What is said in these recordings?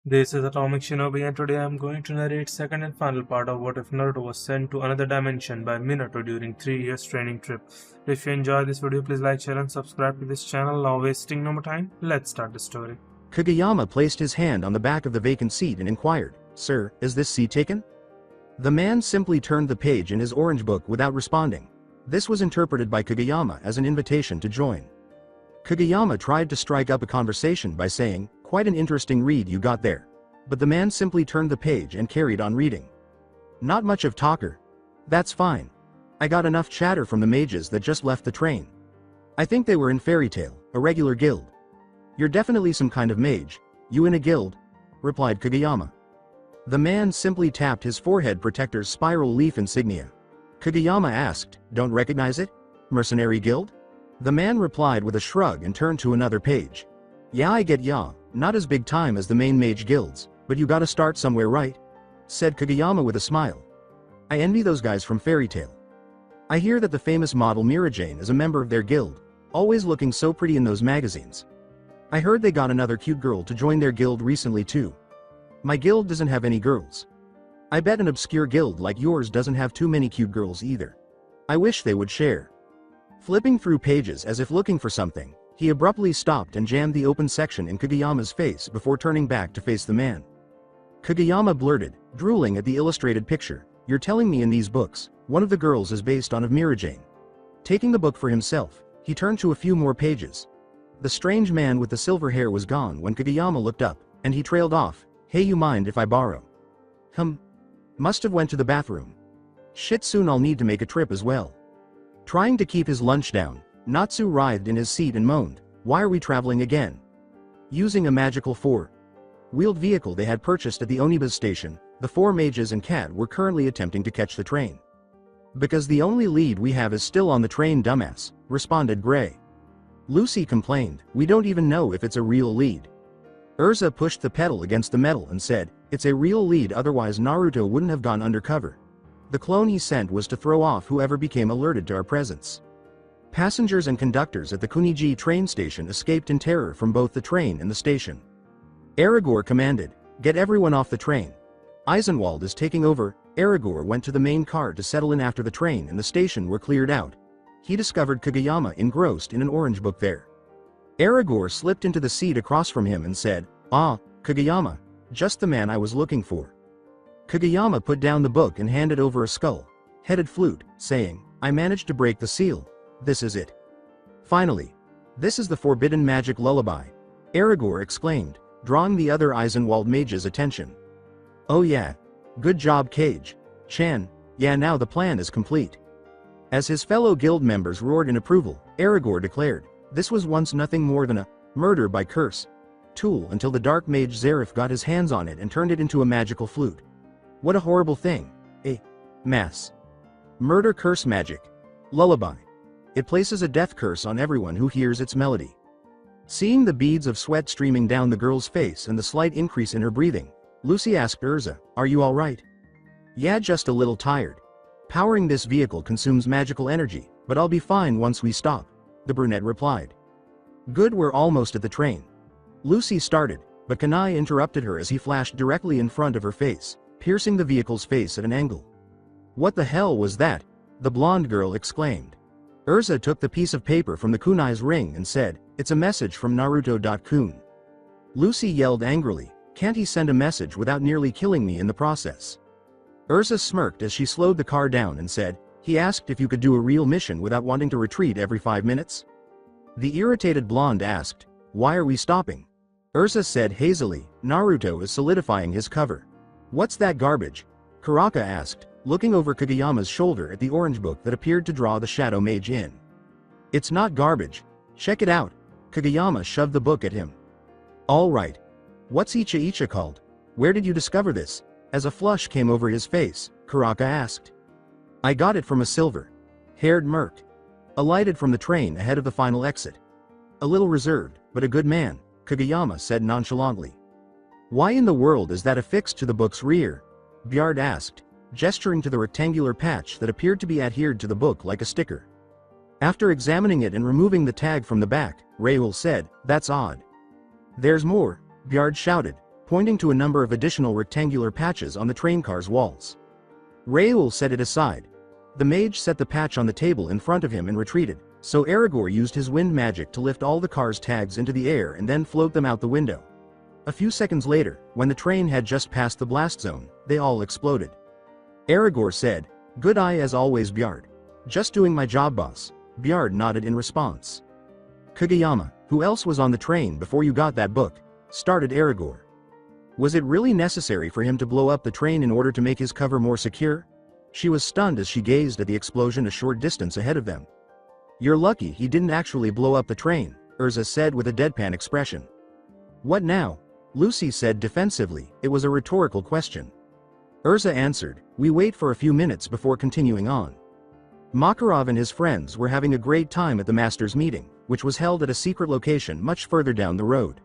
This is Atomic Shinobi, and today I am going to narrate second and final part of What If Naruto Was Sent to Another Dimension by Minato during 3 years training trip. If you enjoy this video, please like, share and subscribe to this channel. Now wasting no more time, let's start the story. Kageyama placed his hand on the back of the vacant seat and inquired, "Sir, is this seat taken?" The man simply turned the page in his orange book without responding. This was interpreted by Kageyama as an invitation to join. Kageyama tried to strike up a conversation by saying, "Quite an interesting read you got there." But the man simply turned the page and carried on reading. "Not much of talker. That's fine. I got enough chatter from the mages that just left the train. I think they were in Fairy Tail, a regular guild." "You're definitely some kind of mage. You in a guild?" replied Kageyama. The man simply tapped his forehead protector's spiral leaf insignia. Kageyama asked, "Don't recognize it? Mercenary guild?" The man replied with a shrug and turned to another page. "Yeah, I get ya, not as big time as the main mage guilds, but you gotta start somewhere, right?" said Kageyama with a smile. "I envy those guys from Fairy Tail. I hear that the famous model Mirajane is a member of their guild, always looking so pretty in those magazines. I heard they got another cute girl to join their guild recently too. My guild doesn't have any girls. I bet an obscure guild like yours doesn't have too many cute girls either. I wish they would share." Flipping through pages as if looking for something, he abruptly stopped and jammed the open section in Kageyama's face before turning back to face the man. Kageyama blurted, drooling at the illustrated picture, "You're telling me in these books, one of the girls is based on of Mirajane?" Taking the book for himself, he turned to a few more pages. The strange man with the silver hair was gone when Kageyama looked up, and he trailed off, "Hey, you mind if I borrow?" Must have went to the bathroom. Shit, soon I'll need to make a trip as well." Trying to keep his lunch down, Natsu writhed in his seat and moaned, "Why are we traveling again?" Using a magical four-wheeled vehicle they had purchased at the Onibus station, the four mages and Cat were currently attempting to catch the train. "Because the only lead we have is still on the train, dumbass," responded Gray. Lucy complained, "We don't even know if it's a real lead." Urza pushed the pedal against the metal and said, "It's a real lead, otherwise Naruto wouldn't have gone undercover. The clone he sent was to throw off whoever became alerted to our presence." Passengers and conductors at the Kuniji train station escaped in terror from both the train and the station. Aragorn commanded, "Get everyone off the train. Eisenwald is taking over." Aragorn went to the main car to settle in after the train and the station were cleared out. He discovered Kageyama engrossed in an orange book there. Aragorn slipped into the seat across from him and said, "Ah, Kageyama, just the man I was looking for." Kageyama put down the book and handed over a skull-headed flute, saying, "I managed to break the seal. This is it. Finally. This is the forbidden magic lullaby," Aragorn exclaimed, drawing the other Eisenwald mage's attention. "Oh yeah. Good job, Cage-chan. Yeah, now the plan is complete." As his fellow guild members roared in approval, Aragorn declared, "This was once nothing more than a murder by curse tool until the dark mage Zareth got his hands on it and turned it into a magical flute. What a horrible thing. A mass murder curse magic lullaby. It places a death curse on everyone who hears its melody." Seeing the beads of sweat streaming down the girl's face and the slight increase in her breathing, Lucy asked Urza, "Are you all right?" "Yeah, just a little tired. Powering this vehicle consumes magical energy, but I'll be fine once we stop," the brunette replied. "Good, we're almost at the train." Lucy started, but Kanai interrupted her as he flashed directly in front of her face, piercing the vehicle's face at an angle. "What the hell was that?" the blonde girl exclaimed. Urza took the piece of paper from the kunai's ring and said, "It's a message from Naruto-kun." Lucy yelled angrily, "Can't he send a message without nearly killing me in the process?" Urza smirked as she slowed the car down and said, "He asked if you could do a real mission without wanting to retreat every 5 minutes?" The irritated blonde asked, "Why are we stopping?" Urza said hazily, "Naruto is solidifying his cover." "What's that garbage?" Karaka asked, looking over Kageyama's shoulder at the orange book that appeared to draw the shadow mage in. "It's not garbage. Check it out." Kageyama shoved the book at him. "All right. What's Icha Icha called? Where did you discover this?" As a flush came over his face, Karaka asked. "I got it from a silver-haired merc. Alighted from the train ahead of the final exit. A little reserved, but a good man," Kageyama said nonchalantly. "Why in the world is that affixed to the book's rear?" Bjard asked, gesturing to the rectangular patch that appeared to be adhered to the book like a sticker. After examining it and removing the tag from the back, Rahul said, "That's odd." "There's more," Bjard shouted, pointing to a number of additional rectangular patches on the train car's walls. Raoul set it aside. The mage set the patch on the table in front of him and retreated, so Aragorn used his wind magic to lift all the car's tags into the air and then float them out the window. A few seconds later, when the train had just passed the blast zone, they all exploded. Aragorn said, "Good eye as always, Bjard. Just doing my job, boss." Bjard nodded in response. "Kageyama, who else was on the train before you got that book?" started Aragorn. Was it really necessary for him to blow up the train in order to make his cover more secure? She was stunned as she gazed at the explosion a short distance ahead of them. "You're lucky he didn't actually blow up the train," Urza said with a deadpan expression. "What now?" Lucy said defensively. It was a rhetorical question. Urza answered, "We wait for a few minutes before continuing on." Makarov and his friends were having a great time at the Masters' meeting, which was held at a secret location much further down the road.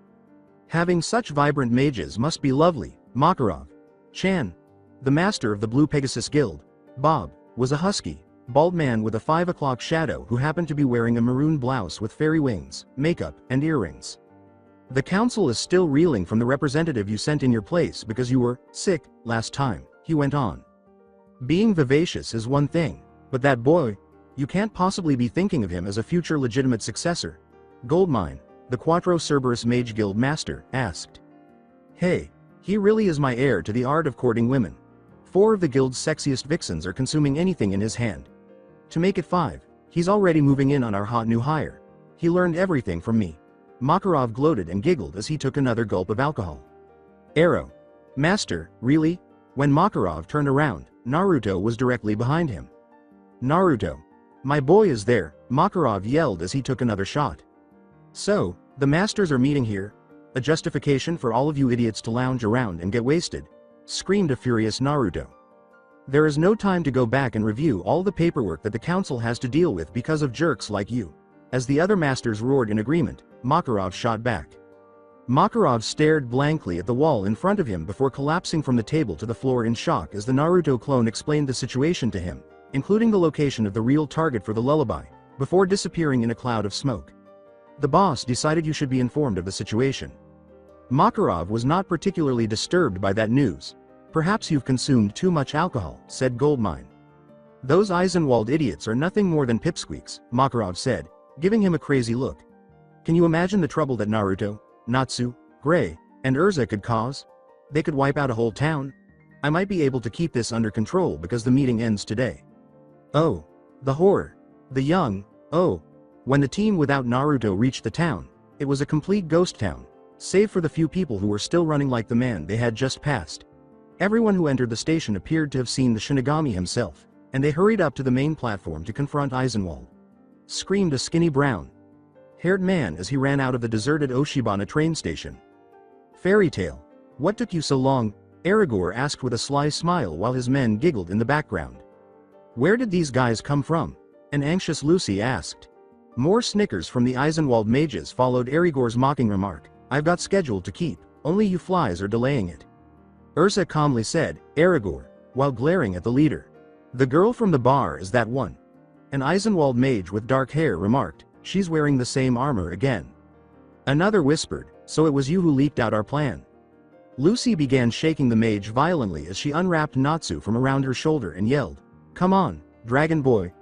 Having such vibrant mages must be lovely. Makarov Chan, the master of the Blue Pegasus Guild, Bob, was a husky, bald man with a 5 o'clock shadow who happened to be wearing a maroon blouse with fairy wings, makeup, and earrings. "The council is still reeling from the representative you sent in your place because you were sick last time," he went on. "Being vivacious is one thing, but that boy, you can't possibly be thinking of him as a future legitimate successor." Goldmine, the Quattro Cerberus Mage Guild master, asked. "Hey, he really is my heir to the art of courting women. 4 of the guild's sexiest vixens are consuming anything in his hand. To make it 5, he's already moving in on our hot new hire. He learned everything from me." Makarov gloated and giggled as he took another gulp of alcohol. Arrow. "Master, really?" When Makarov turned around, Naruto was directly behind him. "Naruto. My boy is there," Makarov yelled as he took another shot. "So, the masters are meeting here? A justification for all of you idiots to lounge around and get wasted?" screamed a furious Naruto. "There is no time to go back and review all the paperwork that the council has to deal with because of jerks like you." As the other masters roared in agreement, Makarov shot back. Makarov stared blankly at the wall in front of him before collapsing from the table to the floor in shock as the Naruto clone explained the situation to him, including the location of the real target for the lullaby, before disappearing in a cloud of smoke. "The boss decided you should be informed of the situation." Makarov was not particularly disturbed by that news. "Perhaps you've consumed too much alcohol," said Goldmine. "Those Eisenwald idiots are nothing more than pipsqueaks," Makarov said, giving him a crazy look. "Can you imagine the trouble that Naruto, Natsu, Gray, and Urza could cause? They could wipe out a whole town. I might be able to keep this under control because the meeting ends today." Oh, the horror. The young, oh. When the team without Naruto reached the town, it was a complete ghost town, save for the few people who were still running like the man they had just passed. Everyone who entered the station appeared to have seen the Shinigami himself, and they hurried up to the main platform to confront Eisenwald. Screamed a skinny brown-haired man as he ran out of the deserted Oshibana train station. "Fairy tale. What took you so long?" Aragorn asked with a sly smile while his men giggled in the background. "Where did these guys come from?" an anxious Lucy asked. More snickers from the Eisenwald mages followed Aragorn's mocking remark. "I've got schedule to keep, only you flies are delaying it." Urza calmly said, Aragorn, while glaring at the leader. "The girl from the bar is that one." An Eisenwald mage with dark hair remarked, "She's wearing the same armor again." Another whispered, "So it was you who leaked out our plan." Lucy began shaking the mage violently as she unwrapped Natsu from around her shoulder and yelled, "Come on, dragon boy.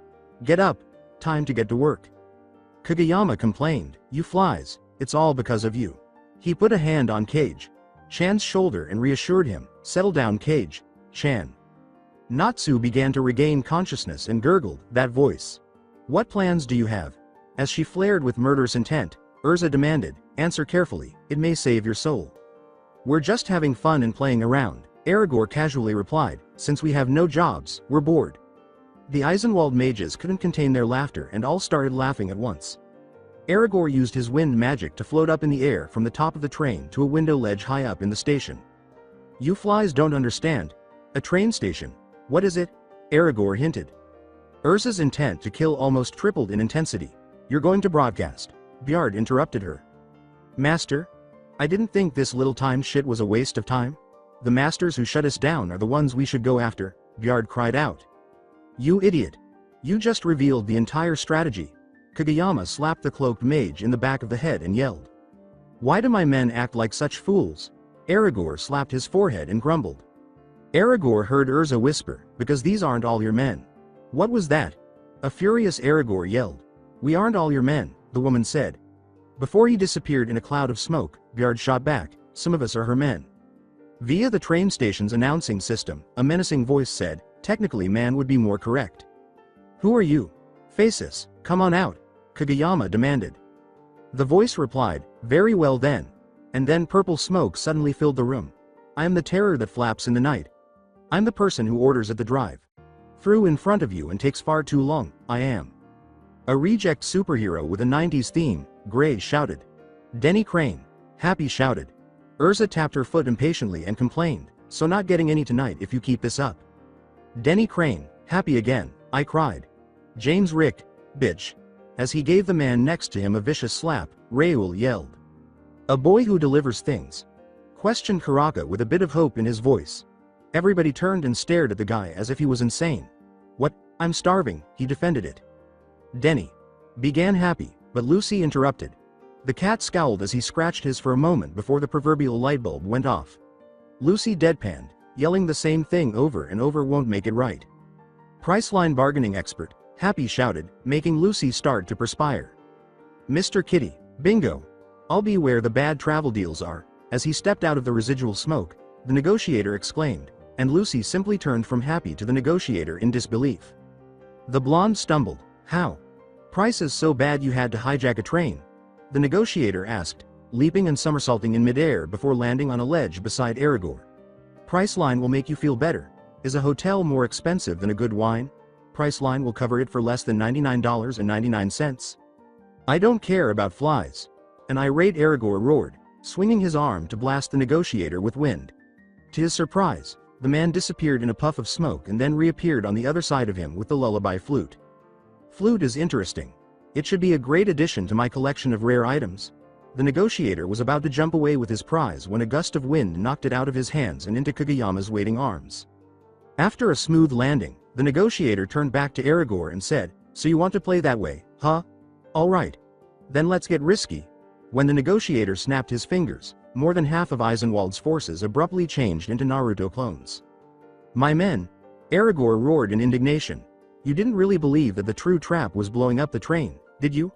Get up, time to get to work." Kageyama complained, "You flies, it's all because of you." He put a hand on Chan's shoulder and reassured him, "Settle down, Chan." Natsu began to regain consciousness and gurgled, "That voice. What plans do you have?" As she flared with murderous intent, Urza demanded, "Answer carefully, it may save your soul." "We're just having fun and playing around," Aragorn casually replied, "Since we have no jobs, we're bored." The Eisenwald mages couldn't contain their laughter and all started laughing at once. Aragorn used his wind magic to float up in the air from the top of the train to a window ledge high up in the station. "You flies don't understand. A train station. What is it?" Aragorn hinted. Urza's intent to kill almost tripled in intensity. "You're going to broadcast." Bjard interrupted her. "Master? I didn't think this little time shit was a waste of time. The masters who shut us down are the ones we should go after," Bjard cried out. "You idiot. You just revealed the entire strategy." Kageyama slapped the cloaked mage in the back of the head and yelled. "Why do my men act like such fools? Aragorn slapped his forehead and grumbled. Aragorn heard Urza whisper, because these aren't all your men. What was that? A furious Aragorn yelled. We aren't all your men, the woman said. Before he disappeared in a cloud of smoke, Bjard shot back, some of us are her men. Via the train station's announcing system, a menacing voice said, technically man would be more correct. Who are you? Face us, come on out, Kageyama demanded. The voice replied, very well then. And then purple smoke suddenly filled the room. I am the terror that flaps in the night. I'm the person who orders at the drive. Through in front of you and takes far too long, I am. A reject superhero with a 90s theme, Gray shouted. Denny Crane. Happy shouted. Urza tapped her foot impatiently and complained, so not getting any tonight if you keep this up. Denny Crane, happy again, I cried. James Rick, bitch. As he gave the man next to him a vicious slap, Raoul yelled. A boy who delivers things? Questioned Karaka with a bit of hope in his voice. Everybody turned and stared at the guy as if he was insane. What? I'm starving, he defended it. Denny began Happy, but Lucy interrupted. The cat scowled as he scratched his for a moment before the proverbial light bulb went off. Lucy deadpanned, yelling the same thing over and over won't make it right. Priceline bargaining expert, Happy shouted, making Lucy start to perspire. Mr. Kitty, bingo. I'll be where the bad travel deals are. As he stepped out of the residual smoke, the negotiator exclaimed, and Lucy simply turned from Happy to the negotiator in disbelief. The blonde stumbled, how? Price is so bad you had to hijack a train? The negotiator asked, leaping and somersaulting in midair before landing on a ledge beside Aragorn. Priceline will make you feel better. Is a hotel more expensive than a good wine? Priceline will cover it for less than $99.99. I don't care about flies. An irate Aragorn roared, swinging his arm to blast the negotiator with wind. To his surprise, the man disappeared in a puff of smoke and then reappeared on the other side of him with the lullaby flute. Flute is interesting. It should be a great addition to my collection of rare items. The negotiator was about to jump away with his prize when a gust of wind knocked it out of his hands and into Kageyama's waiting arms. After a smooth landing, the negotiator turned back to Aragorn and said, so you want to play that way, huh? All right. Then let's get risky. When the negotiator snapped his fingers, more than half of Eisenwald's forces abruptly changed into Naruto clones. My men! Aragorn roared in indignation. You didn't really believe that the true trap was blowing up the train, did you?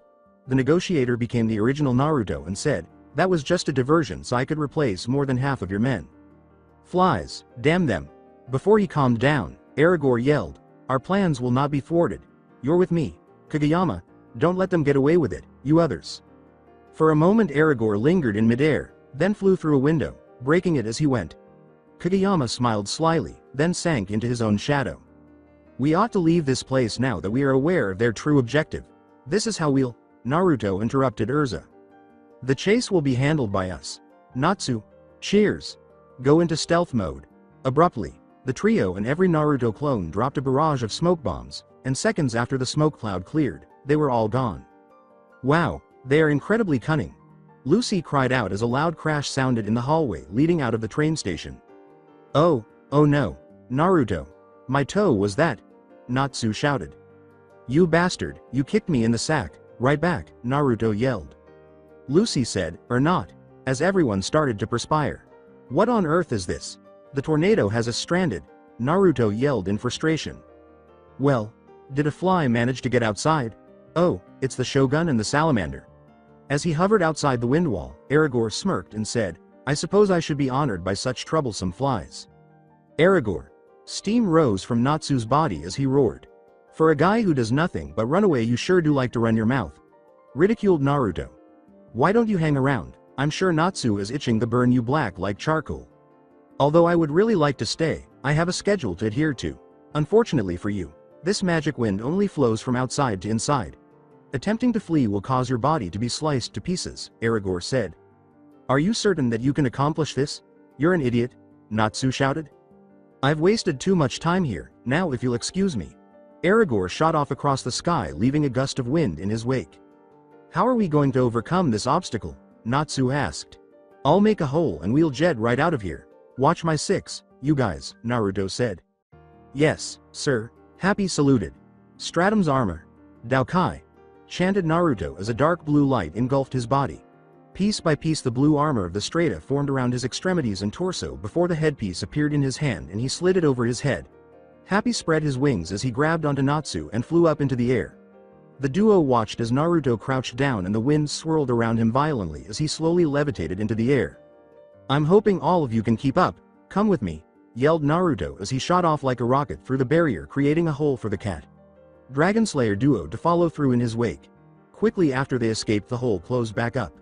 The negotiator became the original Naruto and said, that was just a diversion so I could replace more than half of your men. Flies, damn them. Before he calmed down, Aragorn yelled, our plans will not be thwarted. You're with me, Kageyama. Don't let them get away with it, you others. For a moment Aragorn lingered in midair, then flew through a window, breaking it as he went. Kageyama smiled slyly, then sank into his own shadow. We ought to leave this place now that we are aware of their true objective. This is how we'll… Naruto interrupted Urza. The chase will be handled by us. Natsu. Cheers. Go into stealth mode. Abruptly, the trio and every Naruto clone dropped a barrage of smoke bombs, and seconds after the smoke cloud cleared, they were all gone. Wow, they are incredibly cunning. Lucy cried out as a loud crash sounded in the hallway leading out of the train station. Oh no, Naruto. My toe was that. Natsu shouted. You bastard, you kicked me in the sack, right back, Naruto yelled. Lucy said, or not, as everyone started to perspire. What on earth is this? The tornado has us stranded, Naruto yelled in frustration. Well, did a fly manage to get outside? Oh, it's the Shogun and the salamander. As he hovered outside the wind wall, Aragorn smirked and said, I suppose I should be honored by such troublesome flies. Aragorn. Steam rose from Natsu's body as he roared. For a guy who does nothing but run away, you sure do like to run your mouth. Ridiculed Naruto. Why don't you hang around? I'm sure Natsu is itching to burn you black like charcoal. Although I would really like to stay, I have a schedule to adhere to. Unfortunately for you, this magic wind only flows from outside to inside. Attempting to flee will cause your body to be sliced to pieces, Aragorn said. Are you certain that you can accomplish this? You're an idiot, Natsu shouted. I've wasted too much time here, now if you'll excuse me. Aragorn shot off across the sky, leaving a gust of wind in his wake. How are we going to overcome this obstacle? Natsu asked. I'll make a hole and we'll jet right out of here. Watch my six, you guys, Naruto said. Yes, sir, Happy saluted. Stratum's armor. Daokai. Chanted Naruto as a dark blue light engulfed his body. Piece by piece the blue armor of the strata formed around his extremities and torso before the headpiece appeared in his hand and he slid it over his head. Happy spread his wings as he grabbed onto Natsu and flew up into the air. The duo watched as Naruto crouched down and the wind swirled around him violently as he slowly levitated into the air. "I'm hoping all of you can keep up, come with me," yelled Naruto as he shot off like a rocket through the barrier, creating a hole for the cat. Dragon Slayer duo to follow through in his wake. Quickly after they escaped, the hole closed back up.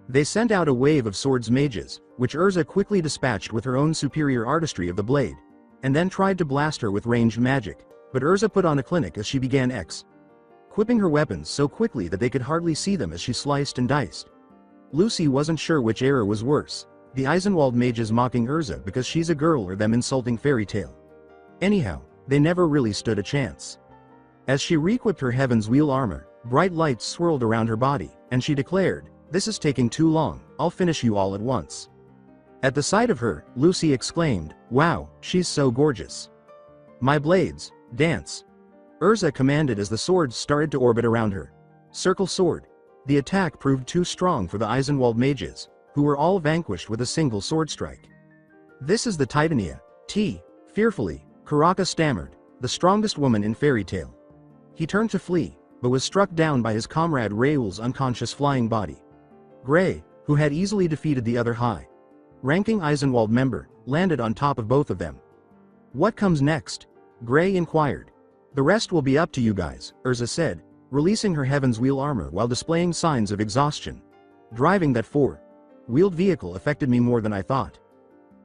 They sent out a wave of swords mages, which Urza quickly dispatched with her own superior artistry of the blade, and then tried to blast her with ranged magic, but Urza put on a clinic as she began equipping her weapons so quickly that they could hardly see them as she sliced and diced. Lucy wasn't sure which error was worse, the Eisenwald mages mocking Urza because she's a girl or them insulting Fairy Tail. Anyhow, they never really stood a chance. As she re-equipped her Heaven's Wheel armor, bright lights swirled around her body, and she declared, "This is taking too long, I'll finish you all at once." At the sight of her, Lucy exclaimed, "Wow, she's so gorgeous. My blades, dance." Urza commanded as the swords started to orbit around her. Circle sword. The attack proved too strong for the Eisenwald mages, who were all vanquished with a single sword strike. "This is the Titania, fearfully, Kuraka stammered, the strongest woman in Fairy Tail." He turned to flee, but was struck down by his comrade Raoul's unconscious flying body. Gray, who had easily defeated the other high-ranking Eisenwald member, landed on top of both of them. "What comes next?" Gray inquired. "The rest will be up to you guys," Urza said, releasing her Heaven's Wheel armor while displaying signs of exhaustion. "Driving that four-wheeled vehicle affected me more than I thought."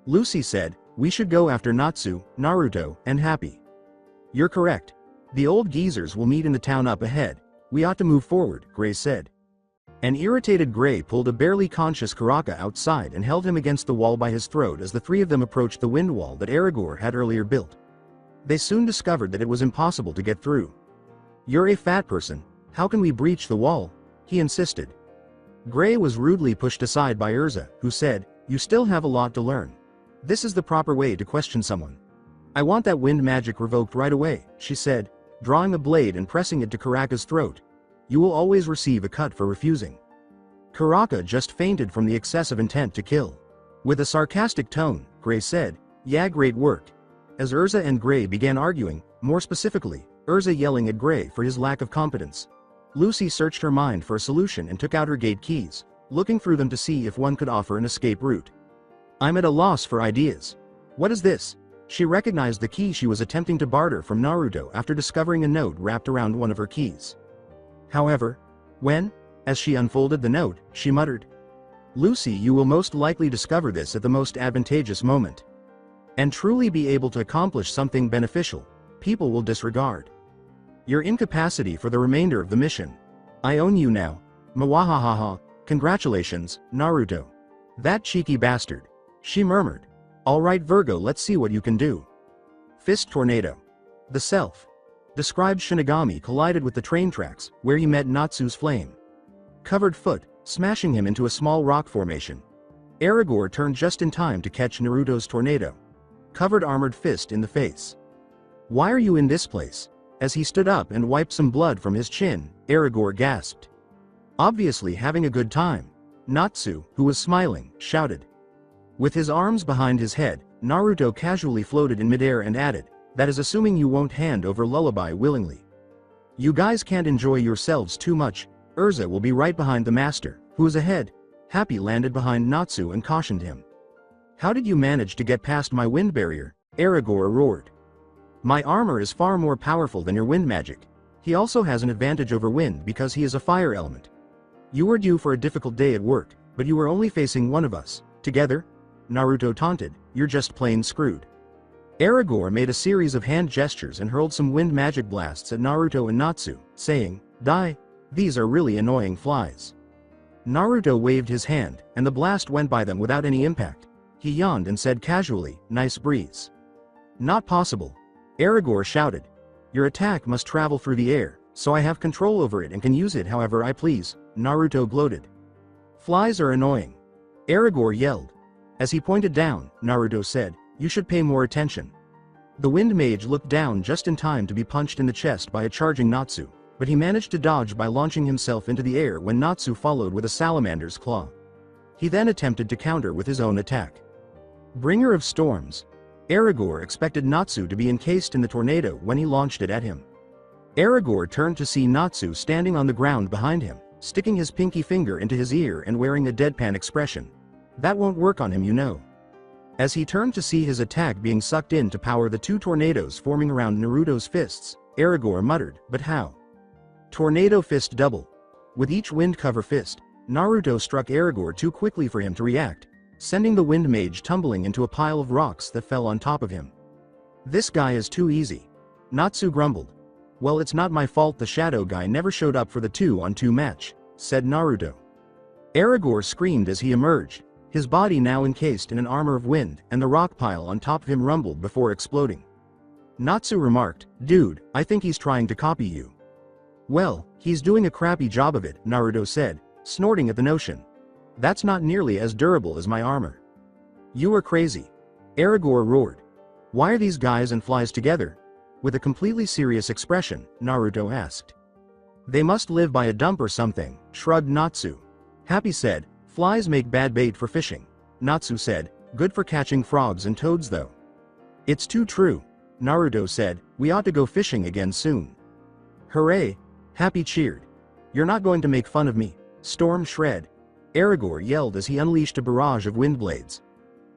Lucy said, "We should go after Natsu, Naruto, and Happy." "You're correct. The old geezers will meet in the town up ahead. We ought to move forward," Gray said. An irritated Gray pulled a barely conscious Kuraka outside and held him against the wall by his throat as the three of them approached the wind wall that Aragorn had earlier built. They soon discovered that it was impossible to get through. "You're a fat person, how can we breach the wall?" he insisted. Gray was rudely pushed aside by Urza, who said, "You still have a lot to learn. This is the proper way to question someone." "I want that wind magic revoked right away," she said, drawing a blade and pressing it to Kuraka's throat. "You will always receive a cut for refusing." Kuraka just fainted from the excess of intent to kill. With a sarcastic tone, Gray said, "Yeah, great work." As Urza and Gray began arguing, more specifically, Urza yelling at Gray for his lack of competence, Lucy searched her mind for a solution and took out her gate keys, looking through them to see if one could offer an escape route. "I'm at a loss for ideas. What is this?" She recognized the key she was attempting to barter from Naruto after discovering a note wrapped around one of her keys. However, as she unfolded the note, she muttered, "Lucy, you will most likely discover this at the most advantageous moment. And truly be able to accomplish something beneficial, people will disregard your incapacity for the remainder of the mission. I own you now. Mwahahaha, congratulations, Naruto." "That cheeky bastard," she murmured. "All right Virgo, let's see what you can do." Fist tornado. The self-described Shinigami collided with the train tracks, where he met Natsu's flame-covered foot, smashing him into a small rock formation. Aragorn turned just in time to catch Naruto's tornado-covered armored fist in the face. "Why are you in this place?" As he stood up and wiped some blood from his chin, Aragorn gasped. "Obviously having a good time." Natsu, who was smiling, shouted. With his arms behind his head, Naruto casually floated in midair and added, "That is assuming you won't hand over Lullaby willingly. You guys can't enjoy yourselves too much. Urza will be right behind the master, who is ahead." Happy landed behind Natsu and cautioned him. "How did you manage to get past my wind barrier?" Aragorn roared. "My armor is far more powerful than your wind magic. He also has an advantage over wind because he is a fire element. You were due for a difficult day at work, but you were only facing one of us. Together?" Naruto taunted, "You're just plain screwed." Aragorn made a series of hand gestures and hurled some wind magic blasts at Naruto and Natsu, saying, "Die. These are really annoying flies." Naruto waved his hand, and the blast went by them without any impact. He yawned and said casually, "Nice breeze." "Not possible." Aragorn shouted. "Your attack must travel through the air, so I have control over it and can use it however I please," Naruto gloated. "Flies are annoying." Aragorn yelled. As he pointed down, Naruto said, "You should pay more attention." The wind mage looked down just in time to be punched in the chest by a charging Natsu, but he managed to dodge by launching himself into the air when Natsu followed with a salamander's claw. He then attempted to counter with his own attack. Bringer of Storms. Aragorn expected Natsu to be encased in the tornado when he launched it at him. Aragorn turned to see Natsu standing on the ground behind him, sticking his pinky finger into his ear and wearing a deadpan expression. That won't work on him, you know. As he turned to see his attack being sucked in to power the two tornadoes forming around Naruto's fists, Aragorn muttered, "But how?" Tornado fist double. With each wind cover fist, Naruto struck Aragorn too quickly for him to react, sending the wind mage tumbling into a pile of rocks that fell on top of him. "This guy is too easy." Natsu grumbled. "Well, it's not my fault the shadow guy never showed up for the 2-on-2 match," said Naruto. Aragorn screamed as he emerged, his body now encased in an armor of wind, and the rock pile on top of him rumbled before exploding. Natsu remarked, "Dude, I think he's trying to copy you." "Well, he's doing a crappy job of it," Naruto said, snorting at the notion. "That's not nearly as durable as my armor." "You are crazy." Aragorn roared. "Why are these guys and flies together?" With a completely serious expression, Naruto asked. "They must live by a dump or something," shrugged Natsu. Happy said, "Flies make bad bait for fishing." Natsu said, "Good for catching frogs and toads though." "It's too true." Naruto said, "We ought to go fishing again soon." "Hooray!" Happy cheered. "You're not going to make fun of me, Storm Shred!" Aragorn yelled as he unleashed a barrage of wind blades.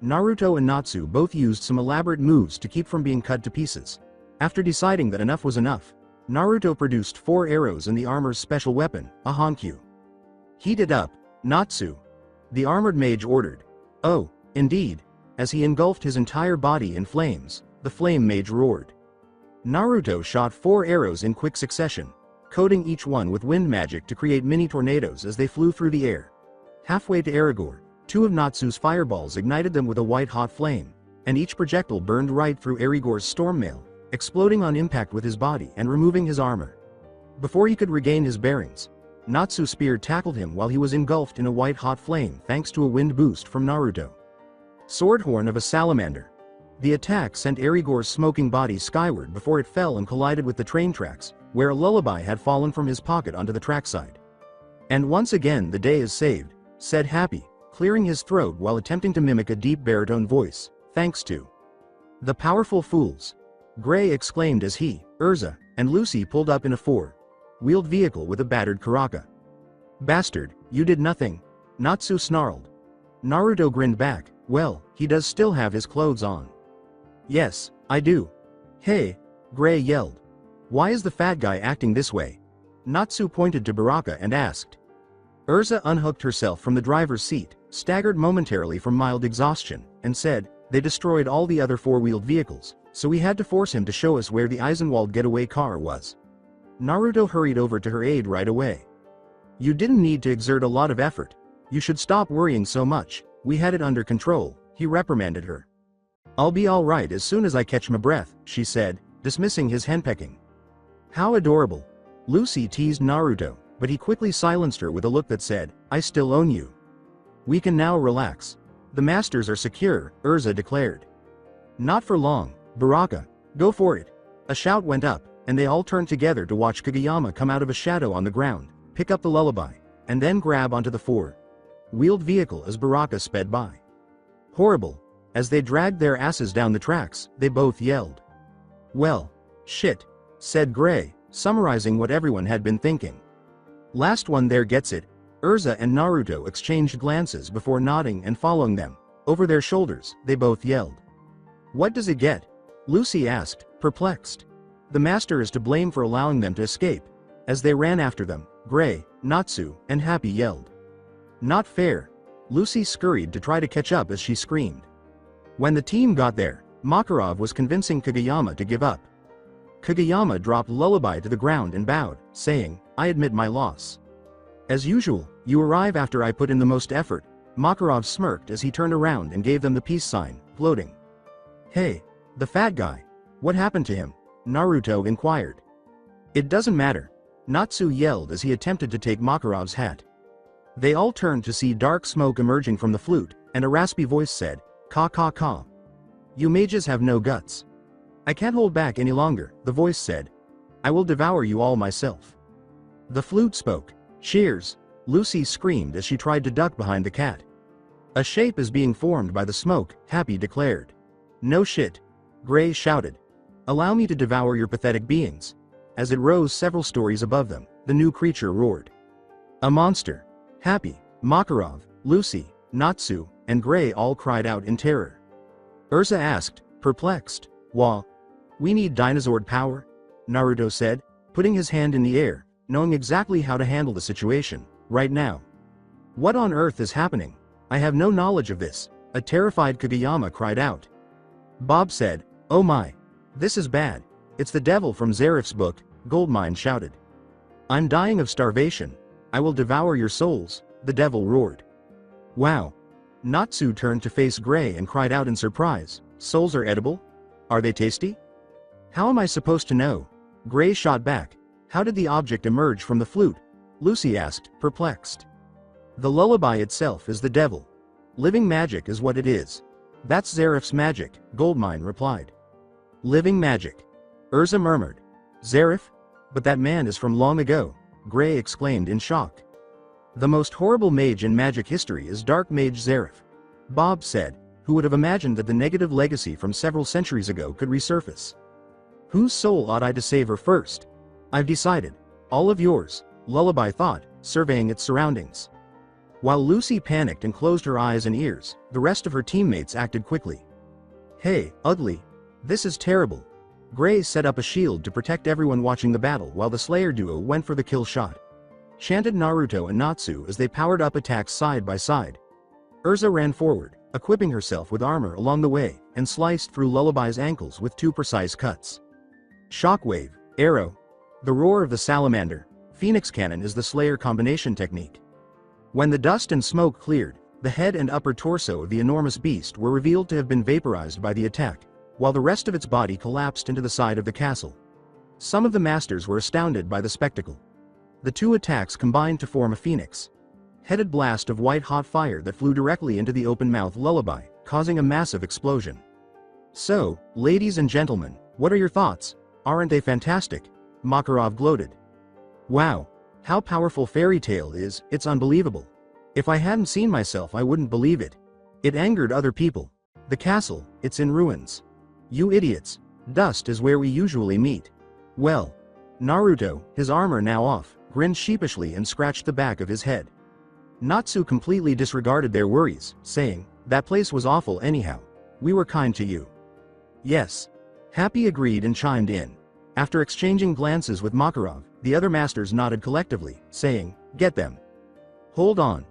Naruto and Natsu both used some elaborate moves to keep from being cut to pieces. After deciding that enough was enough, Naruto produced 4 arrows in the armor's special weapon, a Hankyu. "Heat it up, Natsu," the armored mage ordered. "Oh, indeed." As he engulfed his entire body in flames, the flame mage roared. Naruto shot 4 arrows in quick succession, coating each one with wind magic to create mini tornadoes as they flew through the air. Halfway to Aragorn, 2 of Natsu's fireballs ignited them with a white-hot flame, and each projectile burned right through Aragorn's storm mail, exploding on impact with his body and removing his armor. Before he could regain his bearings, Natsu's spear tackled him while he was engulfed in a white-hot flame thanks to a wind boost from Naruto. Swordhorn of a Salamander. The attack sent Aragorn's smoking body skyward before it fell and collided with the train tracks, where a lullaby had fallen from his pocket onto the trackside. "And once again the day is saved," said Happy, clearing his throat while attempting to mimic a deep baritone voice, "thanks to the powerful fools." Gray exclaimed as he, Urza, and Lucy pulled up in a 4-wheeled vehicle with a battered Karaka. "Bastard, you did nothing," Natsu snarled. Naruto grinned back, "Well, he does still have his clothes on." "Yes, I do." "Hey," Gray yelled. "Why is the fat guy acting this way?" Natsu pointed to Baraka and asked. Urza unhooked herself from the driver's seat, staggered momentarily from mild exhaustion, and said, "They destroyed all the other 4-wheeled vehicles, so we had to force him to show us where the Eisenwald getaway car was." Naruto hurried over to her aid right away. "You didn't need to exert a lot of effort. You should stop worrying so much, we had it under control," he reprimanded her. "I'll be all right as soon as I catch my breath," she said, dismissing his henpecking. "How adorable," Lucy teased Naruto, but he quickly silenced her with a look that said, "I still own you." "We can now relax. The masters are secure," Urza declared. "Not for long, Baraka. Go for it." A shout went up, and they all turned together to watch Kageyama come out of a shadow on the ground, pick up the lullaby, and then grab onto the 4-wheeled vehicle as Baraka sped by. "Horrible." As they dragged their asses down the tracks, they both yelled. "Well, shit," said Gray, summarizing what everyone had been thinking. "Last one there gets it." Urza and Naruto exchanged glances before nodding and following them. Over their shoulders, they both yelled. "What does it get?" Lucy asked, perplexed. "The master is to blame for allowing them to escape." As they ran after them, Gray, Natsu, and Happy yelled. "Not fair." Lucy scurried to try to catch up as she screamed. When the team got there, Makarov was convincing Kageyama to give up. Kageyama dropped Lullaby to the ground and bowed, saying, "I admit my loss." "As usual, you arrive after I put in the most effort," Makarov smirked as he turned around and gave them the peace sign, gloating. "Hey, the fat guy. What happened to him?" Naruto inquired. "It doesn't matter," Natsu yelled as he attempted to take Makarov's hat. They all turned to see dark smoke emerging from the flute, and a raspy voice said, "Ka ka ka. You mages have no guts." "I can't hold back any longer," the voice said. "I will devour you all myself." The flute spoke. "Cheers," Lucy screamed as she tried to duck behind the cat. A shape is being formed by the smoke, Happy declared. No shit. Gray shouted. Allow me to devour your pathetic beings. As it rose several stories above them, the new creature roared. A monster. Happy, Makarov, Lucy, Natsu, and Gray all cried out in terror. Urza asked, perplexed. Wah. We need dinosaur power? Naruto said, putting his hand in the air, knowing exactly how to handle the situation, right now. What on earth is happening? I have no knowledge of this, a terrified Kageyama cried out. Bob said, oh my. This is bad. It's the devil from Zarif's book, Goldmine shouted. I'm dying of starvation. I will devour your souls, the devil roared. Wow. Natsu turned to face Gray and cried out in surprise, souls are edible? Are they tasty? How am I supposed to know? Gray shot back. How did the object emerge from the flute? Lucy asked, perplexed. The lullaby itself is the devil. Living magic is what it is. That's Zarif's magic, Goldmine replied. Living magic. Urza murmured. Zarif? But that man is from long ago, Gray exclaimed in shock. The most horrible mage in magic history is Dark Mage Zarif. Bob said, who would have imagined that the negative legacy from several centuries ago could resurface. Whose soul ought I to savor first? I've decided. All of yours, Lullaby thought, surveying its surroundings. While Lucy panicked and closed her eyes and ears, the rest of her teammates acted quickly. Hey, ugly. This is terrible. Gray set up a shield to protect everyone watching the battle while the Slayer duo went for the kill shot. Chanted Naruto and Natsu as they powered up attacks side by side. Urza ran forward, equipping herself with armor along the way, and sliced through Lullaby's ankles with 2 precise cuts. Shockwave, arrow. The roar of the salamander, Phoenix cannon is the Slayer combination technique. When the dust and smoke cleared, the head and upper torso of the enormous beast were revealed to have been vaporized by the attack, while the rest of its body collapsed into the side of the castle. Some of the masters were astounded by the spectacle. The 2 attacks combined to form a phoenix-headed blast of white-hot fire that flew directly into the open-mouthed Lullaby, causing a massive explosion. So, ladies and gentlemen, what are your thoughts? Aren't they fantastic? Makarov gloated. Wow. How powerful Fairy Tail is, it's unbelievable. If I hadn't seen myself I wouldn't believe it. It angered other people. The castle, it's in ruins. You idiots. Dust is where we usually meet. Well. Naruto, his armor now off, grinned sheepishly and scratched the back of his head. Natsu completely disregarded their worries, saying, that place was awful anyhow. We were kind to you. Yes. Happy agreed and chimed in. After exchanging glances with Makarov, the other masters nodded collectively, saying, get them. Hold on.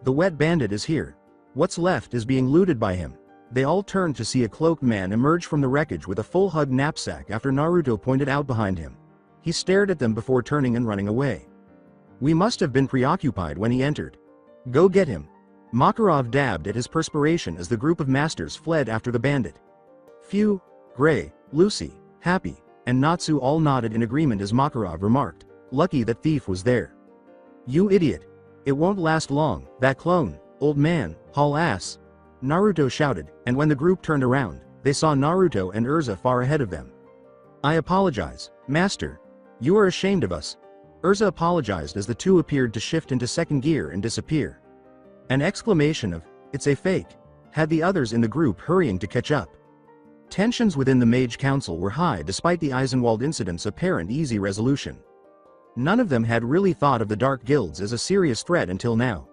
The wet bandit is here. What's left is being looted by him. They all turned to see a cloaked man emerge from the wreckage with a full-hug knapsack after Naruto pointed out behind him. He stared at them before turning and running away. We must have been preoccupied when he entered. Go get him. Makarov dabbed at his perspiration as the group of masters fled after the bandit. Phew. Gray, Lucy, Happy, and Natsu all nodded in agreement as Makarov remarked, lucky that thief was there. You idiot. It won't last long, that clone, old man, haul ass. Naruto shouted, and when the group turned around, they saw Naruto and Urza far ahead of them. I apologize, Master. You are ashamed of us. Urza apologized as the 2 appeared to shift into second gear and disappear. An exclamation of, it's a fake, had the others in the group hurrying to catch up. Tensions within the Mage Council were high despite the Eisenwald incident's apparent easy resolution. None of them had really thought of the Dark Guilds as a serious threat until now.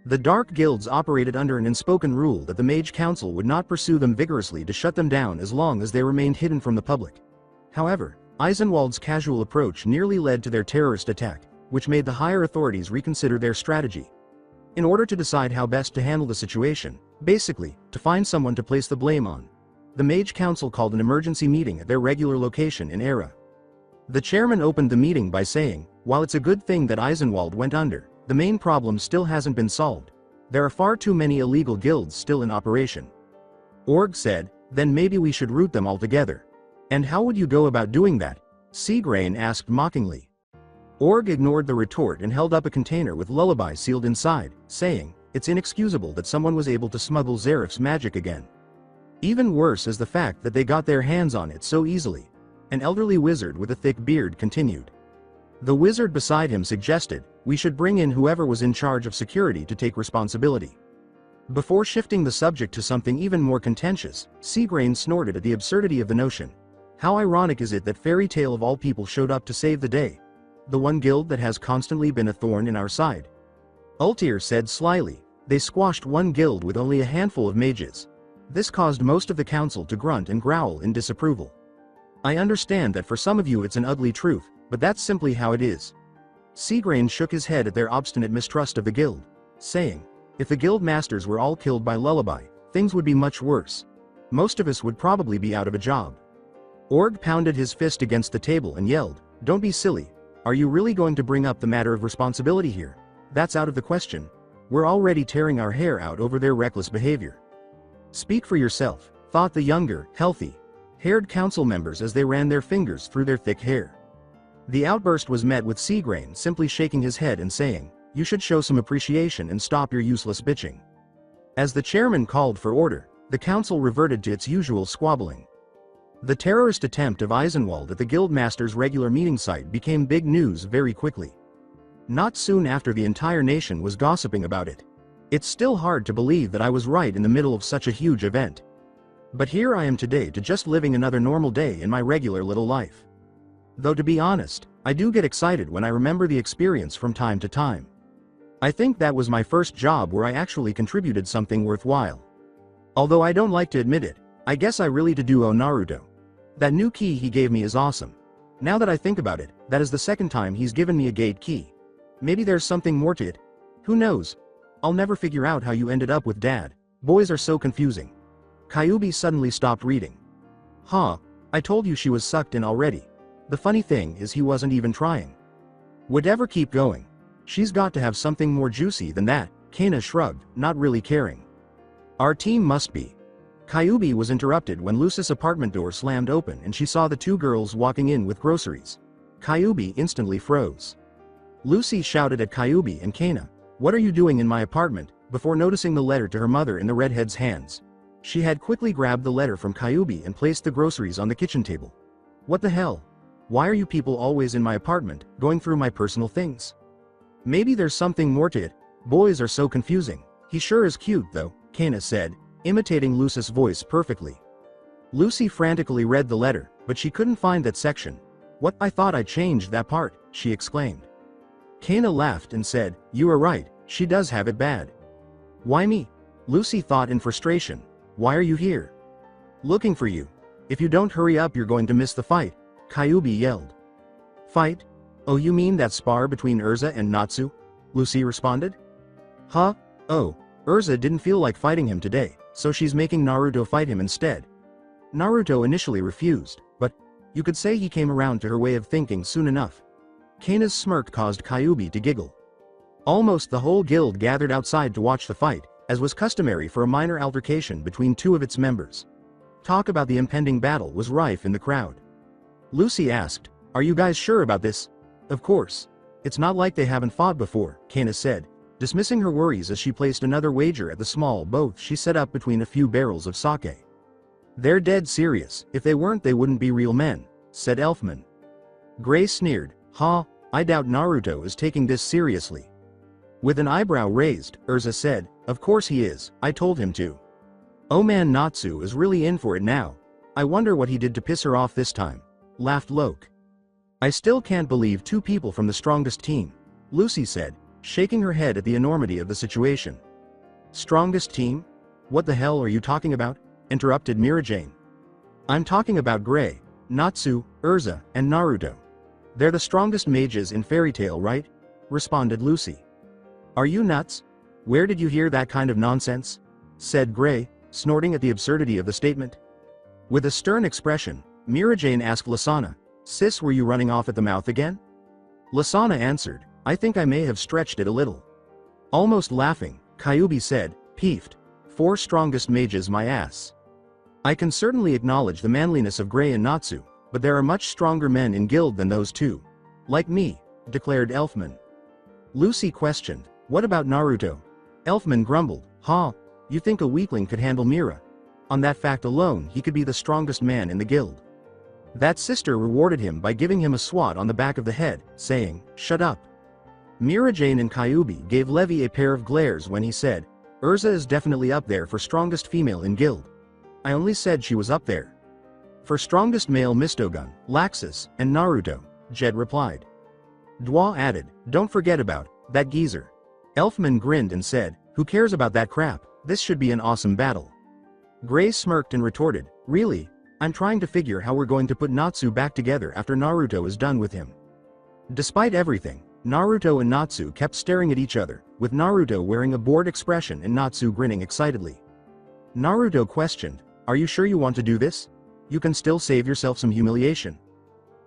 The Dark Guilds operated under an unspoken rule that the Mage Council would not pursue them vigorously to shut them down as long as they remained hidden from the public. However, Eisenwald's casual approach nearly led to their terrorist attack, which made the higher authorities reconsider their strategy. In order to decide how best to handle the situation, basically, to find someone to place the blame on, the Mage Council called an emergency meeting at their regular location in Era. The chairman opened the meeting by saying, while it's a good thing that Eisenwald went under, the main problem still hasn't been solved. There are far too many illegal guilds still in operation. Org said, then maybe we should root them all together. And how would you go about doing that? Seagrain asked mockingly. Org ignored the retort and held up a container with Lullaby sealed inside, saying, it's inexcusable that someone was able to smuggle Zarif's magic again. Even worse is the fact that they got their hands on it so easily. An elderly wizard with a thick beard continued. The wizard beside him suggested, we should bring in whoever was in charge of security to take responsibility. Before shifting the subject to something even more contentious, Seagrain snorted at the absurdity of the notion. How ironic is it that Fairy Tail of all people showed up to save the day? The one guild that has constantly been a thorn in our side. Ultir said slyly. They squashed one guild with only a handful of mages. This caused most of the council to grunt and growl in disapproval. I understand that for some of you it's an ugly truth, but that's simply how it is. Seagrain shook his head at their obstinate mistrust of the guild, saying, if the guild masters were all killed by Lullaby, things would be much worse. Most of us would probably be out of a job. Org pounded his fist against the table and yelled, don't be silly. Are you really going to bring up the matter of responsibility here? That's out of the question. We're already tearing our hair out over their reckless behavior. Speak for yourself, thought the younger, healthy-haired council members as they ran their fingers through their thick hair. The outburst was met with Seagrain simply shaking his head and saying, you should show some appreciation and stop your useless bitching. As the chairman called for order, the council reverted to its usual squabbling. The terrorist attempt of Eisenwald at the guildmaster's regular meeting site became big news very quickly. Not soon after, the entire nation was gossiping about it. It's still hard to believe that I was right in the middle of such a huge event. But here I am today, to just living another normal day in my regular little life. Though to be honest, I do get excited when I remember the experience from time to time. I think that was my first job where I actually contributed something worthwhile. Although I don't like to admit it, I guess I really do owe Naruto. That new key he gave me is awesome. Now that I think about it, that is the second time he's given me a gate key. Maybe there's something more to it. Who knows? I'll never figure out how you ended up with Dad. Boys are so confusing. Kyuubi suddenly stopped reading. Huh, I told you she was sucked in already. The funny thing is he wasn't even trying. Would ever keep going. She's got to have something more juicy than that, Kana shrugged, not really caring. Our team must be. Kyuubi was interrupted when Lucy's apartment door slammed open and she saw the two girls walking in with groceries. Kyuubi instantly froze. Lucy shouted at Kyuubi and Kana, what are you doing in my apartment, before noticing the letter to her mother in the redhead's hands. She had quickly grabbed the letter from Kyuubi and placed the groceries on the kitchen table. What the hell? Why are you people always in my apartment, going through my personal things? Maybe there's something more to it. Boys are so confusing. He sure is cute though, Kana said, imitating Lucy's voice perfectly. Lucy frantically read the letter, but she couldn't find that section. What? I thought I changed that part, she exclaimed. Kana laughed and said, you are right, she does have it bad. Why me? Lucy thought in frustration. Why are you here? Looking for you. If you don't hurry up you're going to miss the fight, Kyuubi yelled. Fight? Oh, you mean that spar between Urza and Natsu? Lucy responded. Huh? Oh, Urza didn't feel like fighting him today, so she's making Naruto fight him instead. Naruto initially refused, but you could say he came around to her way of thinking soon enough. Kana's smirk caused Kyuubi to giggle. Almost the whole guild gathered outside to watch the fight, as was customary for a minor altercation between two of its members. Talk about the impending battle was rife in the crowd. Lucy asked, are you guys sure about this? Of course. It's not like they haven't fought before, Kana said, dismissing her worries as she placed another wager at the small both she set up between a few barrels of sake. They're dead serious. If they weren't they wouldn't be real men, said Elfman. Gray sneered, huh, I doubt Naruto is taking this seriously. With an eyebrow raised, Urza said, of course he is, I told him to. Oh man, Natsu is really in for it now. I wonder what he did to piss her off this time, laughed Loke. I still can't believe two people from the strongest team, Lucy said, shaking her head at the enormity of the situation. Strongest team? What the hell are you talking about? Interrupted Mirajane. I'm talking about Gray, Natsu, Urza, and Naruto. They're the strongest mages in Fairy Tail, right? Responded Lucy. Are you nuts? Where did you hear that kind of nonsense? Said Gray, snorting at the absurdity of the statement. With a stern expression, Mirajane asked Lasana, sis, were you running off at the mouth again? Lasana answered, I think I may have stretched it a little. Almost laughing, Kyuubi said, peeved, four strongest mages my ass. I can certainly acknowledge the manliness of Gray and Natsu, but there are much stronger men in guild than those two. Like me, declared Elfman. Lucy questioned, what about Naruto? Elfman grumbled, huh, you think a weakling could handle Mira? On that fact alone he could be the strongest man in the guild. That sister rewarded him by giving him a swat on the back of the head, saying, shut up. Mirajane and Kyuubi gave Levi a pair of glares when he said, Urza is definitely up there for strongest female in guild. I only said she was up there. For strongest male Mistogun, Laxus, and Naruto, Jed replied. Dwa added, don't forget about that geezer. Elfman grinned and said, who cares about that crap, this should be an awesome battle. Gray smirked and retorted, really? I'm trying to figure how we're going to put Natsu back together after Naruto is done with him. Despite everything, Naruto and Natsu kept staring at each other, with Naruto wearing a bored expression and Natsu grinning excitedly. Naruto questioned, are you sure you want to do this? You can still save yourself some humiliation.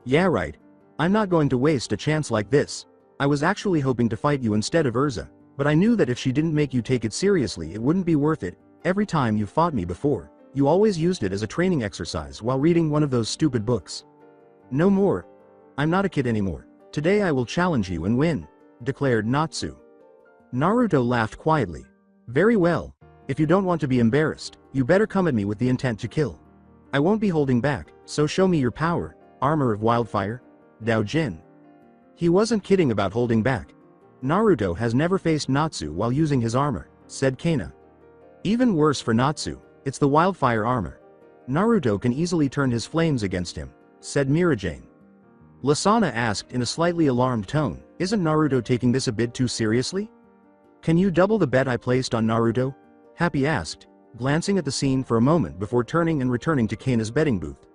Yeah, right. I'm not going to waste a chance like this. I was actually hoping to fight you instead of Urza, but I knew that if she didn't make you take it seriously it wouldn't be worth it. Every time you fought me before, you always used it as a training exercise while reading one of those stupid books. No more. I'm not a kid anymore. Today I will challenge you and win, declared Natsu. Naruto laughed quietly. Very well. If you don't want to be embarrassed, you better come at me with the intent to kill. I won't be holding back, so show me your power, armor of wildfire. Daojin. He wasn't kidding about holding back. Naruto has never faced Natsu while using his armor, said Kana. Even worse for Natsu, it's the wildfire armor. Naruto can easily turn his flames against him, said Mirajane. Lasana asked in a slightly alarmed tone, isn't Naruto taking this a bit too seriously? Can you double the bet I placed on Naruto? Happy asked, glancing at the scene for a moment before turning and returning to Kana's betting booth.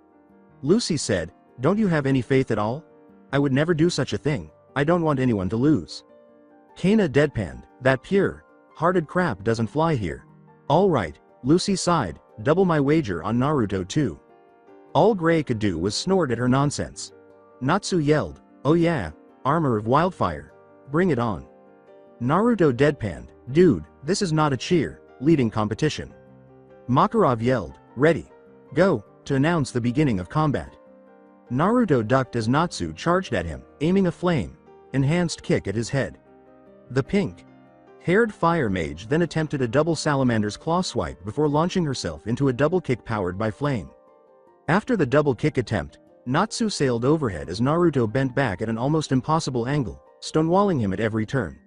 Lucy said, don't you have any faith at all? I would never do such a thing. I don't want anyone to lose. Kana deadpanned, that pure-hearted crap doesn't fly here. All right, Lucy sighed, double my wager on Naruto too. All Gray could do was snort at her nonsense. Natsu yelled, oh yeah, armor of wildfire. Bring it on. Naruto deadpanned, dude, this is not a cheer-leading competition. Makarov yelled, ready. Go, to announce the beginning of combat. Naruto ducked as Natsu charged at him, aiming a flame-enhanced kick at his head. The pink-haired fire mage then attempted a double salamander's claw swipe before launching herself into a double kick powered by flame. After the double kick attempt, Natsu sailed overhead as Naruto bent back at an almost impossible angle, stonewalling him at every turn.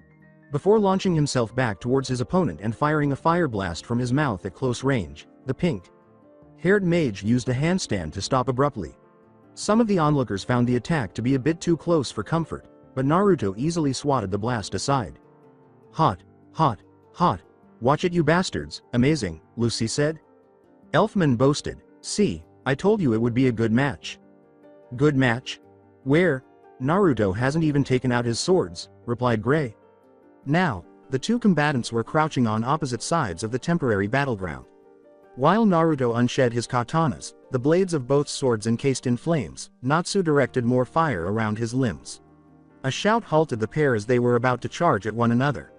Before launching himself back towards his opponent and firing a fire blast from his mouth at close range, the pink-haired mage used a handstand to stop abruptly. Some of the onlookers found the attack to be a bit too close for comfort, but Naruto easily swatted the blast aside. Hot, hot, hot. Watch it you bastards, amazing, Lucy said. Elfman boasted, see, I told you it would be a good match. Good match? Where? Naruto hasn't even taken out his swords, replied Gray. Now, the two combatants were crouching on opposite sides of the temporary battleground. While Naruto unshed his katanas, the blades of both swords encased in flames, Natsu directed more fire around his limbs. A shout halted the pair as they were about to charge at one another.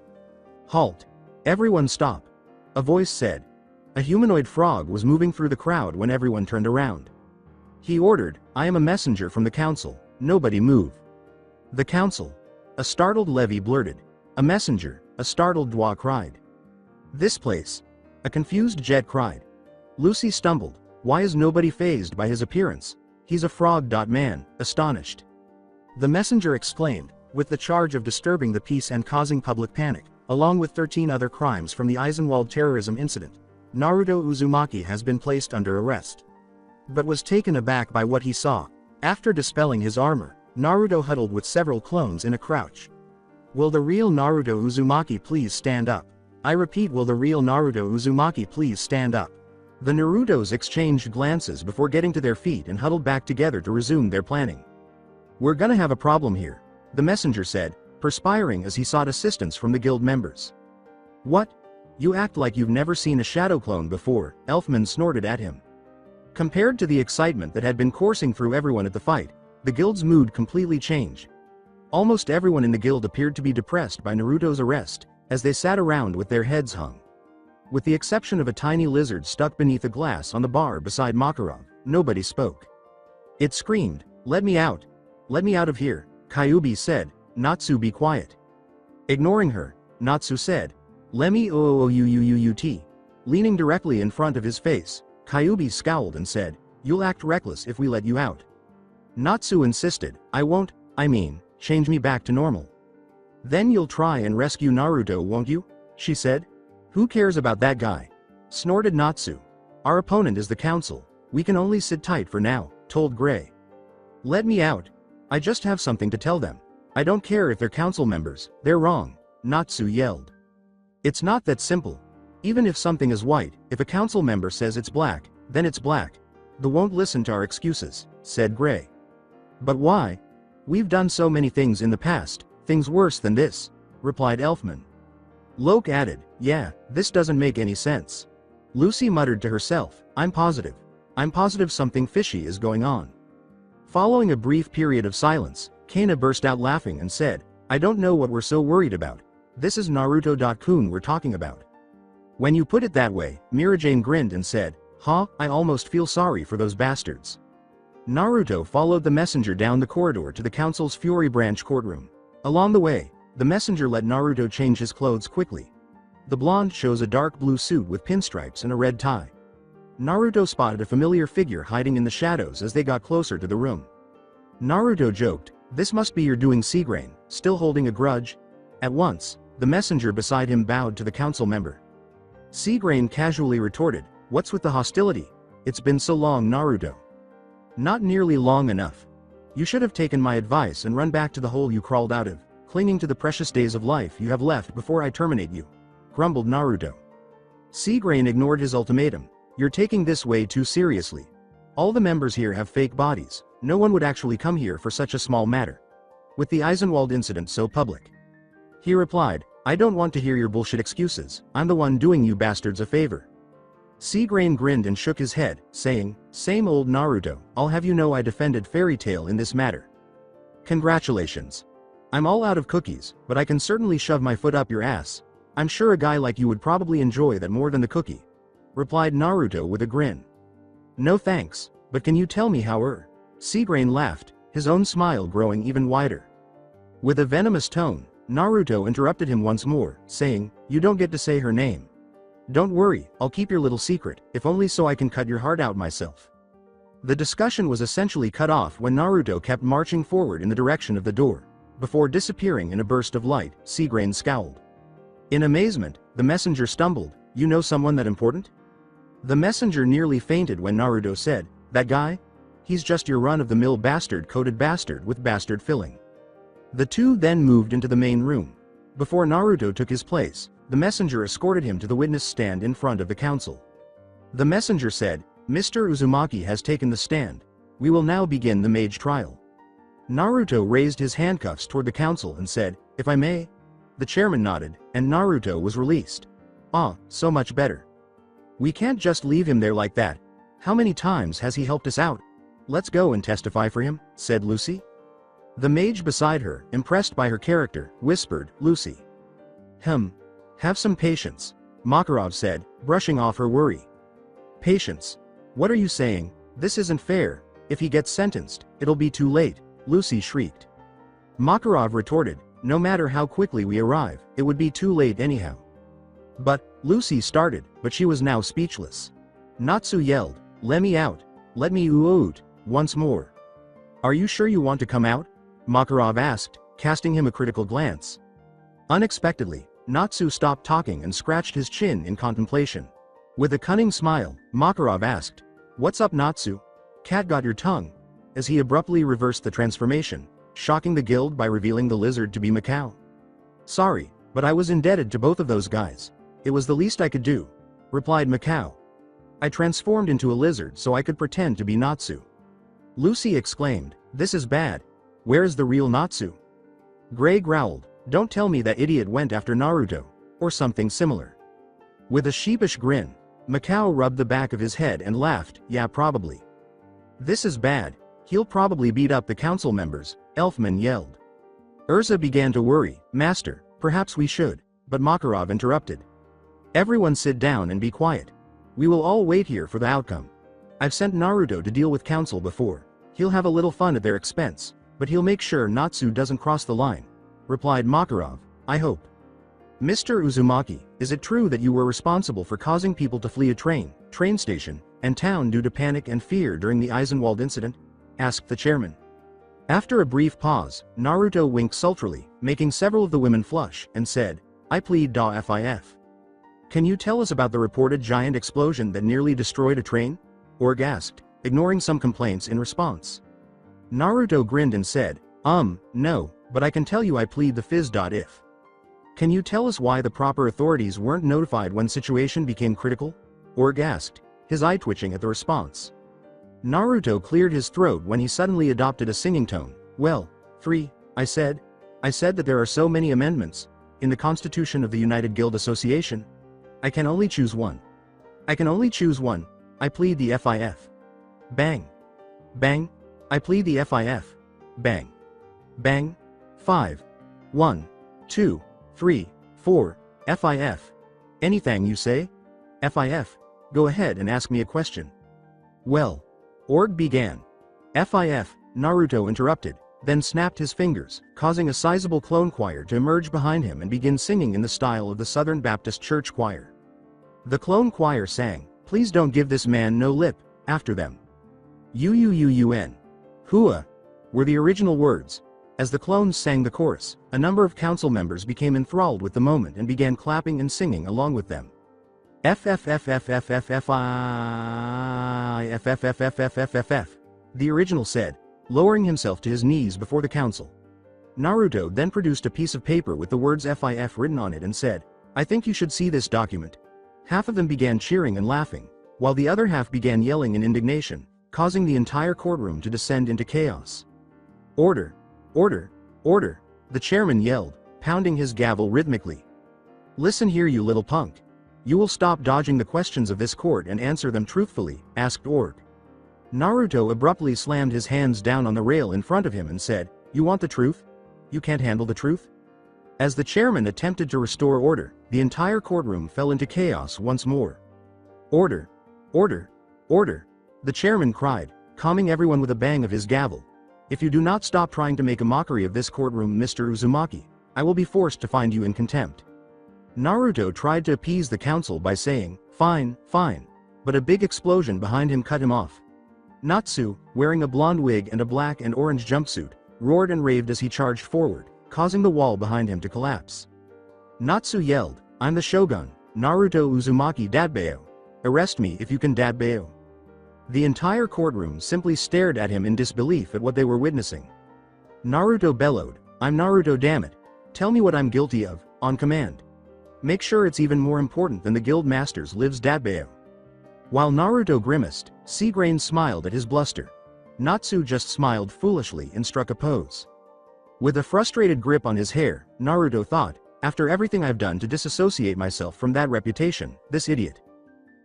Halt! Everyone stop! A voice said. A humanoid frog was moving through the crowd when everyone turned around. He ordered, I am a messenger from the council, nobody move. The council. A startled Levi blurted. A messenger, a startled Dwa cried. This place. A confused Jet cried. Lucy stumbled, why is nobody fazed by his appearance? He's a frog. Man, astonished. The messenger exclaimed, with the charge of disturbing the peace and causing public panic, along with 13 other crimes from the Eisenwald terrorism incident. Naruto Uzumaki has been placed under arrest. But was taken aback by what he saw. After dispelling his armor, Naruto huddled with several clones in a crouch. Will the real Naruto Uzumaki please stand up? I repeat, will the real Naruto Uzumaki please stand up? The Narutos exchanged glances before getting to their feet and huddled back together to resume their planning. We're gonna have a problem here, the messenger said, perspiring as he sought assistance from the guild members. What? You act like you've never seen a shadow clone before, Elfman snorted at him. Compared to the excitement that had been coursing through everyone at the fight, the guild's mood completely changed. Almost everyone in the guild appeared to be depressed by Naruto's arrest, as they sat around with their heads hung. With the exception of a tiny lizard stuck beneath a glass on the bar beside Makarov, nobody spoke. It screamed, let me out. Let me out of here, Kyubi said, Natsu be quiet. Ignoring her, Natsu said, Lemme oouyuuyuut. Leaning directly in front of his face, Kyubi scowled and said, you'll act reckless if we let you out. Natsu insisted, I won't, change me back to normal. Then you'll try and rescue Naruto, won't you? She said. Who cares about that guy? Snorted Natsu. Our opponent is the council. We can only sit tight for now, told Gray. Let me out. I just have something to tell them. I don't care if they're council members, they're wrong, Natsu yelled. It's not that simple. Even if something is white, if a council member says it's black, then it's black. They won't listen to our excuses, said Gray. But why? We've done so many things in the past, things worse than this, replied Elfman. Loke added, yeah, this doesn't make any sense. Lucy muttered to herself, I'm positive something fishy is going on. Following a brief period of silence, Kana burst out laughing and said, I don't know what we're so worried about. This is Naruto-kun we're talking about. When you put it that way, Mirajane grinned and said, huh, I almost feel sorry for those bastards. Naruto followed the messenger down the corridor to the council's Fury Branch courtroom. Along the way, the messenger let Naruto change his clothes quickly. The blonde chose a dark blue suit with pinstripes and a red tie. Naruto spotted a familiar figure hiding in the shadows as they got closer to the room. Naruto joked, this must be your doing, Seagrain, still holding a grudge? At once, the messenger beside him bowed to the council member. Seagrain casually retorted, what's with the hostility? It's been so long, Naruto. Not nearly long enough. You should have taken my advice and run back to the hole you crawled out of, clinging to the precious days of life you have left before I terminate you, grumbled Naruto. Seagrain ignored his ultimatum. You're taking this way too seriously. All the members here have fake bodies. No one would actually come here for such a small matter. With the Eisenwald incident so public. He replied, I don't want to hear your bullshit excuses. I'm the one doing you bastards a favor. Seagrain grinned and shook his head, saying, same old Naruto, I'll have you know I defended Fairy Tail in this matter. Congratulations. I'm all out of cookies, but I can certainly shove my foot up your ass. I'm sure a guy like you would probably enjoy that more than the cookie, replied Naruto with a grin. No thanks, but can you tell me how Seagrain laughed, his own smile growing even wider. With a venomous tone, Naruto interrupted him once more, saying, you don't get to say her name. Don't worry, I'll keep your little secret, if only so I can cut your heart out myself. The discussion was essentially cut off when Naruto kept marching forward in the direction of the door. Before disappearing in a burst of light, Seagrain scowled. In amazement, the messenger stumbled, you know someone that important? The messenger nearly fainted when Naruto said, that guy? He's just your run-of-the-mill bastard-coated bastard with bastard filling. The two then moved into the main room. Before Naruto took his place, the messenger escorted him to the witness stand in front of the council. The messenger said, Mr. Uzumaki has taken the stand. We will now begin the mage trial. Naruto raised his handcuffs toward the council and said, if I may? The chairman nodded, and Naruto was released. Ah, so much better. We can't just leave him there like that. How many times has he helped us out? Let's go and testify for him, said Lucy. The mage beside her, impressed by her character, whispered, Lucy. Have some patience, Makarov said, brushing off her worry. Patience? What are you saying? This isn't fair. If he gets sentenced, it'll be too late, Lucy shrieked. Makarov retorted, no matter how quickly we arrive, it would be too late anyhow. But, Lucy started, but she was now speechless. Natsu yelled, let me out. Let me out, once more. Are you sure you want to come out? Makarov asked, casting him a critical glance. Unexpectedly, Natsu stopped talking and scratched his chin in contemplation. With a cunning smile, Makarov asked, what's up, Natsu? Cat got your tongue? As he abruptly reversed the transformation, shocking the guild by revealing the lizard to be Macau. Sorry, but I was indebted to both of those guys. It was the least I could do, replied Macau. I transformed into a lizard so I could pretend to be Natsu. Lucy exclaimed, this is bad. Where is the real Natsu? Gray growled, don't tell me that idiot went after Naruto, or something similar. With a sheepish grin, Macau rubbed the back of his head and laughed, yeah, probably. This is bad. He'll probably beat up the council members, Elfman yelled. Urza began to worry, Master, perhaps we should, but Makarov interrupted. Everyone sit down and be quiet. We will all wait here for the outcome. I've sent Naruto to deal with council before. He'll have a little fun at their expense, but he'll make sure Natsu doesn't cross the line, replied Makarov, I hope. Mr. Uzumaki, is it true that you were responsible for causing people to flee a train station, and town due to panic and fear during the Eisenwald incident? Asked the chairman. After a brief pause, Naruto winked sultrily, making several of the women flush, and said, I plead da fif. Can you tell us about the reported giant explosion that nearly destroyed a train? Org asked, ignoring some complaints in response. Naruto grinned and said, no, but I can tell you I plead the fizz. If. Can you tell us why the proper authorities weren't notified when situation became critical? Org asked, his eye twitching at the response. Naruto cleared his throat when he suddenly adopted a singing tone. Well, 3, I said that there are so many amendments in the Constitution of the United Guild Association. I can only choose one. I plead the FIF. Bang. Bang. I plead the FIF. Bang. Bang. 5. 1, 2, 3, 4, FIF. Anything you say? FIF. Go ahead and ask me a question. Well. Org began. FIF, Naruto interrupted, then snapped his fingers, causing a sizable clone choir to emerge behind him and begin singing in the style of the Southern Baptist Church Choir. The clone choir sang, "Please don't give this man no lip," after them. "UUUUN. Hua," were the original words. As the clones sang the chorus, a number of council members became enthralled with the moment and began clapping and singing along with them. FFFFFFFFFFFFFFF, the original said, lowering himself to his knees before the council. Naruto then produced a piece of paper with the words FIF written on it and said, "I think you should see this document." Half of them began cheering and laughing, while the other half began yelling in indignation, causing the entire courtroom to descend into chaos. "Order! Order! Order!" the chairman yelled, pounding his gavel rhythmically. "Listen here, you little punk. You will stop dodging the questions of this court and answer them truthfully," asked Org. Naruto abruptly slammed his hands down on the rail in front of him and said, "You want the truth? You can't handle the truth?" As the chairman attempted to restore order, the entire courtroom fell into chaos once more. "Order! Order! Order!" the chairman cried, calming everyone with a bang of his gavel. "If you do not stop trying to make a mockery of this courtroom, Mr. Uzumaki, I will be forced to find you in contempt." Naruto tried to appease the council by saying, "Fine, fine," but a big explosion behind him cut him off. Natsu, wearing a blonde wig and a black and orange jumpsuit, roared and raved as he charged forward, causing the wall behind him to collapse. Natsu yelled, "I'm the Shogun, Naruto Uzumaki Dadbayo. Arrest me if you can, Dadbayo." The entire courtroom simply stared at him in disbelief at what they were witnessing. Naruto bellowed, "I'm Naruto, damn it. Tell me what I'm guilty of, on command. Make sure it's even more important than the guild masters lives, Dadbayo." While Naruto grimaced, Seagrain smiled at his bluster. Natsu just smiled foolishly and struck a pose. With a frustrated grip on his hair, Naruto thought, "After everything I've done to disassociate myself from that reputation, this idiot."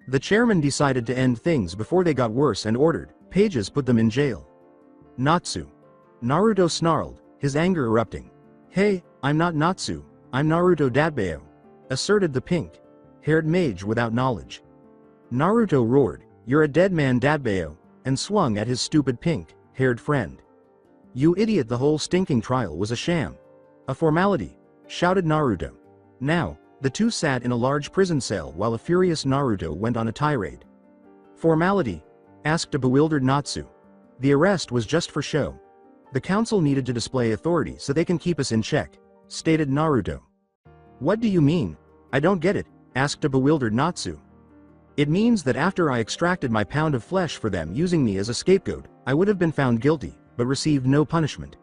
The chairman decided to end things before they got worse and ordered, "Pages, put them in jail." "Natsu." Naruto snarled, his anger erupting. "Hey, I'm not Natsu, I'm Naruto Dadbayo," asserted the pink-haired mage without knowledge. Naruto roared, "You're a dead man, Dadbayo," and swung at his stupid pink-haired friend. "You idiot, the whole stinking trial was a sham. A formality," shouted Naruto. Now, the two sat in a large prison cell while a furious Naruto went on a tirade. "Formality?" asked a bewildered Natsu. "The arrest was just for show. The council needed to display authority so they can keep us in check," stated Naruto. "What do you mean? I don't get it," asked a bewildered Natsu. "It means that after I extracted my pound of flesh for them using me as a scapegoat, I would have been found guilty, but received no punishment.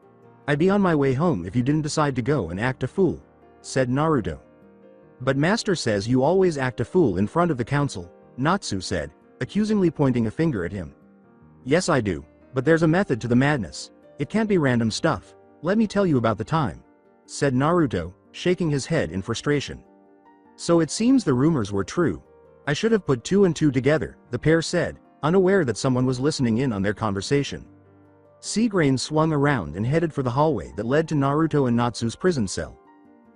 I'd be on my way home if you didn't decide to go and act a fool," said Naruto. "But Master says you always act a fool in front of the council," Natsu said, accusingly pointing a finger at him. "Yes, I do, but there's a method to the madness. It can't be random stuff. Let me tell you about the time," said Naruto, shaking his head in frustration. "So it seems the rumors were true. I should have put 2 and 2 together," the pair said, unaware that someone was listening in on their conversation. Seagrain swung around and headed for the hallway that led to Naruto and Natsu's prison cell.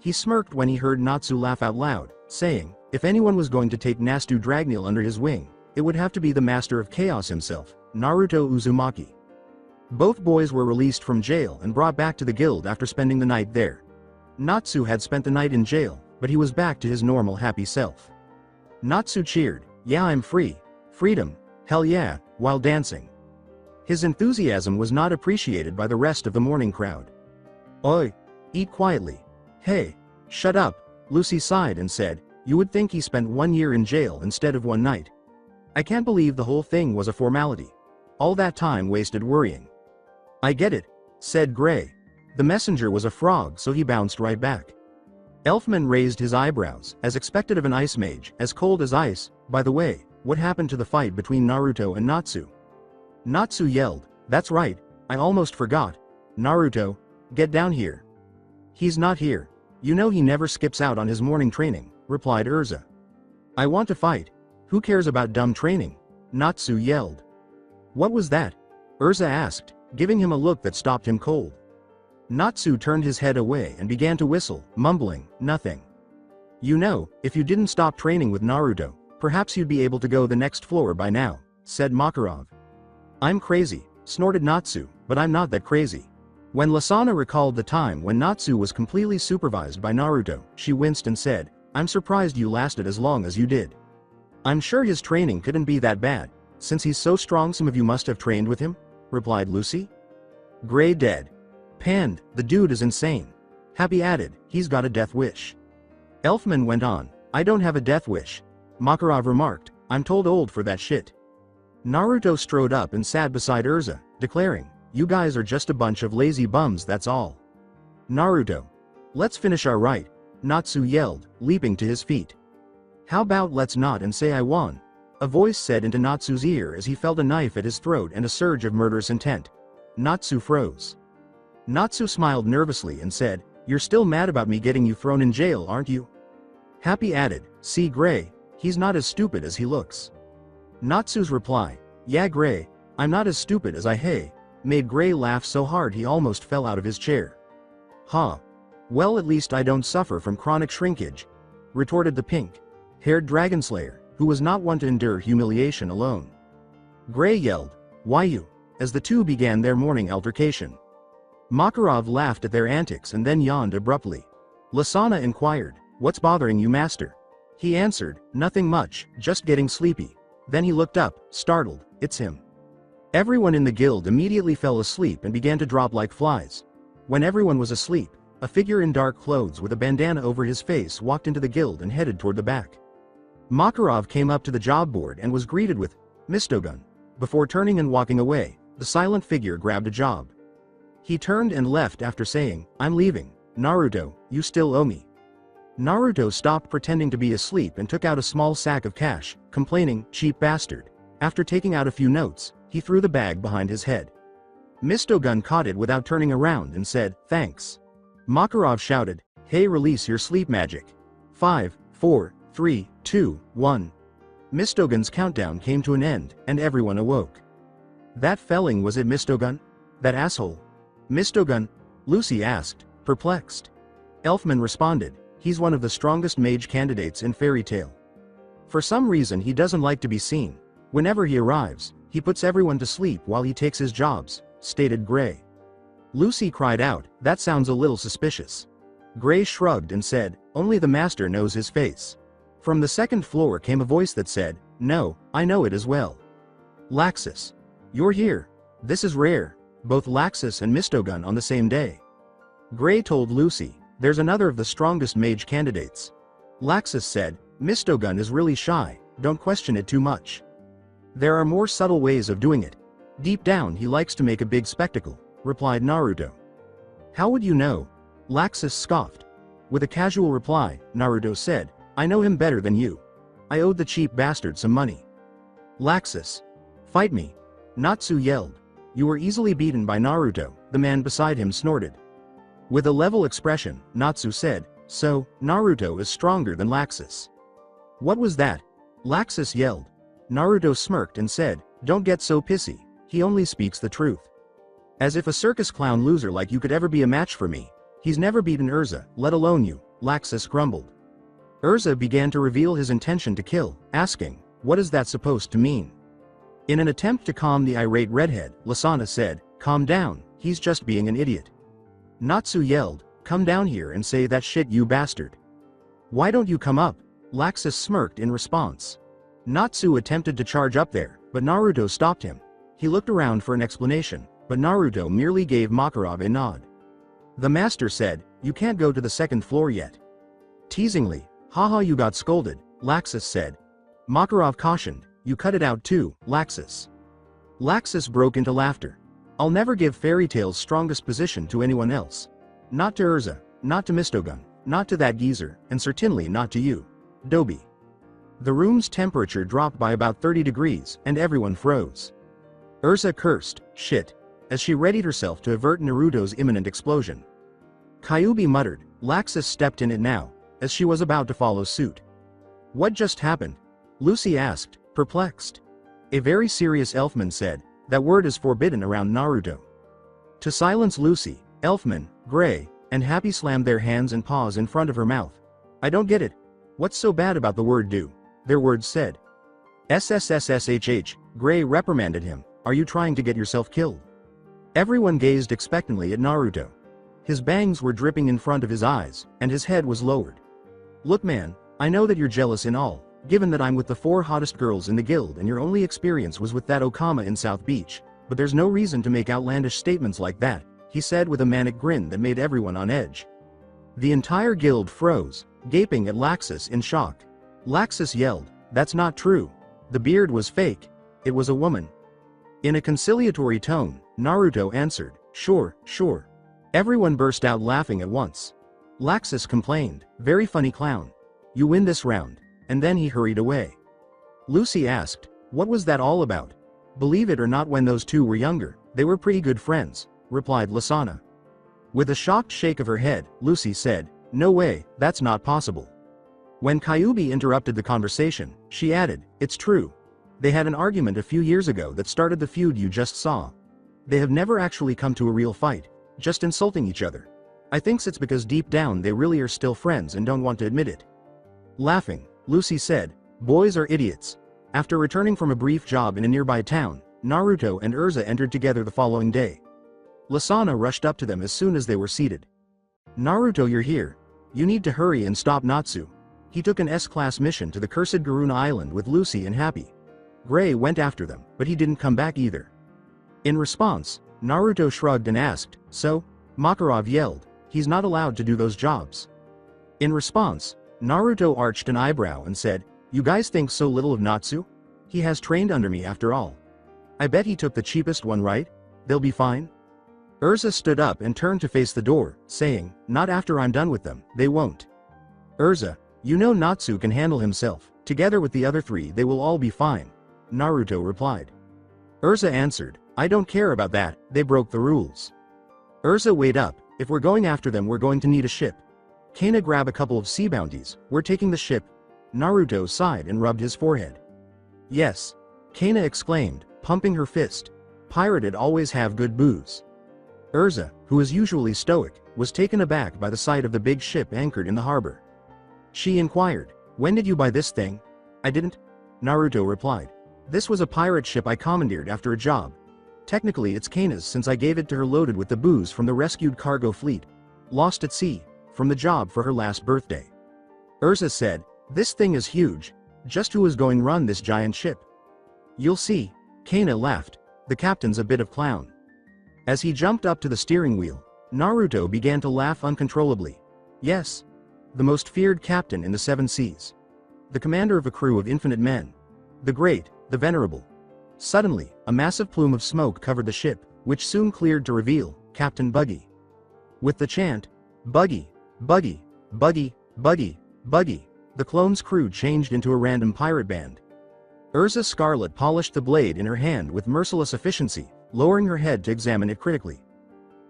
He smirked when he heard Natsu laugh out loud, saying, "If anyone was going to take Nastu Dragneel under his wing, it would have to be the Master of Chaos himself, Naruto Uzumaki." Both boys were released from jail and brought back to the guild after spending the night there. Natsu had spent the night in jail, but he was back to his normal happy self. Natsu cheered, "Yeah, I'm free. Freedom, hell yeah," while dancing. His enthusiasm was not appreciated by the rest of the morning crowd. "Oi, eat quietly." "Hey, shut up," Lucy sighed and said, You would think he spent 1 year in jail instead of 1 night. I can't believe the whole thing was a formality. All that time wasted worrying. I get it, said Gray. The messenger was a frog, so he bounced right back. Elfman raised his eyebrows, as expected of an ice mage, as cold as ice. By the way, what happened to the fight between Naruto and Natsu? Natsu yelled, that's right, I almost forgot. Naruto, get down here. He's not here. You know he never skips out on his morning training, replied Urza. I want to fight. Who cares about dumb training? Natsu yelled. What was that? Urza asked, giving him a look that stopped him cold. Natsu turned his head away and began to whistle, mumbling, nothing. You know, if you didn't stop training with Naruto, perhaps you'd be able to go the next floor by now, said Makarov. I'm crazy, snorted Natsu, but I'm not that crazy. When Lasana recalled the time when Natsu was completely supervised by Naruto, she winced and said, I'm surprised you lasted as long as you did. I'm sure his training couldn't be that bad. Since he's so strong, some of you must have trained with him, replied Lucy. Gray dead. Panned, the dude is insane. Happy added, he's got a death wish. Elfman went on, I don't have a death wish. Makarov remarked, I'm told old for that shit. Naruto strode up and sat beside Urza, declaring, you guys are just a bunch of lazy bums, that's all. Naruto. Let's finish our rite, Natsu yelled, leaping to his feet. How about let's not and say I won? A voice said into Natsu's ear as he felt a knife at his throat and a surge of murderous intent. Natsu froze. Natsu smiled nervously and said, you're still mad about me getting you thrown in jail, aren't you? Happy added, see Gray, he's not as stupid as he looks. Natsu's reply, yeah Gray, I'm not as stupid as I made Gray laugh so hard he almost fell out of his chair. Huh. Well, at least I don't suffer from chronic shrinkage, retorted the pink-haired Dragonslayer, who was not one to endure humiliation alone. Gray yelled, why you? As the two began their morning altercation. Makarov laughed at their antics and then yawned abruptly. Lasana inquired, what's bothering you, master? He answered, nothing much, just getting sleepy. Then he looked up, startled, it's him. Everyone in the guild immediately fell asleep and began to drop like flies. When everyone was asleep, a figure in dark clothes with a bandana over his face walked into the guild and headed toward the back. Makarov came up to the job board and was greeted with, Mistogun. Before turning and walking away, the silent figure grabbed a job. He turned and left after saying, I'm leaving. Naruto, you still owe me. Naruto stopped pretending to be asleep and took out a small sack of cash, complaining, cheap bastard. After taking out a few notes, he threw the bag behind his head. Mistogun caught it without turning around and said, thanks. Makarov shouted, hey, release your sleep magic. 5, 4, 3, 2, 1. Mistogun's countdown came to an end, and everyone awoke. That felling was it, Mistogun? That asshole? Mistogun? Lucy asked, perplexed. Elfman responded, he's one of the strongest mage candidates in Fairy Tail. For some reason he doesn't like to be seen. Whenever he arrives, he puts everyone to sleep while he takes his jobs, stated Gray. Lucy cried out, that sounds a little suspicious. Gray shrugged and said, only the master knows his face. From the second floor came a voice that said, no, I know it as well. Laxus. You're here. This is rare. Both Laxus and Mistogun on the same day. Gray told Lucy, there's another of the strongest mage candidates. Laxus said, Mistogun is really shy, don't question it too much. There are more subtle ways of doing it. Deep down he likes to make a big spectacle, replied Naruto. How would you know? Laxus scoffed. With a casual reply, Naruto said, I know him better than you. I owed the cheap bastard some money. Laxus. Fight me. Natsu yelled. You were easily beaten by Naruto, the man beside him snorted. With a level expression, Natsu said, so, Naruto is stronger than Laxus. What was that? Laxus yelled. Naruto smirked and said, don't get so pissy, he only speaks the truth. As if a circus clown loser like you could ever be a match for me. He's never beaten Urza, let alone you, Laxus grumbled. Urza began to reveal his intention to kill, asking, what is that supposed to mean? In an attempt to calm the irate redhead, Lasana said, calm down, he's just being an idiot. Natsu yelled, come down here and say that shit, you bastard. Why don't you come up? Laxus smirked in response. Natsu attempted to charge up there, but Naruto stopped him. He looked around for an explanation, but Naruto merely gave Makarov a nod. The master said, you can't go to the second floor yet. Teasingly, Haha, you got scolded, Laxus said. Makarov cautioned, you cut it out too, Laxus. Laxus broke into laughter. I'll never give fairy tale's strongest position to anyone else. Not to Urza, not to Mistogun, not to that geezer, and certainly not to you. Dobie. The room's temperature dropped by about 30 degrees, and everyone froze. Urza cursed, shit, as she readied herself to avert Naruto's imminent explosion. Kyuubi muttered, Laxus stepped in it now, as she was about to follow suit. What just happened? Lucy asked, perplexed. A very serious elfman said, that word is forbidden around Naruto. To silence Lucy, Elfman, Gray, and Happy slammed their hands and paws in front of her mouth. I don't get it. What's so bad about the word do? Their words said. SSSSHH, Gray reprimanded him, are you trying to get yourself killed? Everyone gazed expectantly at Naruto. His bangs were dripping in front of his eyes, and his head was lowered. Look man, I know that you're jealous in all, given that I'm with the 4 hottest girls in the guild and your only experience was with that Okama in South Beach, but there's no reason to make outlandish statements like that, he said with a manic grin that made everyone on edge. The entire guild froze, gaping at Laxus in shock. Laxus yelled, that's not true. The beard was fake. It was a woman. In a conciliatory tone, Naruto answered, sure, sure. Everyone burst out laughing at once. Laxus complained, very funny clown. You win this round. And then he hurried away. Lucy asked, what was that all about? Believe it or not, when those two were younger, they were pretty good friends, replied Lasana. With a shocked shake of her head, Lucy said, no way, that's not possible. When Kyuubi interrupted the conversation, she added, it's true. They had an argument a few years ago that started the feud you just saw. They have never actually come to a real fight, just insulting each other. I think it's because deep down they really are still friends and don't want to admit it. Laughing, Lucy said, boys are idiots. After returning from a brief job in a nearby town, Naruto and Urza entered together the following day. Lasana rushed up to them as soon as they were seated. Naruto, you're here. You need to hurry and stop Natsu. He took an S-class mission to the cursed Garuna Island with Lucy and Happy. Gray went after them, but he didn't come back either. In response, Naruto shrugged and asked, so? Makarov yelled, he's not allowed to do those jobs. In response, Naruto arched an eyebrow and said, you guys think so little of Natsu? He has trained under me after all. I bet he took the cheapest one, right? They'll be fine. Urza stood up and turned to face the door, saying, not after I'm done with them, they won't. Urza, you know Natsu can handle himself, together with the other 3 they will all be fine, Naruto replied. Urza answered, I don't care about that, they broke the rules. Urza, wait up, if we're going after them we're going to need a ship. Kana, grab a couple of sea bounties, we're taking the ship. Naruto sighed and rubbed his forehead. Yes. Kana exclaimed, pumping her fist. Pirated always have good booze. Urza, who is usually stoic, was taken aback by the sight of the big ship anchored in the harbor. She inquired, when did you buy this thing? I didn't. Naruto replied. This was a pirate ship I commandeered after a job. Technically it's Kana's since I gave it to her loaded with the booze from the rescued cargo fleet. Lost at sea, from the job for her last birthday. Urza said, this thing is huge. Just who is going to run this giant ship? You'll see. Kana laughed. The captain's a bit of clown. As he jumped up to the steering wheel, Naruto began to laugh uncontrollably. Yes. The most feared captain in the 7 seas. The commander of a crew of infinite men. The great, the venerable. Suddenly, a massive plume of smoke covered the ship, which soon cleared to reveal Captain Buggy. With the chant, Buggy, Buggy, Buggy, Buggy, Buggy, the clone's crew changed into a random pirate band. Urza Scarlet polished the blade in her hand with merciless efficiency, lowering her head to examine it critically.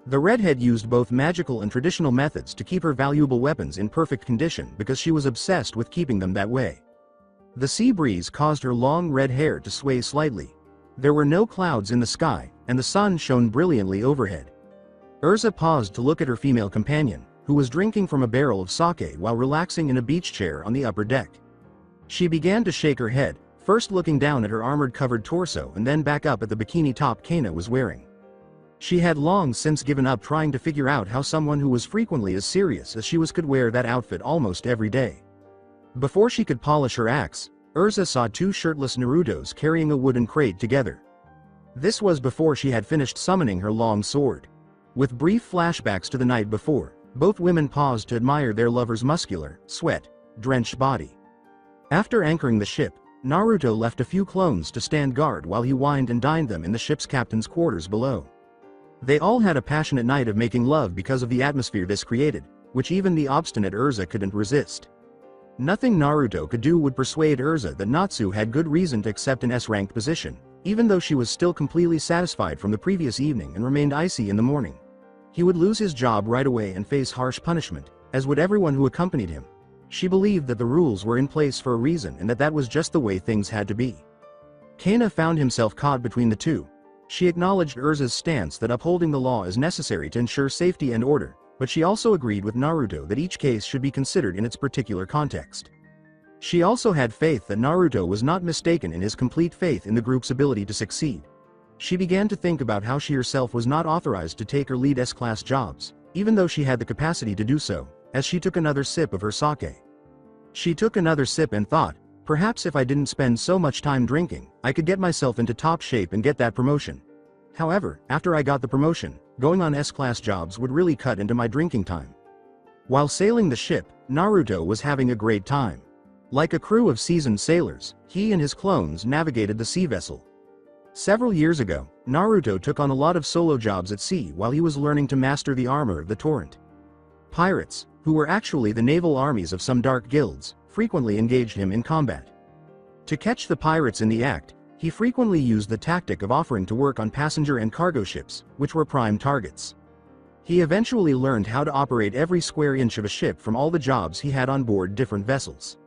The redhead used both magical and traditional methods to keep her valuable weapons in perfect condition because she was obsessed with keeping them that way. The sea breeze caused her long red hair to sway slightly. There were no clouds in the sky, and the sun shone brilliantly overhead. Urza paused to look at her female companion, who was drinking from a barrel of sake while relaxing in a beach chair on the upper deck. She began to shake her head, first looking down at her armored-covered torso and then back up at the bikini top Kana was wearing. She had long since given up trying to figure out how someone who was frequently as serious as she was could wear that outfit almost every day. Before she could polish her axe, Urza saw 2 shirtless Narutos carrying a wooden crate together. This was before she had finished summoning her long sword. With brief flashbacks to the night before, both women paused to admire their lover's muscular, sweat, drenched body. After anchoring the ship, Naruto left a few clones to stand guard while he wined and dined them in the ship's captain's quarters below. They all had a passionate night of making love because of the atmosphere this created, which even the obstinate Urza couldn't resist. Nothing Naruto could do would persuade Urza that Natsu had good reason to accept an S-ranked position, even though she was still completely satisfied from the previous evening and remained icy in the morning. He would lose his job right away and face harsh punishment, as would everyone who accompanied him. She believed that the rules were in place for a reason and that was just the way things had to be. Kana found himself caught between the two. She acknowledged Urza's stance that upholding the law is necessary to ensure safety and order, but she also agreed with Naruto that each case should be considered in its particular context. She also had faith that Naruto was not mistaken in his complete faith in the group's ability to succeed. She began to think about how she herself was not authorized to take or lead S-class jobs, even though she had the capacity to do so, as she took another sip of her sake. She took another sip and thought, perhaps if I didn't spend so much time drinking, I could get myself into top shape and get that promotion. However, after I got the promotion, going on S-class jobs would really cut into my drinking time. While sailing the ship, Naruto was having a great time. Like a crew of seasoned sailors, he and his clones navigated the sea vessel. Several years ago, Naruto took on a lot of solo jobs at sea while he was learning to master the armor of the torrent. Pirates, who were actually the naval armies of some dark guilds, frequently engaged him in combat. To catch the pirates in the act, he frequently used the tactic of offering to work on passenger and cargo ships, which were prime targets. He eventually learned how to operate every square inch of a ship from all the jobs he had on board different vessels.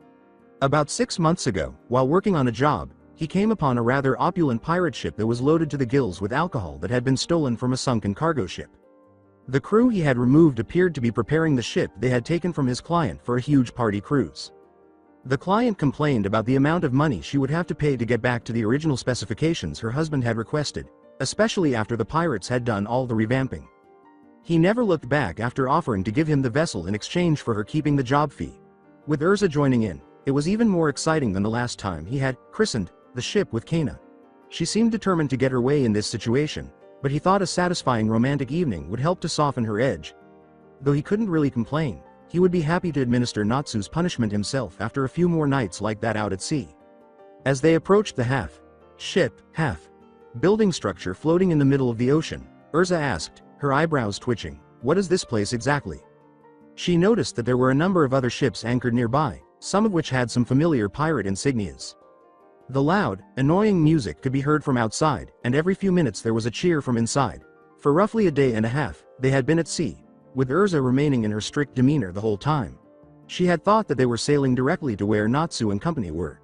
About 6 months ago, while working on a job, he came upon a rather opulent pirate ship that was loaded to the gills with alcohol that had been stolen from a sunken cargo ship. The crew he had removed appeared to be preparing the ship they had taken from his client for a huge party cruise. The client complained about the amount of money she would have to pay to get back to the original specifications her husband had requested, especially after the pirates had done all the revamping. He never looked back after offering to give him the vessel in exchange for her keeping the job fee. With Urza joining in, it was even more exciting than the last time he had christened the ship with Kana. She seemed determined to get her way in this situation, but he thought a satisfying romantic evening would help to soften her edge. Though he couldn't really complain, he would be happy to administer Natsu's punishment himself after a few more nights like that out at sea. As they approached the half-ship, half-building structure floating in the middle of the ocean, Urza asked, her eyebrows twitching, "What is this place exactly?" She noticed that there were a number of other ships anchored nearby, some of which had some familiar pirate insignias. The loud, annoying music could be heard from outside, and every few minutes there was a cheer from inside. For roughly a day and a half, they had been at sea, with Urza remaining in her strict demeanor the whole time. She had thought that they were sailing directly to where Natsu and company were,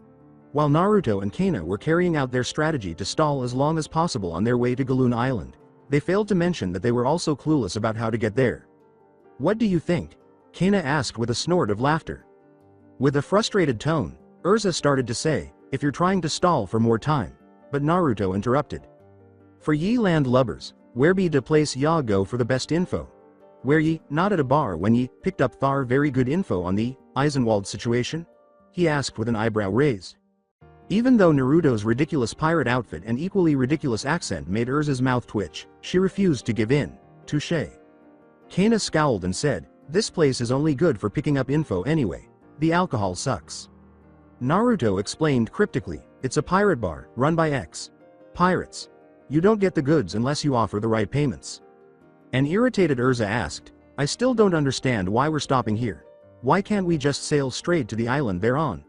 while Naruto and Kana were carrying out their strategy to stall as long as possible on their way to Galoon Island. They failed to mention that they were also clueless about how to get there. "What do you think?" Kana asked with a snort of laughter. With a frustrated tone, Urza started to say, "If you're trying to stall for more time," but Naruto interrupted. "For ye land lubbers, where be de place ya go for the best info? Where ye, not at a bar when ye, picked up thar very good info on the Eisenwald situation?" he asked with an eyebrow raised. Even though Naruto's ridiculous pirate outfit and equally ridiculous accent made Urza's mouth twitch, she refused to give in. "Touché." Kana scowled and said, "This place is only good for picking up info anyway. The alcohol sucks." Naruto explained cryptically, "It's a pirate bar, run by pirates. You don't get the goods unless you offer the right payments." An irritated Urza asked, "I still don't understand why we're stopping here. Why can't we just sail straight to the island they're on?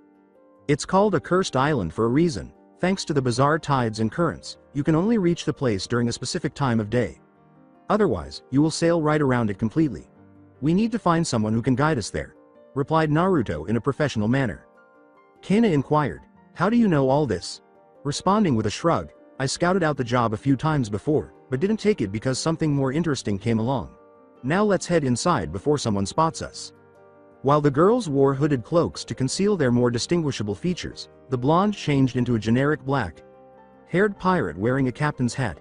It's called a cursed island for a reason. Thanks to the bizarre tides and currents, you can only reach the place during a specific time of day. Otherwise, you will sail right around it completely. We need to find someone who can guide us there," replied Naruto in a professional manner. Kana inquired, "How do you know all this?" Responding with a shrug, "I scouted out the job a few times before, but didn't take it because something more interesting came along. Now let's head inside before someone spots us." While the girls wore hooded cloaks to conceal their more distinguishable features, the blonde changed into a generic black-haired pirate wearing a captain's hat.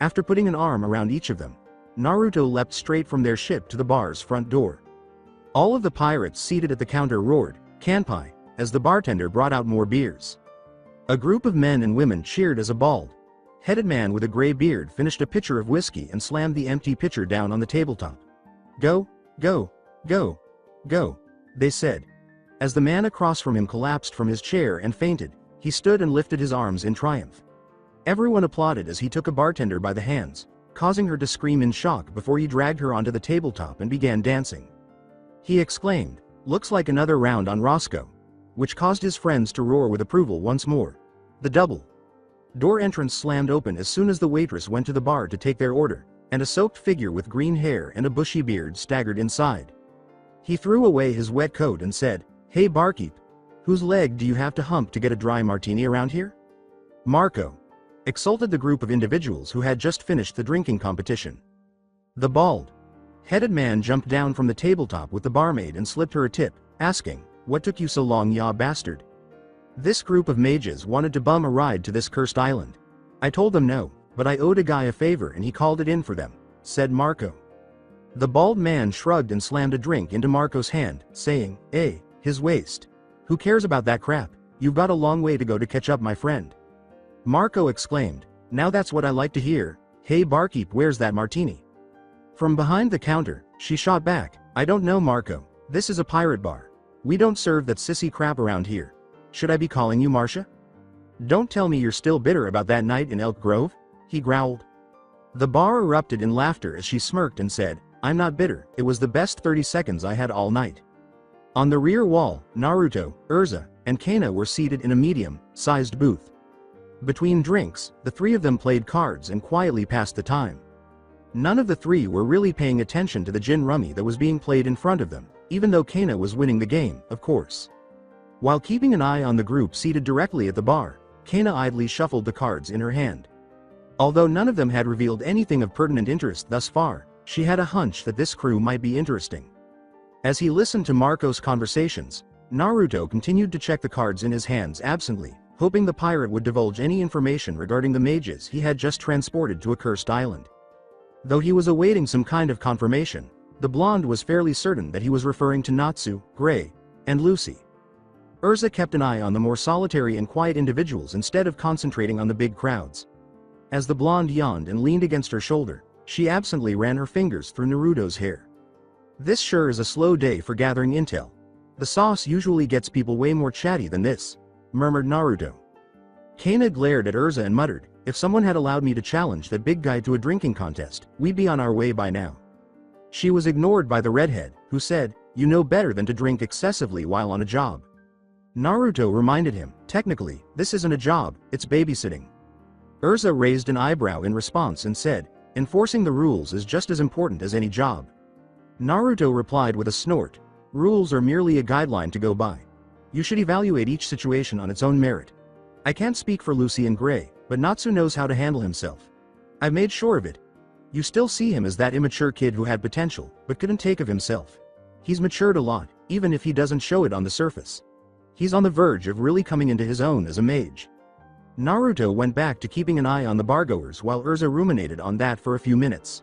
After putting an arm around each of them, Naruto leapt straight from their ship to the bar's front door. All of the pirates seated at the counter roared, "Kanpai," as the bartender brought out more beers. A group of men and women cheered as a bald-headed man with a gray beard finished a pitcher of whiskey and slammed the empty pitcher down on the tabletop. "Go, go, go, go," they said. As the man across from him collapsed from his chair and fainted, he stood and lifted his arms in triumph. Everyone applauded as he took a bartender by the hands, causing her to scream in shock before he dragged her onto the tabletop and began dancing. He exclaimed, "Looks like another round on Roscoe," which caused his friends to roar with approval once more. The double door entrance slammed open as soon as the waitress went to the bar to take their order, and a soaked figure with green hair and a bushy beard staggered inside. He threw away his wet coat and said, "Hey barkeep, whose leg do you have to hump to get a dry martini around here?" Marco exulted the group of individuals who had just finished the drinking competition. The bald-headed man jumped down from the tabletop with the barmaid and slipped her a tip, asking, "What took you so long, ya bastard?" This group of mages wanted to bum a ride to this cursed island. "I told them no, but I owed a guy a favor and he called it in for them," said Marco. The bald man shrugged and slammed a drink into Marco's hand, saying, his waist. "Who cares about that crap? You've got a long way to go to catch up, my friend." Marco exclaimed, "Now that's what I like to hear. Hey barkeep, where's that martini?" From behind the counter, she shot back, "I don't know, Marco. This is a pirate bar. We don't serve that sissy crap around here. Should I be calling you Marcia?" "Don't tell me you're still bitter about that night in Elk Grove," he growled. The bar erupted in laughter as she smirked and said, "I'm not bitter, it was the best 30 seconds I had all night." On the rear wall, Naruto, Urza, and Kana were seated in a medium-sized booth. Between drinks, the three of them played cards and quietly passed the time. None of the three were really paying attention to the gin rummy that was being played in front of them, even though Kana was winning the game, of course. While keeping an eye on the group seated directly at the bar, Kana idly shuffled the cards in her hand. Although none of them had revealed anything of pertinent interest thus far, she had a hunch that this crew might be interesting. As he listened to Marco's conversations, Naruto continued to check the cards in his hands absently, hoping the pirate would divulge any information regarding the mages he had just transported to a cursed island. Though he was awaiting some kind of confirmation, the blonde was fairly certain that he was referring to Natsu, Gray, and Lucy. Urza kept an eye on the more solitary and quiet individuals instead of concentrating on the big crowds. As the blonde yawned and leaned against her shoulder, she absently ran her fingers through Naruto's hair. "This sure is a slow day for gathering intel. The sauce usually gets people way more chatty than this," murmured Naruto. Kana glared at Urza and muttered, "If someone had allowed me to challenge that big guy to a drinking contest, we'd be on our way by now." She was ignored by the redhead, who said, "You know better than to drink excessively while on a job." Naruto reminded him, "Technically, this isn't a job, it's babysitting." Urza raised an eyebrow in response and said, "Enforcing the rules is just as important as any job." Naruto replied with a snort, "Rules are merely a guideline to go by. You should evaluate each situation on its own merit. I can't speak for Lucy and Gray, but Natsu knows how to handle himself. I've made sure of it. You still see him as that immature kid who had potential, but couldn't take of himself. He's matured a lot, even if he doesn't show it on the surface. He's on the verge of really coming into his own as a mage." Naruto went back to keeping an eye on the bargoers while Urza ruminated on that for a few minutes.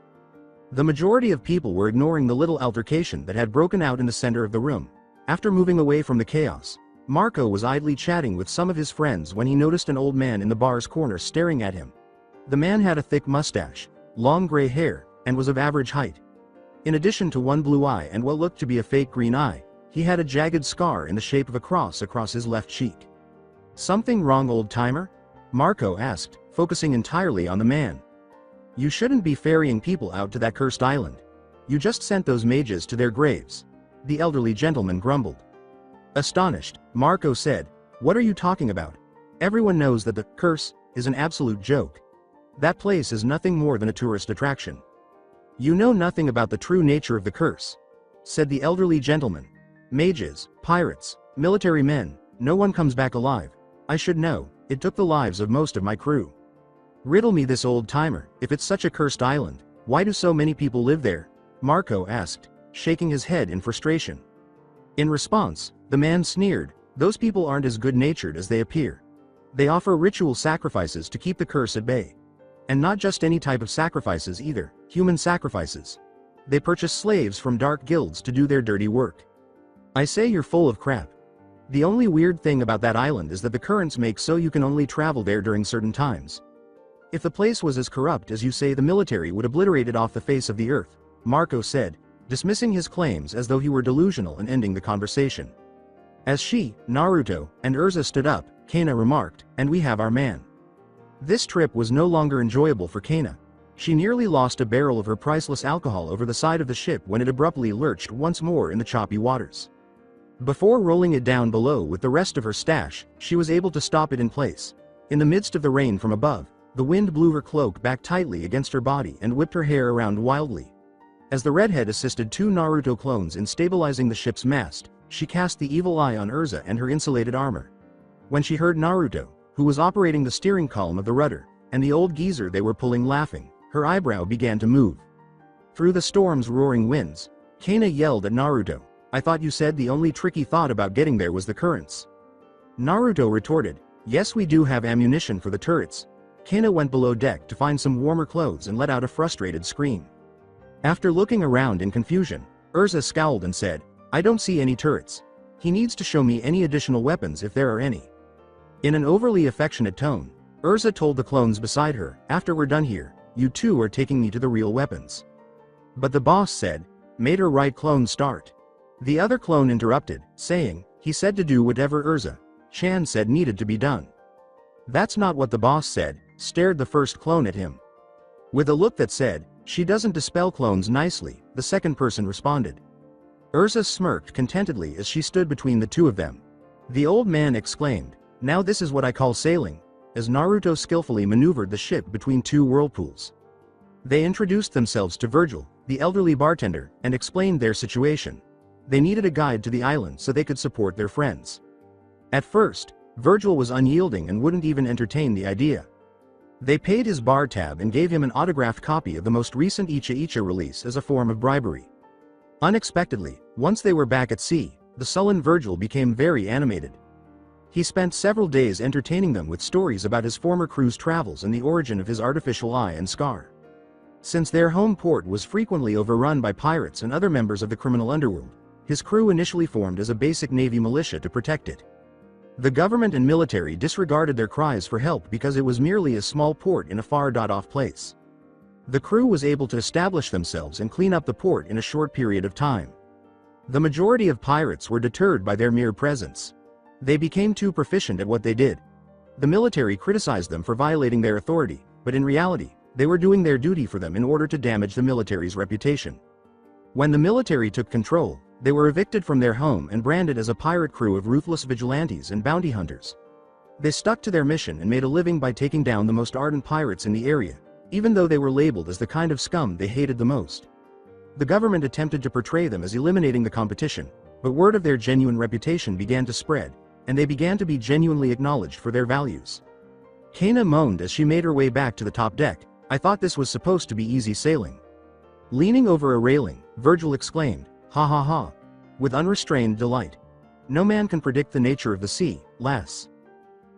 The majority of people were ignoring the little altercation that had broken out in the center of the room. After moving away from the chaos, Marco was idly chatting with some of his friends when he noticed an old man in the bar's corner staring at him. The man had a thick mustache, long gray hair, and was of average height. In addition to one blue eye and what looked to be a fake green eye, he had a jagged scar in the shape of a cross across his left cheek. "Something wrong, old-timer?" Marco asked, focusing entirely on the man. "You shouldn't be ferrying people out to that cursed island. You just sent those mages to their graves," the elderly gentleman grumbled. Astonished, Marco said, "What are you talking about? Everyone knows that the curse is an absolute joke. That place is nothing more than a tourist attraction." "You know nothing about the true nature of the curse," said the elderly gentleman. "Mages, pirates, military men, no one comes back alive. I should know, it took the lives of most of my crew." "Riddle me this, old-timer, if it's such a cursed island, why do so many people live there?" Marco asked, shaking his head in frustration. In response, the man sneered, "Those people aren't as good-natured as they appear. They offer ritual sacrifices to keep the curse at bay. And not just any type of sacrifices either, human sacrifices. They purchase slaves from dark guilds to do their dirty work. I say you're full of crap. The only weird thing about that island is that the currents make so you can only travel there during certain times. If the place was as corrupt as you say, the military would obliterate it off the face of the earth," Marco said, dismissing his claims as though he were delusional and ending the conversation. As she, Naruto, and Urza stood up, Kana remarked, "And we have our man." This trip was no longer enjoyable for Kana. She nearly lost a barrel of her priceless alcohol over the side of the ship when it abruptly lurched once more in the choppy waters. Before rolling it down below with the rest of her stash, she was able to stop it in place. In the midst of the rain from above, the wind blew her cloak back tightly against her body and whipped her hair around wildly. As the redhead assisted two Naruto clones in stabilizing the ship's mast, she cast the evil eye on Urza and her insulated armor. When she heard Naruto, who was operating the steering column of the rudder, and the old geezer they were pulling laughing, her eyebrow began to move. Through the storm's roaring winds, Kana yelled at Naruto, "I thought you said the only tricky thought about getting there was the currents." Naruto retorted, "Yes, we do have ammunition for the turrets." Kana went below deck to find some warmer clothes and let out a frustrated scream. After looking around in confusion, Urza scowled and said, "I don't see any turrets. He needs to show me any additional weapons if there are any." In an overly affectionate tone, Urza told the clones beside her, "After we're done here, you two are taking me to the real weapons." But the boss said, "Made her right, clone start." The other clone interrupted, saying, "He said to do whatever Urza-chan said needed to be done." "That's not what the boss said," stared the first clone at him. With a look that said, "She doesn't dispel clones nicely," the second person responded. Urza smirked contentedly as she stood between the two of them. The old man exclaimed, "Now this is what I call sailing," as Naruto skillfully maneuvered the ship between two whirlpools. They introduced themselves to Virgil, the elderly bartender, and explained their situation. They needed a guide to the island so they could support their friends. At first, Virgil was unyielding and wouldn't even entertain the idea. They paid his bar tab and gave him an autographed copy of the most recent Icha Icha release as a form of bribery. Unexpectedly, once they were back at sea, the sullen Virgil became very animated. He spent several days entertaining them with stories about his former crew's travels and the origin of his artificial eye and scar. Since their home port was frequently overrun by pirates and other members of the criminal underworld, his crew initially formed as a basic Navy militia to protect it. The government and military disregarded their cries for help because it was merely a small port in a far-off place. The crew was able to establish themselves and clean up the port in a short period of time. The majority of pirates were deterred by their mere presence. They became too proficient at what they did. The military criticized them for violating their authority, but in reality, they were doing their duty for them in order to damage the military's reputation. When the military took control, they were evicted from their home and branded as a pirate crew of ruthless vigilantes and bounty hunters. They stuck to their mission and made a living by taking down the most ardent pirates in the area, even though they were labeled as the kind of scum they hated the most. The government attempted to portray them as eliminating the competition, but word of their genuine reputation began to spread, and they began to be genuinely acknowledged for their values. Kana moaned as she made her way back to the top deck, "I thought this was supposed to be easy sailing." Leaning over a railing, Virgil exclaimed, "Ha ha ha," with unrestrained delight. "No man can predict the nature of the sea, lass."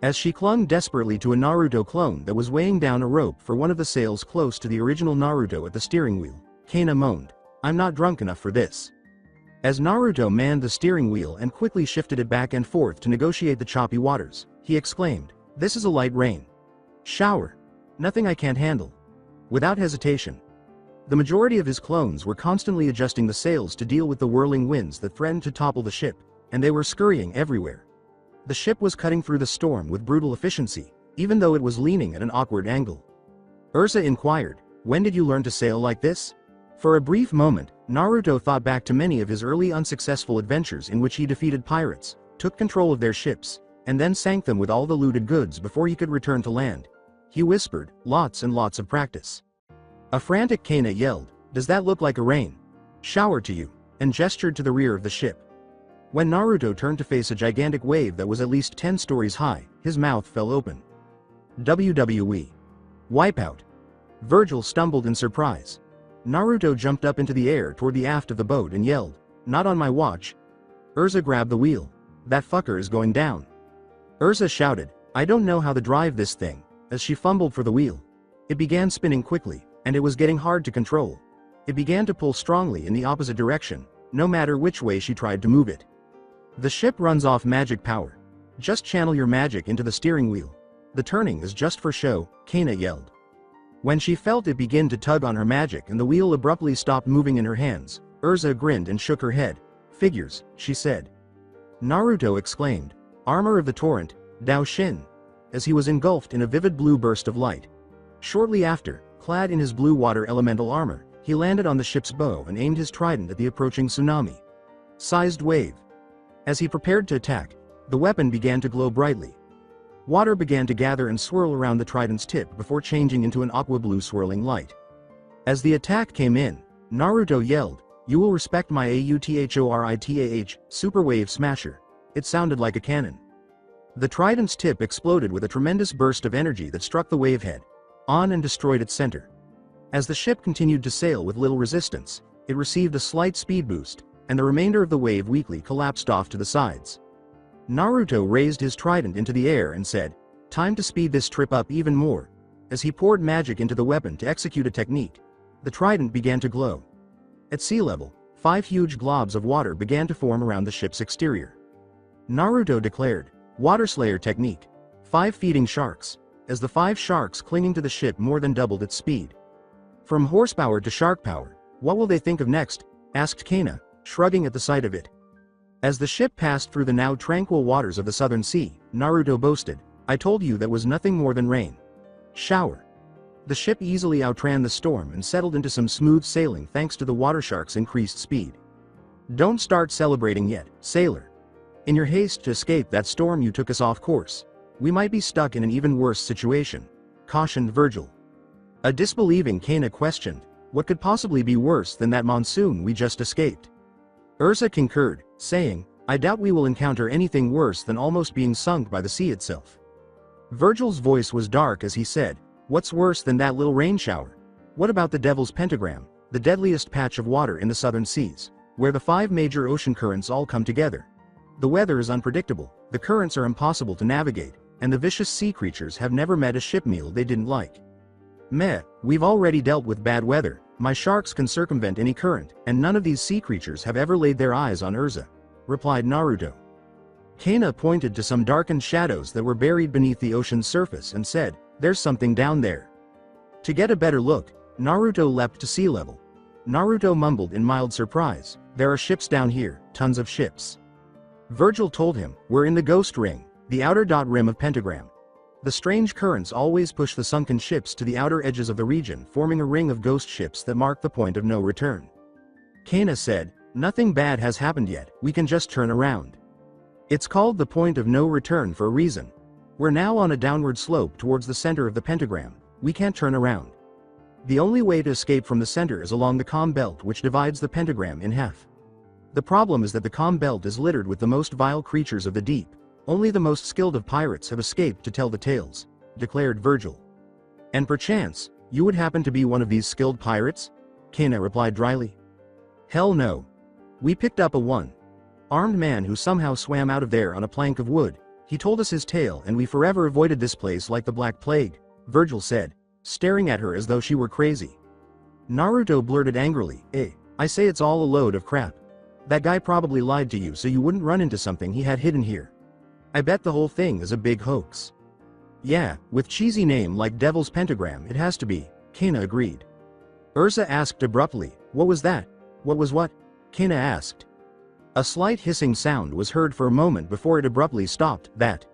As she clung desperately to a Naruto clone that was weighing down a rope for one of the sails close to the original Naruto at the steering wheel, Kana moaned, "I'm not drunk enough for this." As Naruto manned the steering wheel and quickly shifted it back and forth to negotiate the choppy waters, he exclaimed, "This is a light rain. Shower. Nothing I can't handle." Without hesitation, the majority of his clones were constantly adjusting the sails to deal with the whirling winds that threatened to topple the ship, and they were scurrying everywhere. The ship was cutting through the storm with brutal efficiency, even though it was leaning at an awkward angle. Urza inquired, "When did you learn to sail like this?" For a brief moment, Naruto thought back to many of his early unsuccessful adventures in which he defeated pirates, took control of their ships, and then sank them with all the looted goods before he could return to land. He whispered, "Lots and lots of practice." A frantic Kana yelled, "Does that look like a rain shower to you?" and gestured to the rear of the ship. When Naruto turned to face a gigantic wave that was at least 10 stories high, his mouth fell open. WWE. Wipeout. Virgil stumbled in surprise. Naruto jumped up into the air toward the aft of the boat and yelled, "Not on my watch." Urza grabbed the wheel. "That fucker is going down." Urza shouted, "I don't know how to drive this thing," as she fumbled for the wheel. It began spinning quickly, and it was getting hard to control. It began to pull strongly in the opposite direction, no matter which way she tried to move it. "The ship runs off magic power. Just channel your magic into the steering wheel. The turning is just for show," Kana yelled. When she felt it begin to tug on her magic and the wheel abruptly stopped moving in her hands, Urza grinned and shook her head. "Figures," she said. Naruto exclaimed, "Armor of the torrent, Dao Shin," as he was engulfed in a vivid blue burst of light. Shortly after, clad in his blue water elemental armor, he landed on the ship's bow and aimed his trident at the approaching tsunami-sized wave. As he prepared to attack, the weapon began to glow brightly. Water began to gather and swirl around the trident's tip before changing into an aqua-blue swirling light. As the attack came in, Naruto yelled, "You will respect my Authoritaah, Super Wave Smasher." It sounded like a cannon. The trident's tip exploded with a tremendous burst of energy that struck the wavehead on and destroyed its center. As the ship continued to sail with little resistance, it received a slight speed boost, and the remainder of the wave weakly collapsed off to the sides. Naruto raised his trident into the air and said, "Time to speed this trip up even more." As he poured magic into the weapon to execute a technique, the trident began to glow. At sea level, 5 huge globs of water began to form around the ship's exterior. Naruto declared, "Water Slayer technique. 5 feeding sharks," as the 5 sharks clinging to the ship more than doubled its speed. "From horsepower to shark power, what will they think of next?" asked Kana, shrugging at the sight of it. As the ship passed through the now tranquil waters of the southern sea, Naruto boasted, "I told you that was nothing more than rain. Shower." The ship easily outran the storm and settled into some smooth sailing thanks to the water shark's increased speed. "Don't start celebrating yet, sailor. In your haste to escape that storm you took us off course. We might be stuck in an even worse situation," cautioned Virgil. A disbelieving Kana questioned, "What could possibly be worse than that monsoon we just escaped?" Ursa concurred, saying, "I doubt we will encounter anything worse than almost being sunk by the sea itself." Virgil's voice was dark as he said, "What's worse than that little rain shower? What about the Devil's Pentagram, the deadliest patch of water in the southern seas, where the 5 major ocean currents all come together? The weather is unpredictable, the currents are impossible to navigate, and the vicious sea creatures have never met a ship meal they didn't like." "Meh, we've already dealt with bad weather. My sharks can circumvent any current, and none of these sea creatures have ever laid their eyes on Ursa," replied Naruto. Kana pointed to some darkened shadows that were buried beneath the ocean's surface and said, "There's something down there." To get a better look, Naruto leapt to sea level. Naruto mumbled in mild surprise, "There are ships down here, tons of ships." Virgil told him, "We're in the Ghost Ring, the outer dot rim of Pentagram. The strange currents always push the sunken ships to the outer edges of the region, forming a ring of ghost ships that mark the point of no return." Kana said, "Nothing bad has happened yet, we can just turn around. It's called the point of no return for a reason. We're now on a downward slope towards the center of the pentagram, we can't turn around. The only way to escape from the center is along the calm belt which divides the pentagram in half. The problem is that the calm belt is littered with the most vile creatures of the deep. Only the most skilled of pirates have escaped to tell the tales," declared Virgil. "And perchance, you would happen to be one of these skilled pirates?" Kana replied dryly. "Hell no. We picked up a one-armed man who somehow swam out of there on a plank of wood. He told us his tale and we forever avoided this place like the Black Plague," Virgil said, staring at her as though she were crazy. Naruto blurted angrily, I say it's all a load of crap. That guy probably lied to you so you wouldn't run into something he had hidden here. I bet the whole thing is a big hoax." "Yeah, with cheesy name like Devil's Pentagram it has to be," Kana agreed. Ursa asked abruptly, "What was that?" "What was what?" Kana asked. A slight hissing sound was heard for a moment before it abruptly stopped. "That.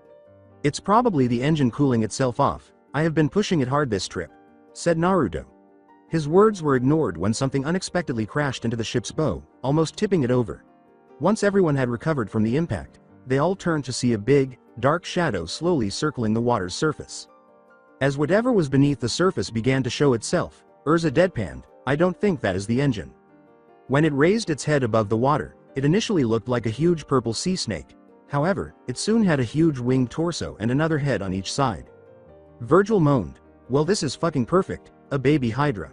It's probably the engine cooling itself off. I have been pushing it hard this trip," said Naruto. His words were ignored when something unexpectedly crashed into the ship's bow, almost tipping it over. Once everyone had recovered from the impact, they all turned to see a big, dark shadow slowly circling the water's surface. As whatever was beneath the surface began to show itself, Ursa deadpanned, "I don't think that is the engine." When it raised its head above the water, it initially looked like a huge purple sea snake. However, it soon had a huge winged torso and another head on each side. Virgil moaned, "Well, this is fucking perfect, a baby Hydra."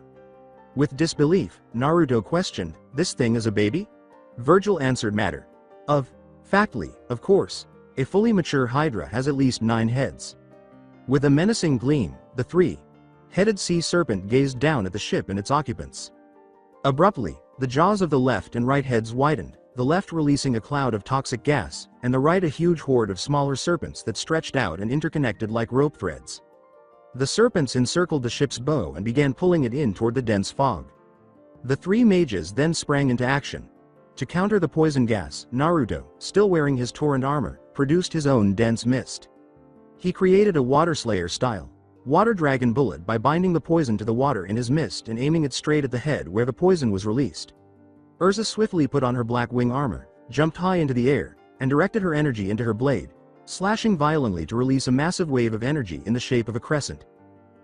With disbelief, Naruto questioned, "This thing is a baby?" Virgil answered, "Matter of factly, of course. A fully mature Hydra has at least 9 heads." With a menacing gleam, the 3-headed sea serpent gazed down at the ship and its occupants. Abruptly, the jaws of the left and right heads widened, the left releasing a cloud of toxic gas, and the right a huge horde of smaller serpents that stretched out and interconnected like rope threads. The serpents encircled the ship's bow and began pulling it in toward the dense fog. The 3 mages then sprang into action. To counter the poison gas, Naruto, still wearing his torrent armor, produced his own dense mist. He created a Water Slayer style Water Dragon bullet by binding the poison to the water in his mist and aiming it straight at the head where the poison was released. Urza swiftly put on her black wing armor, jumped high into the air, and directed her energy into her blade, slashing violently to release a massive wave of energy in the shape of a crescent.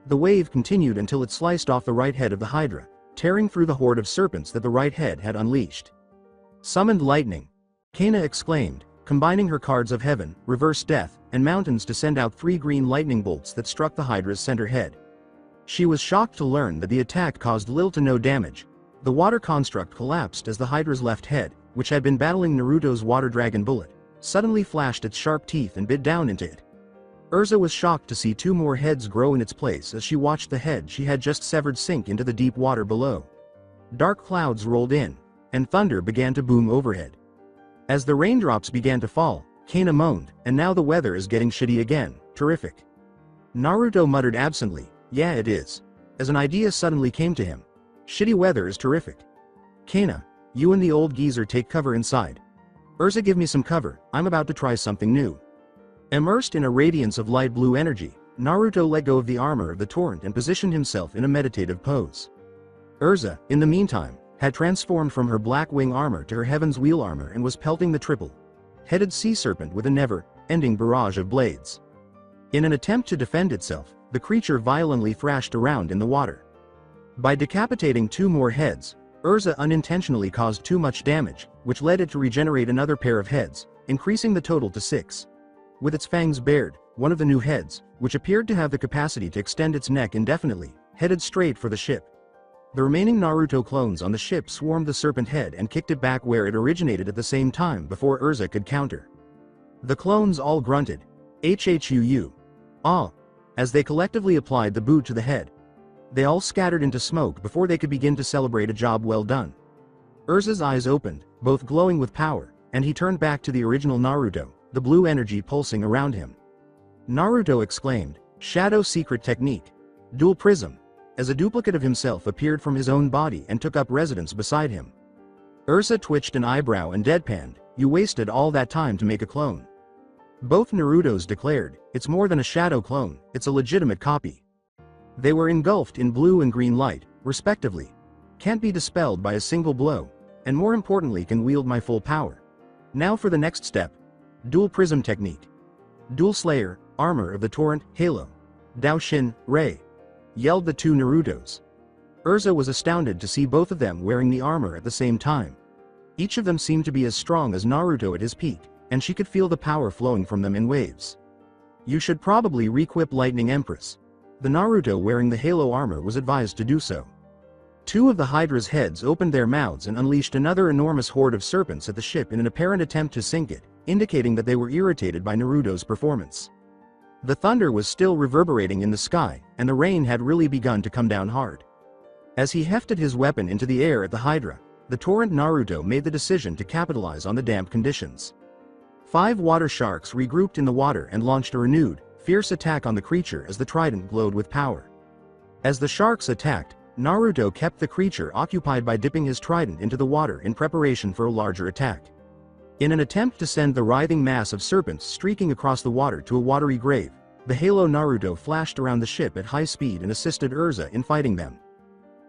The wave continued until it sliced off the right head of the Hydra, tearing through the horde of serpents that the right head had unleashed. Summoned lightning! Kana exclaimed, combining her cards of heaven, reverse death, and mountains to send out 3 green lightning bolts that struck the Hydra's center head. She was shocked to learn that the attack caused little to no damage. The water construct collapsed as the Hydra's left head, which had been battling Naruto's Water Dragon bullet, suddenly flashed its sharp teeth and bit down into it. Urza was shocked to see 2 more heads grow in its place as she watched the head she had just severed sink into the deep water below. Dark clouds rolled in, and thunder began to boom overhead. As the raindrops began to fall, Kana moaned, and now the weather is getting shitty again, terrific. Naruto muttered absently, yeah it is. As an idea suddenly came to him. Shitty weather is terrific. Kana, you and the old geezer take cover inside. Urza, give me some cover, I'm about to try something new. Immersed in a radiance of light blue energy, Naruto let go of the armor of the torrent and positioned himself in a meditative pose. Urza, in the meantime, had transformed from her black wing armor to her Heaven's Wheel armor and was pelting the triple-headed sea serpent with a never-ending barrage of blades. In an attempt to defend itself, the creature violently thrashed around in the water. By decapitating 2 more heads, Urza unintentionally caused too much damage, which led it to regenerate another pair of heads, increasing the total to 6. With its fangs bared, one of the new heads, which appeared to have the capacity to extend its neck indefinitely, headed straight for the ship. The remaining Naruto clones on the ship swarmed the serpent head and kicked it back where it originated at the same time before Urza could counter. The clones all grunted, "Hhuu. Ah," as they collectively applied the boot to the head. They all scattered into smoke before they could begin to celebrate a job well done. Urza's eyes opened, both glowing with power, and he turned back to the original Naruto, the blue energy pulsing around him. Naruto exclaimed, "Shadow secret technique. Dual prism," as a duplicate of himself appeared from his own body and took up residence beside him. Urza twitched an eyebrow and deadpanned, "You wasted all that time to make a clone." Both Narutos declared, "It's more than a shadow clone, it's a legitimate copy." They were engulfed in blue and green light, respectively. Can't be dispelled by a single blow, and more importantly can wield my full power. Now for the next step. Dual prism technique. Dual Slayer, armor of the torrent, Halo. Daoshin, Ray. Yelled the 2 Narutos. Urza was astounded to see both of them wearing the armor at the same time. Each of them seemed to be as strong as Naruto at his peak, and she could feel the power flowing from them in waves. You should probably re-equip Lightning Empress. The Naruto wearing the Halo armor was advised to do so. 2 of the Hydra's heads opened their mouths and unleashed another enormous horde of serpents at the ship in an apparent attempt to sink it, indicating that they were irritated by Naruto's performance. The thunder was still reverberating in the sky, and the rain had really begun to come down hard. As he hefted his weapon into the air at the Hydra, the torrent Naruto made the decision to capitalize on the damp conditions. 5 water sharks regrouped in the water and launched a renewed, fierce attack on the creature as the trident glowed with power. As the sharks attacked, Naruto kept the creature occupied by dipping his trident into the water in preparation for a larger attack. In an attempt to send the writhing mass of serpents streaking across the water to a watery grave, the Halo Naruto flashed around the ship at high speed and assisted Urza in fighting them.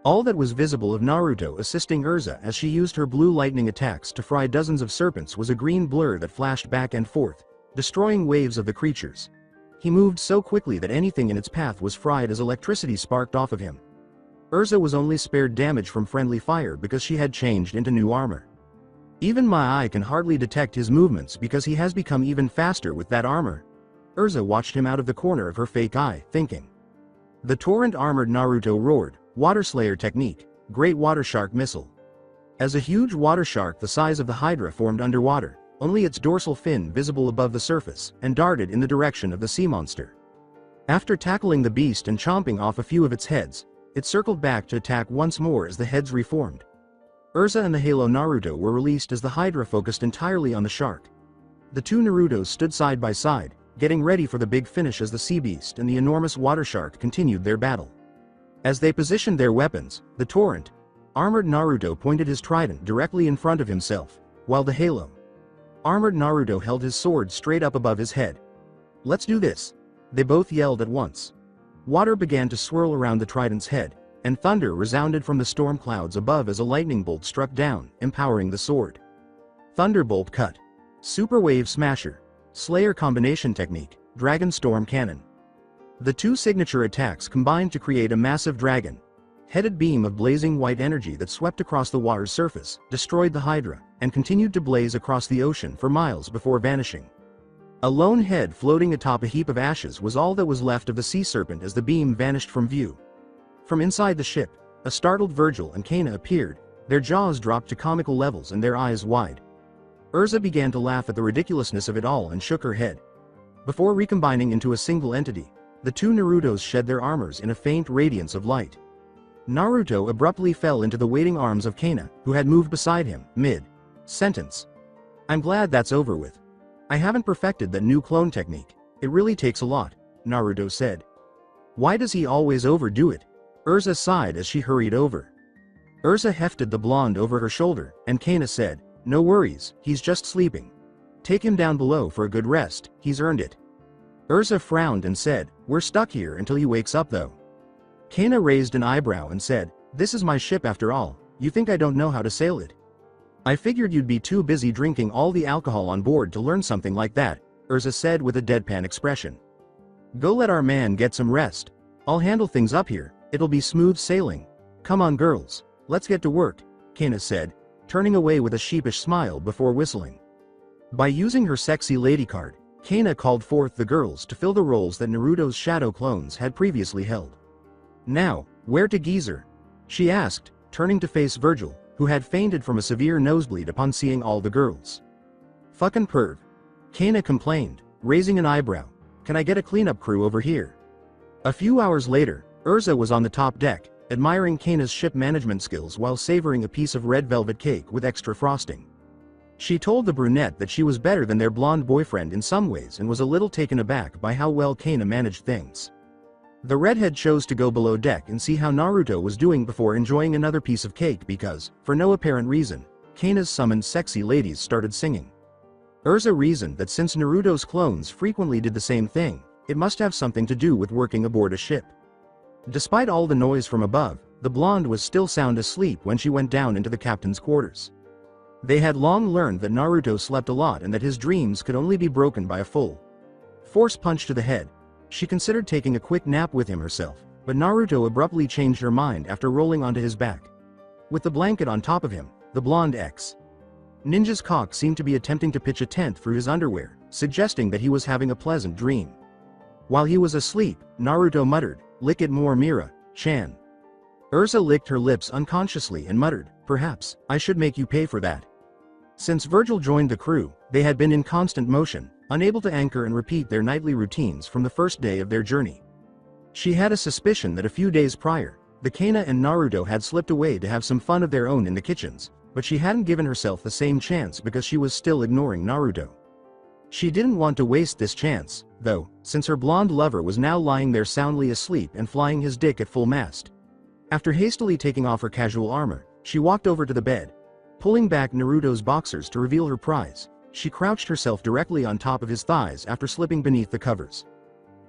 All that was visible of Naruto assisting Urza as she used her blue lightning attacks to fry dozens of serpents was a green blur that flashed back and forth, destroying waves of the creatures. He moved so quickly that anything in its path was fried as electricity sparked off of him. Urza was only spared damage from friendly fire because she had changed into new armor. Even my eye can hardly detect his movements because he has become even faster with that armor. Urza watched him out of the corner of her fake eye, thinking. The torrent-armored Naruto roared, "Water Slayer technique, Great Water Shark Missile." As a huge water shark the size of the Hydra formed underwater, only its dorsal fin visible above the surface, and darted in the direction of the sea monster. After tackling the beast and chomping off a few of its heads, it circled back to attack once more as the heads reformed. Urza and the Halo Naruto were released as the Hydra focused entirely on the shark. The 2 Narutos stood side by side, getting ready for the big finish as the sea beast and the enormous water shark continued their battle. As they positioned their weapons, the torrent, Armored Naruto pointed his trident directly in front of himself, while the halo. Armored Naruto held his sword straight up above his head. "Let's do this!" They both yelled at once. Water began to swirl around the trident's head, and thunder resounded from the storm clouds above as a lightning bolt struck down, empowering the sword. Thunderbolt Cut. Super Wave Smasher. Slayer Combination Technique, Dragon Storm Cannon. The two signature attacks combined to create a massive dragon-headed beam of blazing white energy that swept across the water's surface, destroyed the Hydra, and continued to blaze across the ocean for miles before vanishing. A lone head floating atop a heap of ashes was all that was left of the sea serpent as the beam vanished from view. From inside the ship, a startled Virgil and Kana appeared, their jaws dropped to comical levels and their eyes wide. Urza began to laugh at the ridiculousness of it all and shook her head. Before recombining into a single entity, the two Narutos shed their armors in a faint radiance of light. Naruto abruptly fell into the waiting arms of Kana, who had moved beside him, mid-sentence. "I'm glad that's over with. I haven't perfected that new clone technique. It really takes a lot," Naruto said. "Why does he always overdo it?" Urza sighed as she hurried over. Urza hefted the blonde over her shoulder, and Kana said, "No worries, he's just sleeping. Take him down below for a good rest, he's earned it." Urza frowned and said, "We're stuck here until he wakes up though." Kana raised an eyebrow and said, "This is my ship after all, you think I don't know how to sail it?" "I figured you'd be too busy drinking all the alcohol on board to learn something like that," Urza said with a deadpan expression. "Go let our man get some rest. I'll handle things up here, it'll be smooth sailing. Come on girls, let's get to work," Kana said, turning away with a sheepish smile before whistling. By using her sexy lady card, Kana called forth the girls to fill the roles that Naruto's shadow clones had previously held. "Now, where to Geezer?" she asked, turning to face Virgil, who had fainted from a severe nosebleed upon seeing all the girls. "Fucking perv," Kana complained, raising an eyebrow. "Can I get a cleanup crew over here?" A few hours later, Urza was on the top deck, admiring Kana's ship management skills while savoring a piece of red velvet cake with extra frosting. She told the brunette that she was better than their blonde boyfriend in some ways and was a little taken aback by how well Kana managed things. The redhead chose to go below deck and see how Naruto was doing before enjoying another piece of cake because, for no apparent reason, Kana's summoned sexy ladies started singing. Urza reasoned that since Naruto's clones frequently did the same thing, it must have something to do with working aboard a ship. Despite all the noise from above, the blonde was still sound asleep when she went down into the captain's quarters. They had long learned that Naruto slept a lot and that his dreams could only be broken by a full force punch to the head. She considered taking a quick nap with him herself, but Naruto abruptly changed her mind after rolling onto his back. With the blanket on top of him, the blonde ninja's cock seemed to be attempting to pitch a tent through his underwear, suggesting that he was having a pleasant dream. While he was asleep, Naruto muttered, "Lick it more, Mira-chan." Urza licked her lips unconsciously and muttered, "Perhaps, I should make you pay for that." Since Virgil joined the crew, they had been in constant motion, unable to anchor and repeat their nightly routines from the first day of their journey. She had a suspicion that a few days prior, the Kana and Naruto had slipped away to have some fun of their own in the kitchens, but she hadn't given herself the same chance because she was still ignoring Naruto. She didn't want to waste this chance, though, since her blonde lover was now lying there soundly asleep and flying his dick at full mast. After hastily taking off her casual armor, she walked over to the bed. Pulling back Naruto's boxers to reveal her prize, she crouched herself directly on top of his thighs after slipping beneath the covers.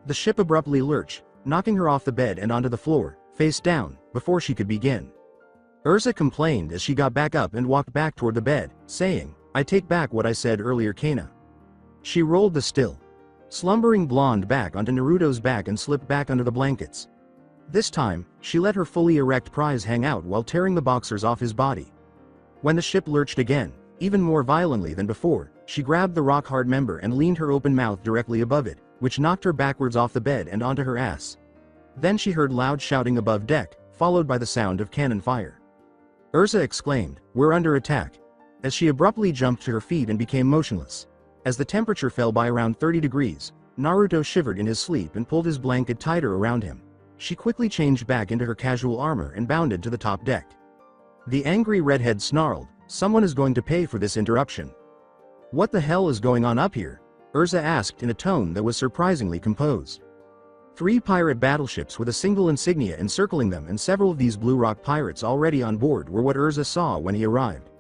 The ship abruptly lurched, knocking her off the bed and onto the floor, face down, before she could begin. Urza complained as she got back up and walked back toward the bed, saying, "I take back what I said earlier, Kana." She rolled the still slumbering blonde back onto Naruto's back and slipped back under the blankets. This time, she let her fully erect prize hang out while tearing the boxers off his body. When the ship lurched again, even more violently than before, she grabbed the rock-hard member and leaned her open mouth directly above it, which knocked her backwards off the bed and onto her ass. Then she heard loud shouting above deck, followed by the sound of cannon fire. Urza exclaimed, "We're under attack," as she abruptly jumped to her feet and became motionless. As the temperature fell by around 30 degrees, Naruto shivered in his sleep and pulled his blanket tighter around him. She quickly changed back into her casual armor and bounded to the top deck. The angry redhead snarled, "Someone is going to pay for this interruption." "What the hell is going on up here?" Urza asked in a tone that was surprisingly composed. 3 pirate battleships with a single insignia encircling them, and several of these Blue Rock pirates already on board were what Urza saw when he arrived.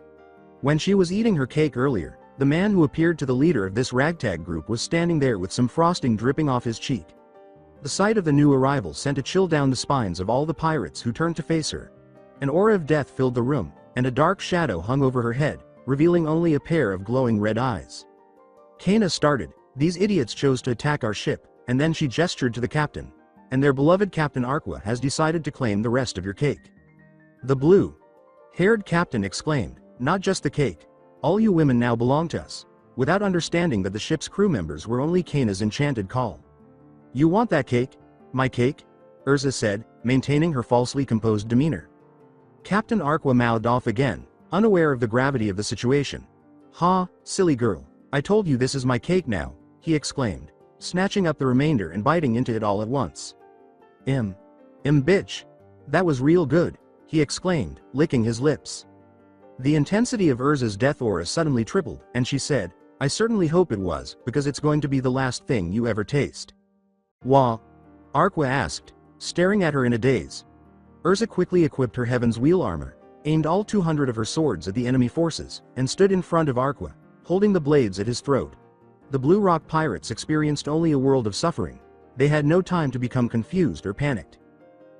When she was eating her cake earlier, the man who appeared to the leader of this ragtag group was standing there with some frosting dripping off his cheek. The sight of the new arrival sent a chill down the spines of all the pirates who turned to face her. An aura of death filled the room, and a dark shadow hung over her head, revealing only a pair of glowing red eyes. Kana started, "These idiots chose to attack our ship," and then she gestured to the captain. "And their beloved Captain Arqua has decided to claim the rest of your cake." The blue-haired captain exclaimed, "Not just the cake. All you women now belong to us," without understanding that the ship's crew members were only Kana's enchanted call. "You want that cake? My cake?" Urza said, maintaining her falsely composed demeanor. Captain Arqua mouthed off again, unaware of the gravity of the situation. "Ha, silly girl, I told you this is my cake now," he exclaimed, snatching up the remainder and biting into it all at once. Bitch. That was real good," he exclaimed, licking his lips. The intensity of Urza's death aura suddenly tripled, and she said, "I certainly hope it was, because it's going to be the last thing you ever taste." "Wah?" Arqua asked, staring at her in a daze. Urza quickly equipped her Heaven's Wheel armor, aimed all 200 of her swords at the enemy forces, and stood in front of Arqua, holding the blades at his throat. The Blue Rock pirates experienced only a world of suffering. They had no time to become confused or panicked.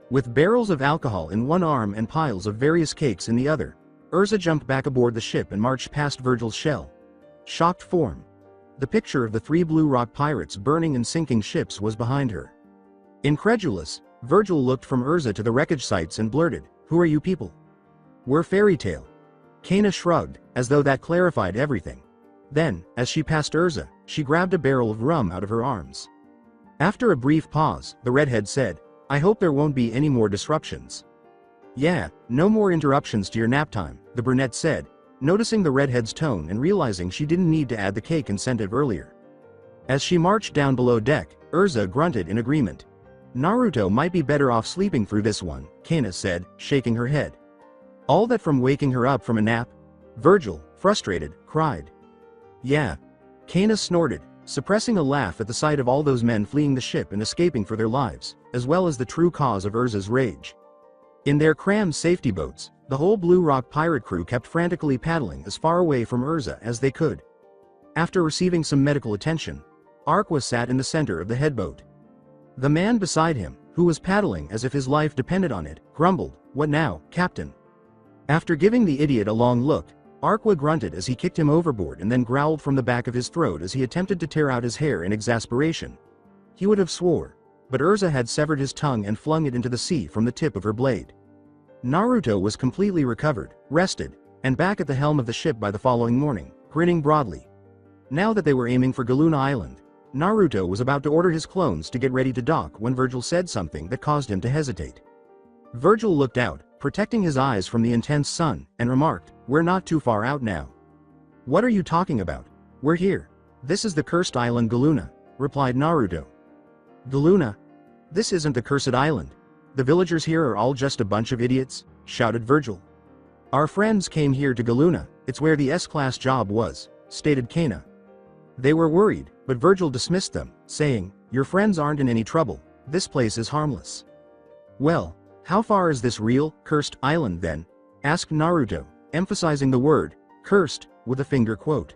With barrels of alcohol in one arm and piles of various cakes in the other, Urza jumped back aboard the ship and marched past Virgil's shell. Shocked form. The picture of the 3 Blue Rock pirates burning and sinking ships was behind her. Incredulous, Virgil looked from Urza to the wreckage sites and blurted, "Who are you people?" "We're Fairy Tale." Kana shrugged, as though that clarified everything. Then, as she passed Urza, she grabbed a barrel of rum out of her arms. After a brief pause, the redhead said, "I hope there won't be any more disruptions." "Yeah, no more interruptions to your nap time," the brunette said, noticing the redhead's tone and realizing she didn't need to add the cake incentive earlier. As she marched down below deck, Urza grunted in agreement. "Naruto might be better off sleeping through this one," Kana said, shaking her head. "All that from waking her up from a nap?" Virgil, frustrated, cried. "Yeah." Kana snorted, suppressing a laugh at the sight of all those men fleeing the ship and escaping for their lives, as well as the true cause of Urza's rage. In their crammed safety boats, the whole Blue Rock pirate crew kept frantically paddling as far away from Urza as they could. After receiving some medical attention, Arqua sat in the center of the headboat. The man beside him, who was paddling as if his life depended on it, grumbled, "What now, Captain?" After giving the idiot a long look, Arqua grunted as he kicked him overboard and then growled from the back of his throat as he attempted to tear out his hair in exasperation. He would have swore, but Urza had severed his tongue and flung it into the sea from the tip of her blade. Naruto was completely recovered, rested, and back at the helm of the ship by the following morning, grinning broadly. Now that they were aiming for Galuna Island, Naruto was about to order his clones to get ready to dock when Virgil said something that caused him to hesitate. Virgil looked out, protecting his eyes from the intense sun, and remarked, "We're not too far out now." "What are you talking about? We're here. This is the cursed island Galuna," replied Naruto. "Galuna? This isn't the cursed island. The villagers here are all just a bunch of idiots," shouted Virgil. "Our friends came here to Galuna, it's where the S-class job was," stated Kana. They were worried, but Virgil dismissed them, saying, "Your friends aren't in any trouble, this place is harmless." "Well, how far is this real, cursed island then?" asked Naruto, emphasizing the word, cursed, with a finger quote.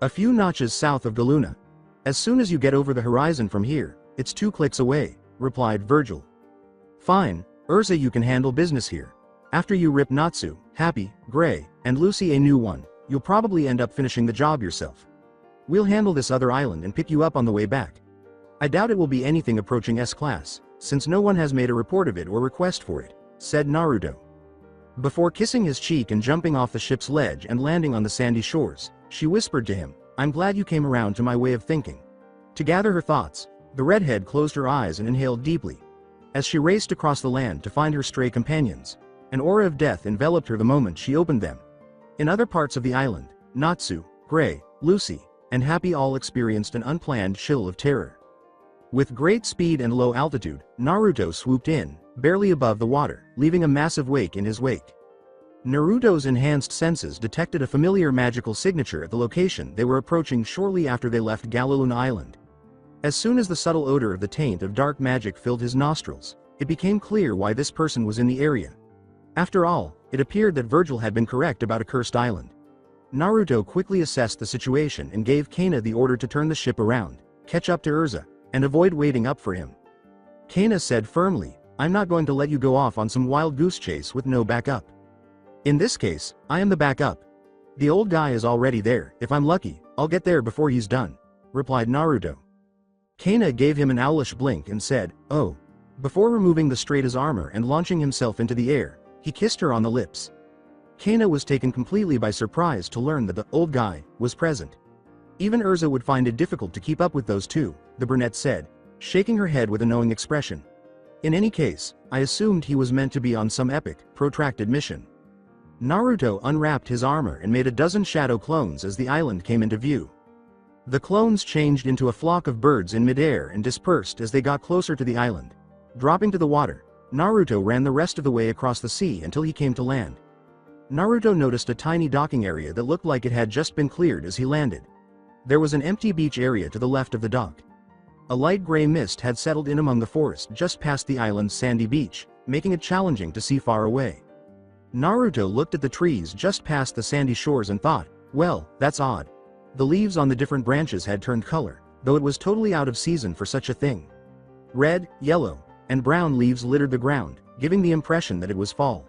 "A few notches south of Galuna. As soon as you get over the horizon from here, it's 2 clicks away," replied Virgil. "Fine, Urza, you can handle business here. After you rip Natsu, Happy, Gray, and Lucy a new one, you'll probably end up finishing the job yourself. We'll handle this other island and pick you up on the way back. I doubt it will be anything approaching S-class, since no one has made a report of it or request for it," said Naruto. Before kissing his cheek and jumping off the ship's ledge and landing on the sandy shores, she whispered to him, "I'm glad you came around to my way of thinking." To gather her thoughts, the redhead closed her eyes and inhaled deeply. As she raced across the land to find her stray companions, an aura of death enveloped her the moment she opened them. In other parts of the island, Natsu, Gray, Lucy, and Happy all experienced an unplanned chill of terror. With great speed and low altitude, Naruto swooped in, barely above the water, leaving a massive wake in his wake. Naruto's enhanced senses detected a familiar magical signature at the location they were approaching shortly after they left Galiluna Island. As soon as the subtle odor of the taint of dark magic filled his nostrils, it became clear why this person was in the area. After all, it appeared that Virgil had been correct about a cursed island. Naruto quickly assessed the situation and gave Kana the order to turn the ship around, catch up to Urza, and avoid waiting up for him. Kana said firmly, "I'm not going to let you go off on some wild goose chase with no backup. In this case, I am the backup. The old guy is already there. If I'm lucky, I'll get there before he's done," replied Naruto. Kana gave him an owlish blink and said, "Oh." Before removing the Strata's armor and launching himself into the air, he kissed her on the lips. Kana was taken completely by surprise to learn that the old guy was present. Even Urza would find it difficult to keep up with those two, the brunette said, shaking her head with a knowing expression. In any case, I assumed he was meant to be on some epic, protracted mission. Naruto unwrapped his armor and made a dozen shadow clones as the island came into view. The clones changed into a flock of birds in midair and dispersed as they got closer to the island. Dropping to the water, Naruto ran the rest of the way across the sea until he came to land. Naruto noticed a tiny docking area that looked like it had just been cleared as he landed. There was an empty beach area to the left of the dock. A light gray mist had settled in among the forest just past the island's sandy beach, making it challenging to see far away. Naruto looked at the trees just past the sandy shores and thought, well, that's odd. The leaves on the different branches had turned color, though it was totally out of season for such a thing. Red, yellow, and brown leaves littered the ground, giving the impression that it was fall.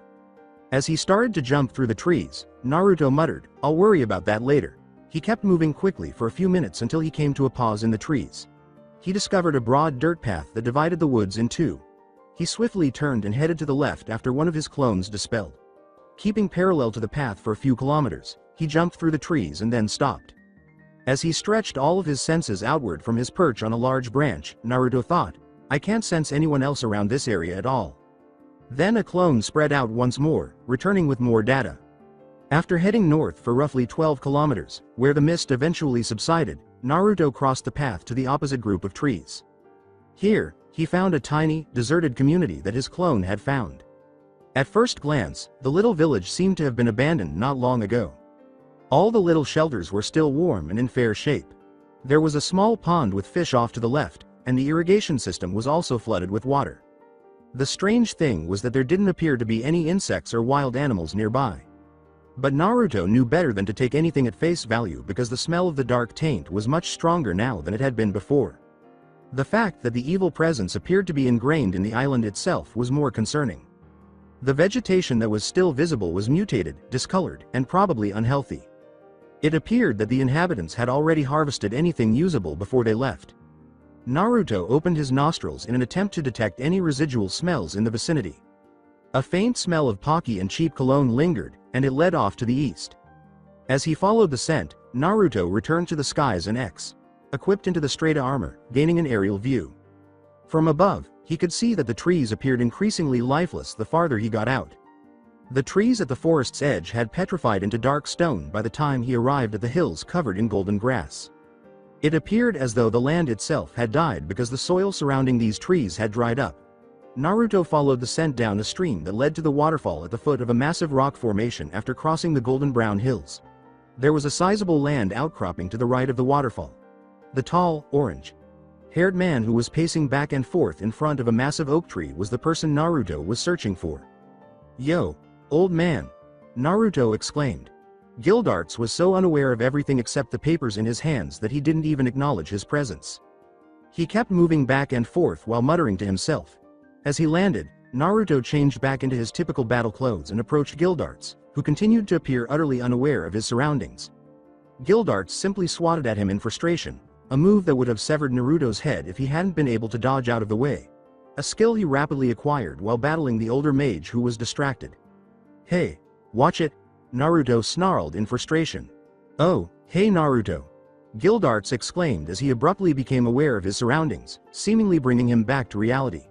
As he started to jump through the trees, Naruto muttered, "I'll worry about that later." He kept moving quickly for a few minutes until he came to a pause in the trees. He discovered a broad dirt path that divided the woods in two. He swiftly turned and headed to the left after one of his clones dispelled. Keeping parallel to the path for a few kilometers, he jumped through the trees and then stopped. As he stretched all of his senses outward from his perch on a large branch, Naruto thought, I can't sense anyone else around this area at all. Then a clone spread out once more, returning with more data. After heading north for roughly 12 kilometers, where the mist eventually subsided, Naruto crossed the path to the opposite group of trees. Here, he found a tiny, deserted community that his clone had found. At first glance, the little village seemed to have been abandoned not long ago. All the little shelters were still warm and in fair shape. There was a small pond with fish off to the left, and the irrigation system was also flooded with water. The strange thing was that there didn't appear to be any insects or wild animals nearby. But Naruto knew better than to take anything at face value because the smell of the dark taint was much stronger now than it had been before. The fact that the evil presence appeared to be ingrained in the island itself was more concerning. The vegetation that was still visible was mutated, discolored, and probably unhealthy. It appeared that the inhabitants had already harvested anything usable before they left. Naruto opened his nostrils in an attempt to detect any residual smells in the vicinity. A faint smell of pocky and cheap cologne lingered, and it led off to the east. As he followed the scent, Naruto returned to the skies and equipped into the Strata armor, gaining an aerial view. From above, he could see that the trees appeared increasingly lifeless the farther he got out. The trees at the forest's edge had petrified into dark stone by the time he arrived at the hills covered in golden grass. It appeared as though the land itself had died because the soil surrounding these trees had dried up. Naruto followed the scent down a stream that led to the waterfall at the foot of a massive rock formation after crossing the golden brown hills. There was a sizable land outcropping to the right of the waterfall. The tall, orange-haired man who was pacing back and forth in front of a massive oak tree was the person Naruto was searching for. "Yo, old man!" Naruto exclaimed. Gildarts was so unaware of everything except the papers in his hands that he didn't even acknowledge his presence. He kept moving back and forth while muttering to himself. As he landed, Naruto changed back into his typical battle clothes and approached Gildarts, who continued to appear utterly unaware of his surroundings. Gildarts simply swatted at him in frustration, a move that would have severed Naruto's head if he hadn't been able to dodge out of the way. A skill he rapidly acquired while battling the older mage who was distracted. "Hey, watch it!" Naruto snarled in frustration. "Oh, hey Naruto!" Gildarts exclaimed as he abruptly became aware of his surroundings, seemingly bringing him back to reality.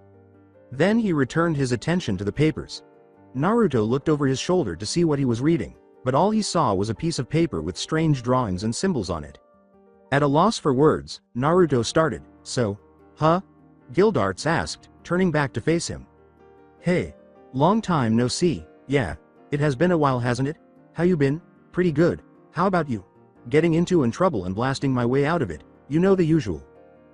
Then he returned his attention to the papers. Naruto looked over his shoulder to see what he was reading, but all he saw was a piece of paper with strange drawings and symbols on it. At a loss for words, Naruto started, "So, huh?" Gildarts asked, turning back to face him. "Hey, long time no see. Yeah, it has been a while, hasn't it? How you been?" "Pretty good. How about you?" "Getting into trouble and blasting my way out of it, you know the usual."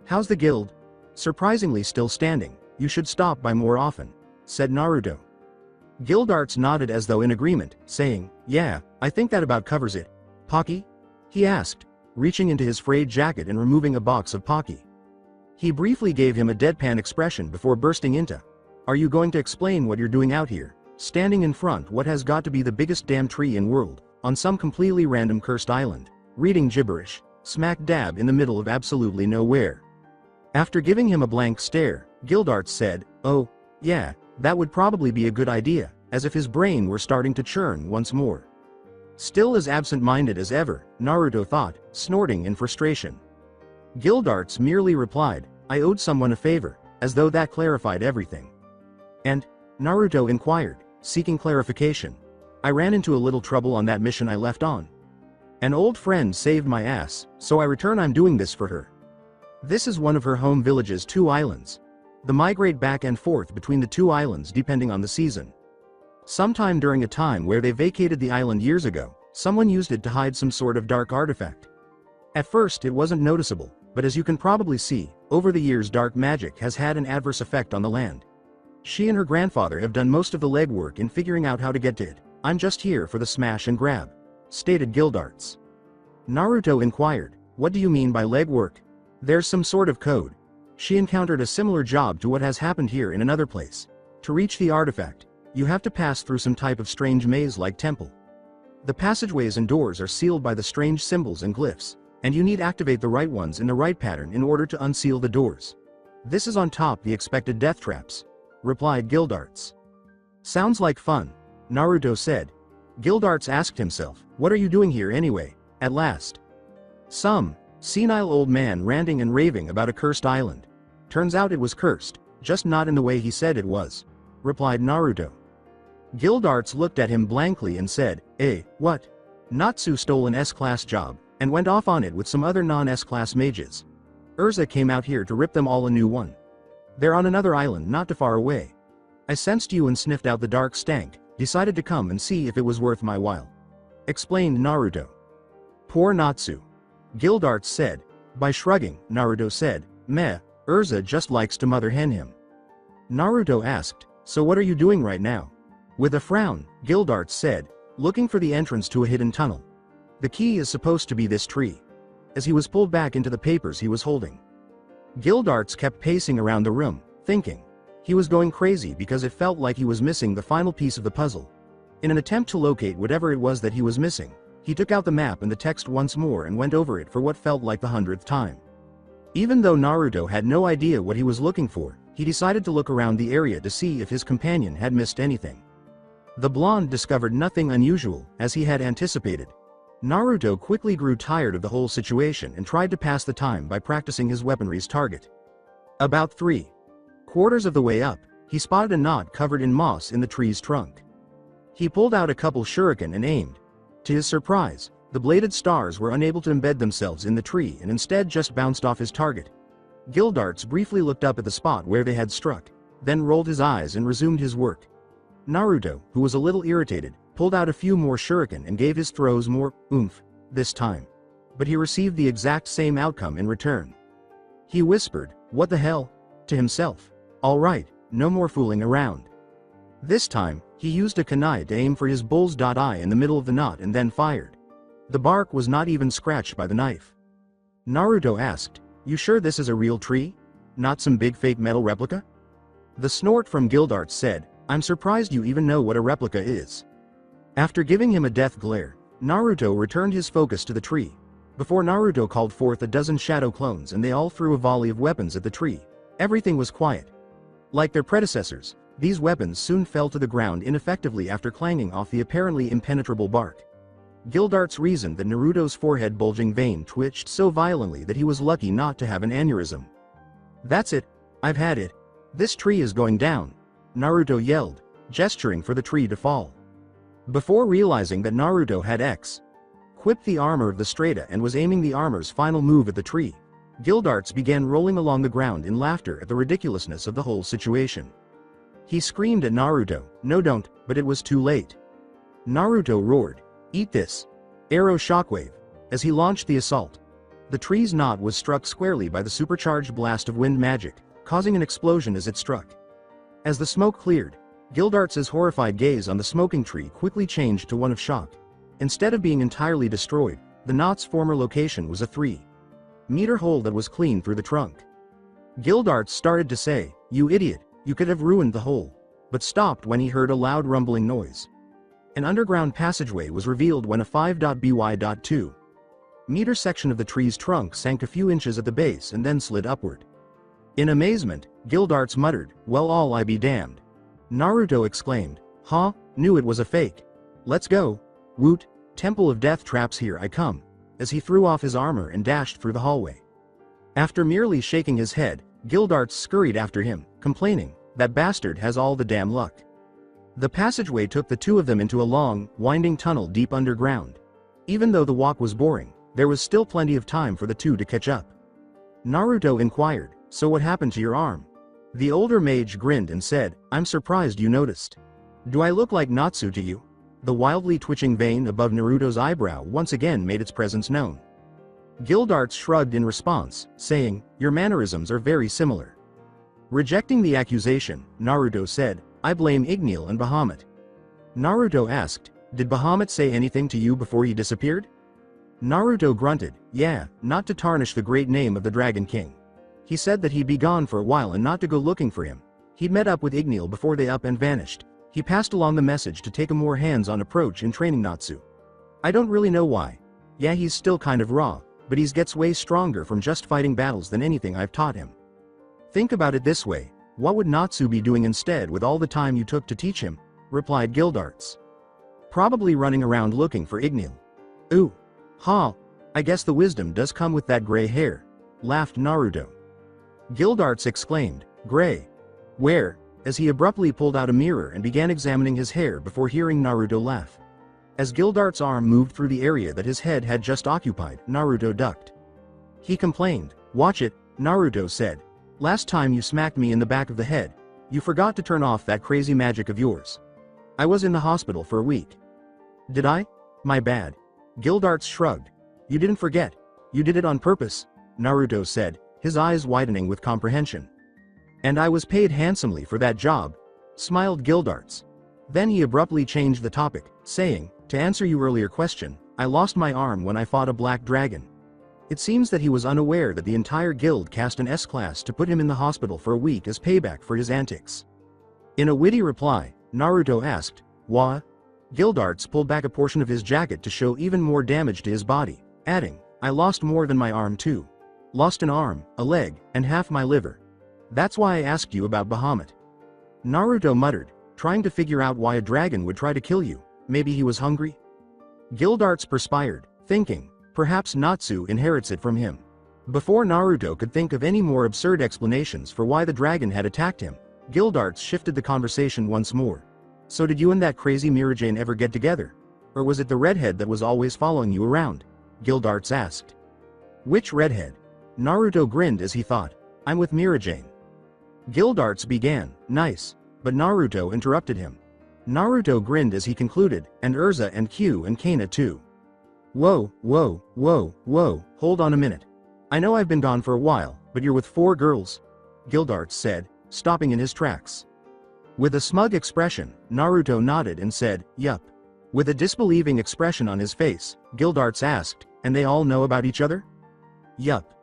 How's the guild? Surprisingly still standing, you should stop by more often, said Naruto. Gildarts nodded as though in agreement, saying, yeah, I think that about covers it. Pocky? He asked, reaching into his frayed jacket and removing a box of Pocky. He briefly gave him a deadpan expression before bursting into, are you going to explain what you're doing out here, standing in front what has got to be the biggest damn tree in world, on some completely random cursed island, reading gibberish, smack dab in the middle of absolutely nowhere. After giving him a blank stare, Gildarts said, oh, yeah, that would probably be a good idea, as if his brain were starting to churn once more. Still as absent-minded as ever, Naruto thought, snorting in frustration. Gildarts merely replied, I owed someone a favor, as though that clarified everything. And? Naruto inquired, seeking clarification. I ran into a little trouble on that mission I left on. An old friend saved my ass, so I return. I'm doing this for her. This is one of her home village's 2 islands. They migrate back and forth between the 2 islands depending on the season. Sometime during a time where they vacated the island years ago, someone used it to hide some sort of dark artifact. At first it wasn't noticeable, but as you can probably see, over the years dark magic has had an adverse effect on the land. She and her grandfather have done most of the legwork in figuring out how to get to it. I'm just here for the smash and grab, stated Gildarts. Naruto inquired, what do you mean by legwork? There's some sort of code. She encountered a similar job to what has happened here in another place. To reach the artifact, you have to pass through some type of strange maze-like temple. The passageways and doors are sealed by the strange symbols and glyphs, and you need to activate the right ones in the right pattern in order to unseal the doors. This is on top the expected death traps, replied Gildarts. Sounds like fun, Naruto said. Gildarts asked himself, what are you doing here anyway, at last? Some senile old man ranting and raving about a cursed island. Turns out it was cursed, just not in the way he said it was, replied Naruto. Gildarts looked at him blankly and said, what? Natsu stole an S-class job, and went off on it with some other non-S-class mages. Urza came out here to rip them all a new one. They're on another island not too far away. I sensed you and sniffed out the dark stank, decided to come and see if it was worth my while, explained Naruto. Poor Natsu, Gildarts said. By shrugging, Naruto said, meh, Urza just likes to mother hen him. Naruto asked, so what are you doing right now? With a frown, Gildarts said, looking for the entrance to a hidden tunnel. The key is supposed to be this tree. As he was pulled back into the papers he was holding, Gildarts kept pacing around the room, thinking. He was going crazy because it felt like he was missing the final piece of the puzzle. In an attempt to locate whatever it was that he was missing, he took out the map and the text once more and went over it for what felt like the 100th time. Even though Naruto had no idea what he was looking for, he decided to look around the area to see if his companion had missed anything. The blonde discovered nothing unusual, as he had anticipated. Naruto quickly grew tired of the whole situation and tried to pass the time by practicing his weaponry's target. About 3/4 of the way up, he spotted a knot covered in moss in the tree's trunk. He pulled out a couple shuriken and aimed. To his surprise, the bladed stars were unable to embed themselves in the tree and instead just bounced off his target. Gildarts briefly looked up at the spot where they had struck, then rolled his eyes and resumed his work. Naruto, who was a little irritated, pulled out a few more shuriken and gave his throws more oomph this time. But he received the exact same outcome in return. He whispered, what the hell? To himself. All right, no more fooling around. This time, he used a kunai to aim for his bull's eye in the middle of the knot and then fired. The bark was not even scratched by the knife. Naruto asked, you sure this is a real tree? Not some big fake metal replica? The snort from Gildarts said, I'm surprised you even know what a replica is. After giving him a death glare, Naruto returned his focus to the tree. Before Naruto called forth a dozen shadow clones and they all threw a volley of weapons at the tree. Everything was quiet. Like their predecessors, these weapons soon fell to the ground ineffectively after clanging off the apparently impenetrable bark. Gildarts reasoned that Naruto's forehead bulging vein twitched so violently that he was lucky not to have an aneurysm. That's it, I've had it. This tree is going down, Naruto yelled, gesturing for the tree to fall. Before realizing that Naruto had equipped the armor of the Strata and was aiming the armor's final move at the tree, Gildarts began rolling along the ground in laughter at the ridiculousness of the whole situation. He screamed at Naruto, no don't, but it was too late. Naruto roared, eat this! Arrow shockwave, as he launched the assault. The tree's knot was struck squarely by the supercharged blast of wind magic, causing an explosion as it struck. As the smoke cleared, Gildarts's horrified gaze on the smoking tree quickly changed to one of shock. Instead of being entirely destroyed, the knot's former location was a 3-meter hole that was clean through the trunk. Gildarts started to say, "You idiot, you could have ruined the hole," but stopped when he heard a loud rumbling noise. An underground passageway was revealed when a 5.by.2-meter section of the tree's trunk sank a few inches at the base and then slid upward. In amazement, Gildarts muttered, "Well, all I be damned." Naruto exclaimed, "Huh? Knew it was a fake. Let's go. Woot, Temple of Death traps, here I come," as he threw off his armor and dashed through the hallway. After merely shaking his head, Gildarts scurried after him, complaining, "That bastard has all the damn luck." The passageway took the two of them into a long, winding tunnel deep underground. Even though the walk was boring, there was still plenty of time for the two to catch up. Naruto inquired, "So what happened to your arm?" The older mage grinned and said, "I'm surprised you noticed. Do I look like Natsu to you?" The wildly twitching vein above Naruto's eyebrow once again made its presence known. Gildarts shrugged in response, saying, "Your mannerisms are very similar." Rejecting the accusation, Naruto said, "I blame Igneel and Bahamut." Naruto asked, "Did Bahamut say anything to you before he disappeared?" Naruto grunted, "Yeah, not to tarnish the great name of the Dragon King. He said that he'd be gone for a while and not to go looking for him. He'd met up with Igneel before they up and vanished. He passed along the message to take a more hands-on approach in training Natsu. I don't really know why. Yeah, he's still kind of raw, but he gets way stronger from just fighting battles than anything I've taught him. Think about it this way, what would Natsu be doing instead with all the time you took to teach him?" replied Gildarts. "Probably running around looking for Igneel." "Ooh. Ha. I guess the wisdom does come with that gray hair," laughed Naruto. Gildarts exclaimed, "Gray? Where?" as he abruptly pulled out a mirror and began examining his hair before hearing Naruto laugh. As Gildarts' arm moved through the area that his head had just occupied, Naruto ducked. He complained, "Watch it," Naruto said. "Last time you smacked me in the back of the head, you forgot to turn off that crazy magic of yours. I was in the hospital for a week." "Did I? My bad." Gildarts shrugged. "You didn't forget. You did it on purpose," Naruto said, his eyes widening with comprehension. "And I was paid handsomely for that job," smiled Gildarts. Then he abruptly changed the topic, saying, "To answer your earlier question, I lost my arm when I fought a black dragon." It seems that he was unaware that the entire guild cast an S-class to put him in the hospital for a week as payback for his antics. In a witty reply, Naruto asked, "Wha?" Gildarts pulled back a portion of his jacket to show even more damage to his body, adding, "I lost more than my arm too. Lost an arm, a leg, and half my liver. That's why I asked you about Bahamut." Naruto muttered, trying to figure out why a dragon would try to kill you. Maybe he was hungry? Gildarts perspired, thinking, perhaps Natsu inherits it from him. Before Naruto could think of any more absurd explanations for why the dragon had attacked him, Gildarts shifted the conversation once more. "So did you and that crazy Mirajane ever get together? Or was it the redhead that was always following you around?" Gildarts asked. "Which redhead?" Naruto grinned as he thought, "I'm with Mirajane." Gildarts began, "Nice," but Naruto interrupted him. Naruto grinned as he concluded, "And Urza and Q and Kana too." Whoa, hold on a minute. I know I've been gone for a while, but you're with 4 girls?" Gildarts said, stopping in his tracks. With a smug expression, Naruto nodded and said, "Yup." With a disbelieving expression on his face, Gildarts asked, "And they all know about each other?" "Yup."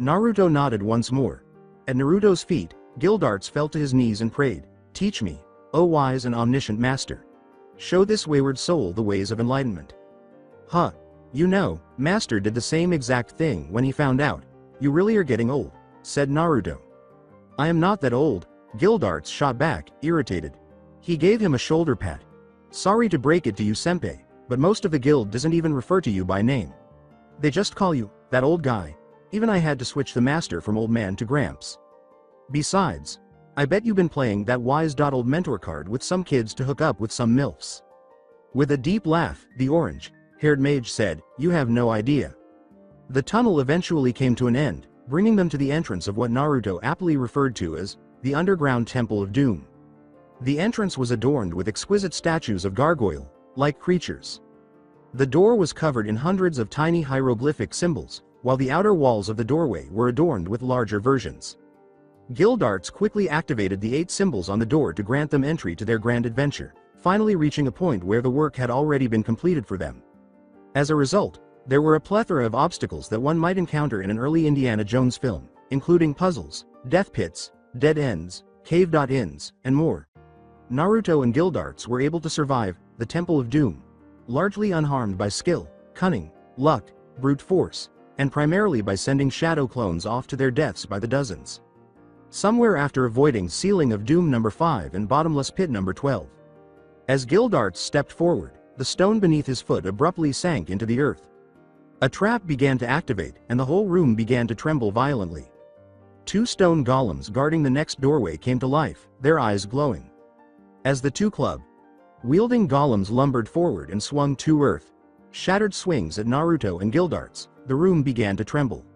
Naruto nodded once more. At Naruto's feet, Gildarts fell to his knees and prayed, "Teach me, O wise and omniscient master. Show this wayward soul the ways of enlightenment." "Huh. You know, Master did the same exact thing when he found out. You really are getting old," said Naruto. "I am not that old," Gildarts shot back, irritated. He gave him a shoulder pat. "Sorry to break it to you, senpai, but most of the guild doesn't even refer to you by name. They just call you, that old guy. Even I had to switch the master from old man to Gramps. Besides, I bet you've been playing that wise.old mentor card with some kids to hook up with some MILFs." With a deep laugh, the orange-haired mage said, "You have no idea." The tunnel eventually came to an end, bringing them to the entrance of what Naruto aptly referred to as the underground Temple of Doom. The entrance was adorned with exquisite statues of gargoyle-like creatures. The door was covered in hundreds of tiny hieroglyphic symbols, while the outer walls of the doorway were adorned with larger versions. Guildarts quickly activated the 8 symbols on the door to grant them entry to their grand adventure, finally reaching a point where the work had already been completed for them. As a result, there were a plethora of obstacles that one might encounter in an early Indiana Jones film, including puzzles, death pits, dead ends, cave-ins, and more. Naruto and Guildarts were able to survive the Temple of Doom, largely unharmed by skill, cunning, luck, brute force, and primarily by sending shadow clones off to their deaths by the dozens. Somewhere after avoiding Ceiling of Doom number 5 and Bottomless Pit number 12. As Guildarts stepped forward, the stone beneath his foot abruptly sank into the earth. A trap began to activate, and the whole room began to tremble violently. 2 stone golems guarding the next doorway came to life, their eyes glowing. As the 2 club-wielding golems lumbered forward and swung 2 earth-shattered swings at Naruto and Guildarts, the room began to tremble.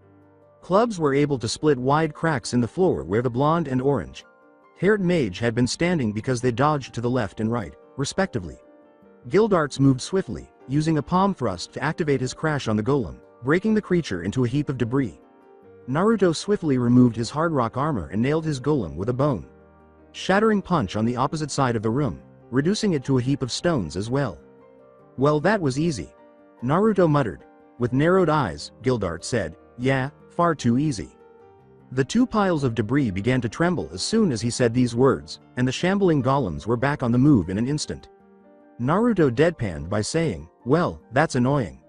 Clubs were able to split wide cracks in the floor where the blonde and orange-haired mage had been standing because they dodged to the left and right, respectively. Guildarts moved swiftly, using a palm thrust to activate his crash on the golem, breaking the creature into a heap of debris. Naruto swiftly removed his hard rock armor and nailed his golem with a bone-shattering punch on the opposite side of the room, reducing it to a heap of stones as well. "Well, that was easy," Naruto muttered. With narrowed eyes, Guildarts said, "Yeah, far too easy." The 2 piles of debris began to tremble as soon as he said these words, and the shambling golems were back on the move in an instant. Naruto deadpanned by saying, "Well, that's annoying."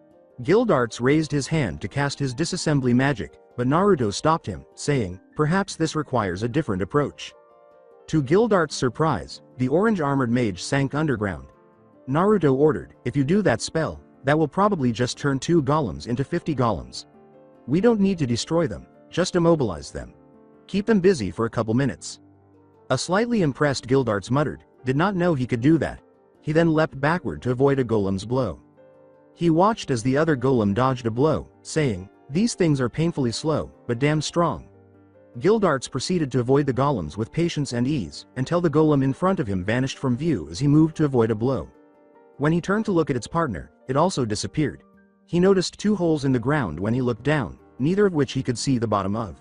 Guildarts raised his hand to cast his disassembly magic, but Naruto stopped him, saying, "Perhaps this requires a different approach." To Guildarts' surprise, the orange-armored mage sank underground. Naruto ordered, "If you do that spell, that will probably just turn 2 golems into 50 golems. We don't need to destroy them, just immobilize them. Keep them busy for a couple minutes." A slightly impressed Guildarts muttered, "Did not know he could do that." He then leapt backward to avoid a golem's blow. He watched as the other golem dodged a blow, saying, "These things are painfully slow, but damn strong." Guildarts proceeded to avoid the golems with patience and ease, until the golem in front of him vanished from view as he moved to avoid a blow. When he turned to look at its partner, it also disappeared. He noticed 2 holes in the ground when he looked down, neither of which he could see the bottom of.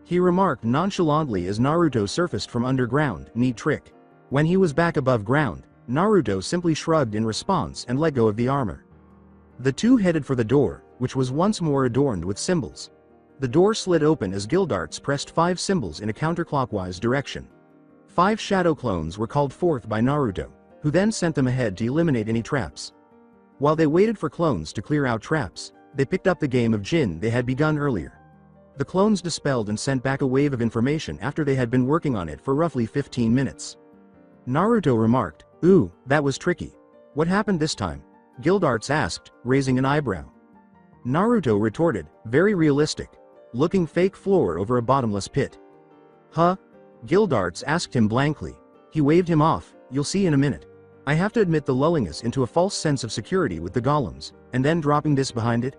He remarked nonchalantly as Naruto surfaced from underground, "Neat trick." When he was back above ground, Naruto simply shrugged in response and let go of the armor. The 2 headed for the door, which was once more adorned with symbols. The door slid open as Guildarts pressed 5 symbols in a counterclockwise direction. 5 shadow clones were called forth by Naruto, who then sent them ahead to eliminate any traps. While they waited for clones to clear out traps, they picked up the game of Jin they had begun earlier. The clones dispelled and sent back a wave of information after they had been working on it for roughly 15 minutes. Naruto remarked, "Ooh, that was tricky. What happened this time?" Guildarts asked, raising an eyebrow. Naruto retorted, "Very realistic. Looking fake floor over a bottomless pit." "Huh?" Guildarts asked him blankly. He waved him off, "You'll see in a minute. I have to admit the lulling us into a false sense of security with the golems, and then dropping this behind it?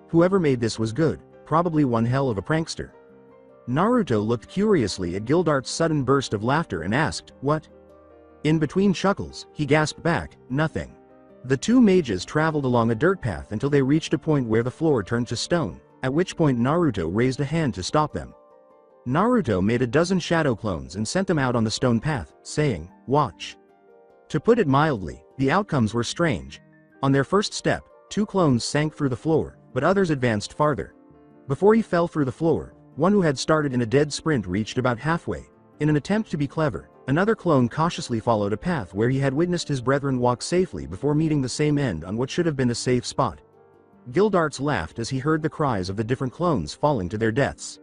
Whoever made this was good, probably one hell of a prankster." Naruto looked curiously at Guildarts' sudden burst of laughter and asked, "What?" In between chuckles, he gasped back, "Nothing." The 2 mages traveled along a dirt path until they reached a point where the floor turned to stone, at which point Naruto raised a hand to stop them. Naruto made a dozen shadow clones and sent them out on the stone path, saying, "Watch." To put it mildly, the outcomes were strange. On their first step, 2 clones sank through the floor, but others advanced farther. Before he fell through the floor, one who had started in a dead sprint reached about halfway. In an attempt to be clever, another clone cautiously followed a path where he had witnessed his brethren walk safely before meeting the same end on what should have been a safe spot. Guildarts laughed as he heard the cries of the different clones falling to their deaths.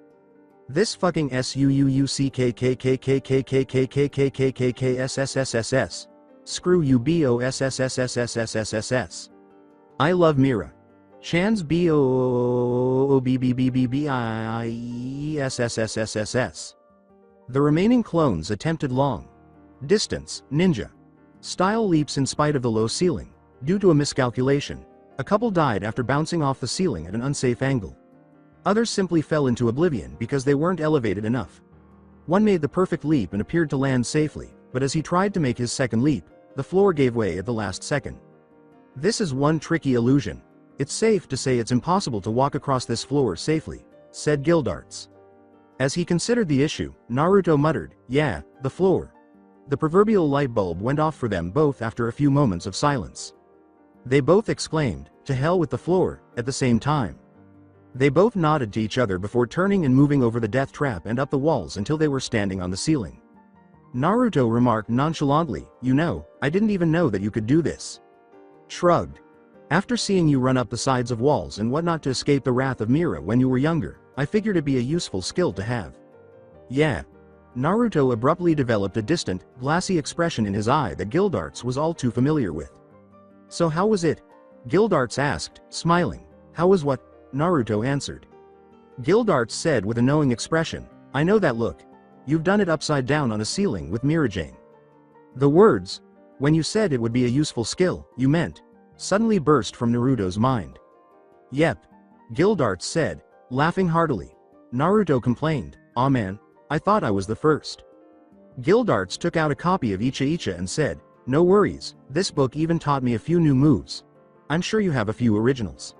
"This fucking SUUUCKKKKKKKKKKKKSSSSS. Screw you BOSSSSSSSSS. I love Mira. Chan's BOOBBBBBIESSSSSS." The remaining clones attempted long distance ninja style leaps in spite of the low ceiling. Due to a miscalculation, a couple died after bouncing off the ceiling at an unsafe angle. Others simply fell into oblivion because they weren't elevated enough. One made the perfect leap and appeared to land safely, but as he tried to make his second leap, the floor gave way at the last second. "This is one tricky illusion." It's safe to say it's impossible to walk across this floor safely, said Gildarts. As he considered the issue, Naruto muttered, yeah, the floor. The proverbial light bulb went off for them both after a few moments of silence. They both exclaimed, to hell with the floor, at the same time. They both nodded to each other before turning and moving over the death trap and up the walls until they were standing on the ceiling. Naruto remarked nonchalantly, you know, I didn't even know that you could do this. Shrugged. After seeing you run up the sides of walls and whatnot to escape the wrath of Mira when you were younger, I figured it'd be a useful skill to have. Yeah. Naruto abruptly developed a distant, glassy expression in his eye that Gildarts was all too familiar with. So how was it? Gildarts asked, smiling. How was what? Naruto answered. Gildarts said with a knowing expression, I know that look. You've done it upside down on a ceiling with Mirajane. The words, when you said it would be a useful skill, you meant, suddenly burst from Naruto's mind. Yep. Gildarts said, laughing heartily. Naruto complained, aw man, I thought I was the first. Gildarts took out a copy of Icha Icha and said, no worries, this book even taught me a few new moves. I'm sure you have a few originals.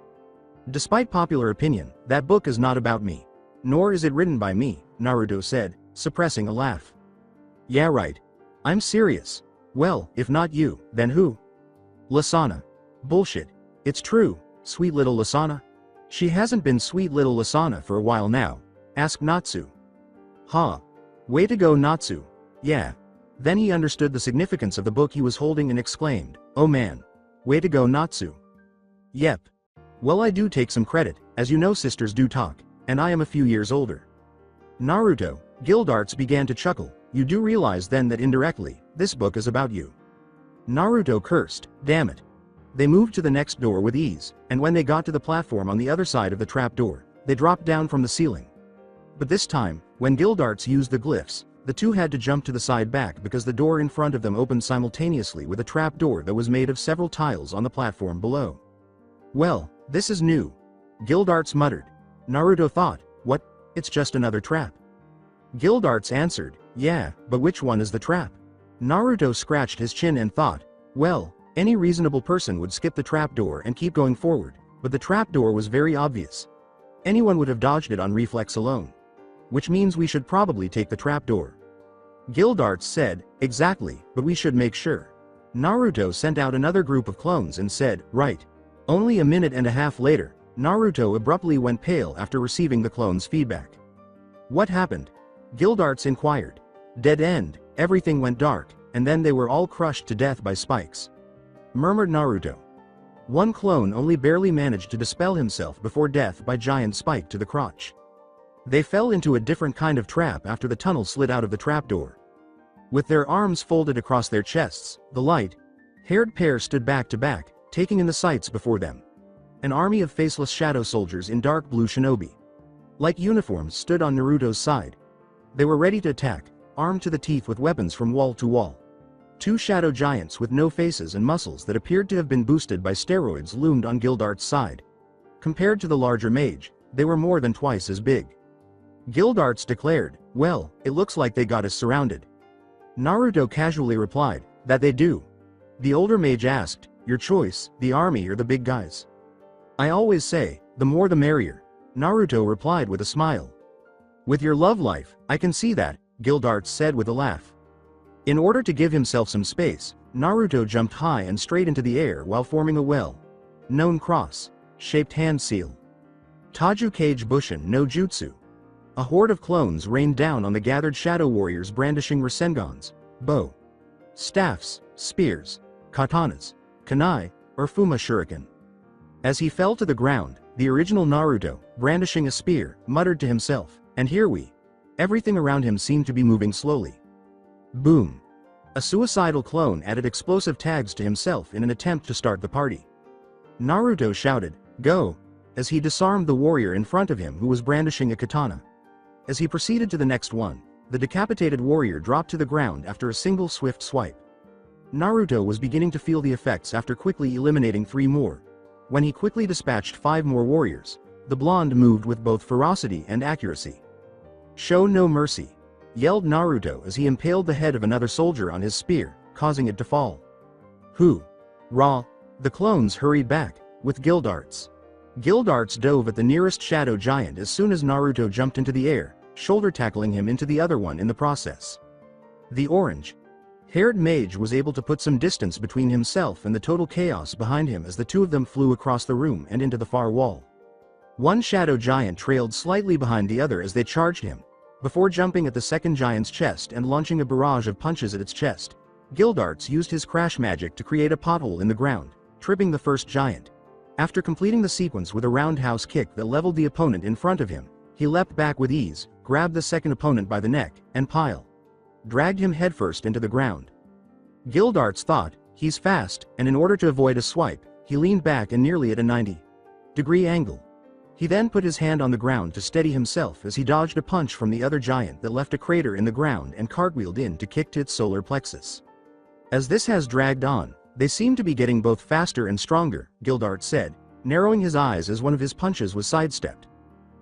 Despite popular opinion, that book is not about me. Nor is it written by me, Naruto said, suppressing a laugh. Yeah right. I'm serious. Well, if not you, then who? Lasana. Bullshit. It's true, sweet little Lasana. She hasn't been sweet little Lasana for a while now, asked Natsu. Huh. Way to go Natsu. Yeah. Then he understood the significance of the book he was holding and exclaimed, oh man. Way to go Natsu. Yep. Well I do take some credit, as you know sisters do talk, and I am a few years older. Naruto, Gildarts began to chuckle, you do realize then that indirectly, this book is about you. Naruto cursed, damn it. They moved to the next door with ease, and when they got to the platform on the other side of the trapdoor, they dropped down from the ceiling. But this time, when Gildarts used the glyphs, the two had to jump to the side back because the door in front of them opened simultaneously with a trapdoor that was made of several tiles on the platform below. Well, this is new. Gildarts muttered. Naruto thought, what? It's just another trap. Gildarts answered, yeah, but which one is the trap? Naruto scratched his chin and thought, well, any reasonable person would skip the trapdoor and keep going forward, but the trapdoor was very obvious. Anyone would have dodged it on reflex alone. Which means we should probably take the trapdoor. Gildarts said, exactly, but we should make sure. Naruto sent out another group of clones and said, right. Only a minute and a half later, Naruto abruptly went pale after receiving the clones' feedback. What happened? Gildarts inquired. Dead end, everything went dark, and then they were all crushed to death by spikes. Murmured Naruto. One clone only barely managed to dispel himself before death by giant spike to the crotch. They fell into a different kind of trap after the tunnel slid out of the trapdoor. With their arms folded across their chests, the light-haired pair stood back to back, taking in the sights before them. An army of faceless shadow soldiers in dark blue shinobi like uniforms stood on Naruto's side. They were ready to attack, armed to the teeth with weapons from wall to wall. Two shadow giants with no faces and muscles that appeared to have been boosted by steroids loomed on Gildarts' side. Compared to the larger mage, they were more than twice as big. Gildarts declared, well, it looks like they got us surrounded. Naruto casually replied, that they do. The older mage asked, your choice, the army or the big guys? I always say, the more the merrier. Naruto replied with a smile. With your love life, I can see that, Gildarts said with a laugh. In order to give himself some space, Naruto jumped high and straight into the air while forming a well-known cross-shaped hand seal. Taju Kage Bushin no Jutsu. A horde of clones rained down on the gathered shadow warriors brandishing Rasengans, bow, staffs, spears, katanas, kunai, or Fuma shuriken. As he fell to the ground, the original Naruto, brandishing a spear, muttered to himself, and here we. Everything around him seemed to be moving slowly. Boom. A suicidal clone added explosive tags to himself in an attempt to start the party. Naruto shouted, go, as he disarmed the warrior in front of him who was brandishing a katana. As he proceeded to the next one, the decapitated warrior dropped to the ground after a single swift swipe. Naruto was beginning to feel the effects after quickly eliminating 3 more. When he quickly dispatched 5 more warriors, the blonde moved with both ferocity and accuracy. Show no mercy, yelled Naruto as he impaled the head of another soldier on his spear, causing it to fall. Who? Raw. The clones hurried back, with guild arts. Guild arts dove at the nearest shadow giant as soon as Naruto jumped into the air, shoulder tackling him into the other one in the process. The orange-haired mage was able to put some distance between himself and the total chaos behind him as the two of them flew across the room and into the far wall. One shadow giant trailed slightly behind the other as they charged him, before jumping at the second giant's chest and launching a barrage of punches at its chest. Gildarts used his crash magic to create a pothole in the ground, tripping the first giant. After completing the sequence with a roundhouse kick that leveled the opponent in front of him, he leapt back with ease, grabbed the second opponent by the neck, and dragged him headfirst into the ground. Gildarts thought, he's fast, and in order to avoid a swipe, he leaned back and nearly at a 90-degree angle. He then put his hand on the ground to steady himself as he dodged a punch from the other giant that left a crater in the ground and cartwheeled in to kick to its solar plexus. As this has dragged on, they seem to be getting both faster and stronger, Gildarts said, narrowing his eyes as one of his punches was sidestepped.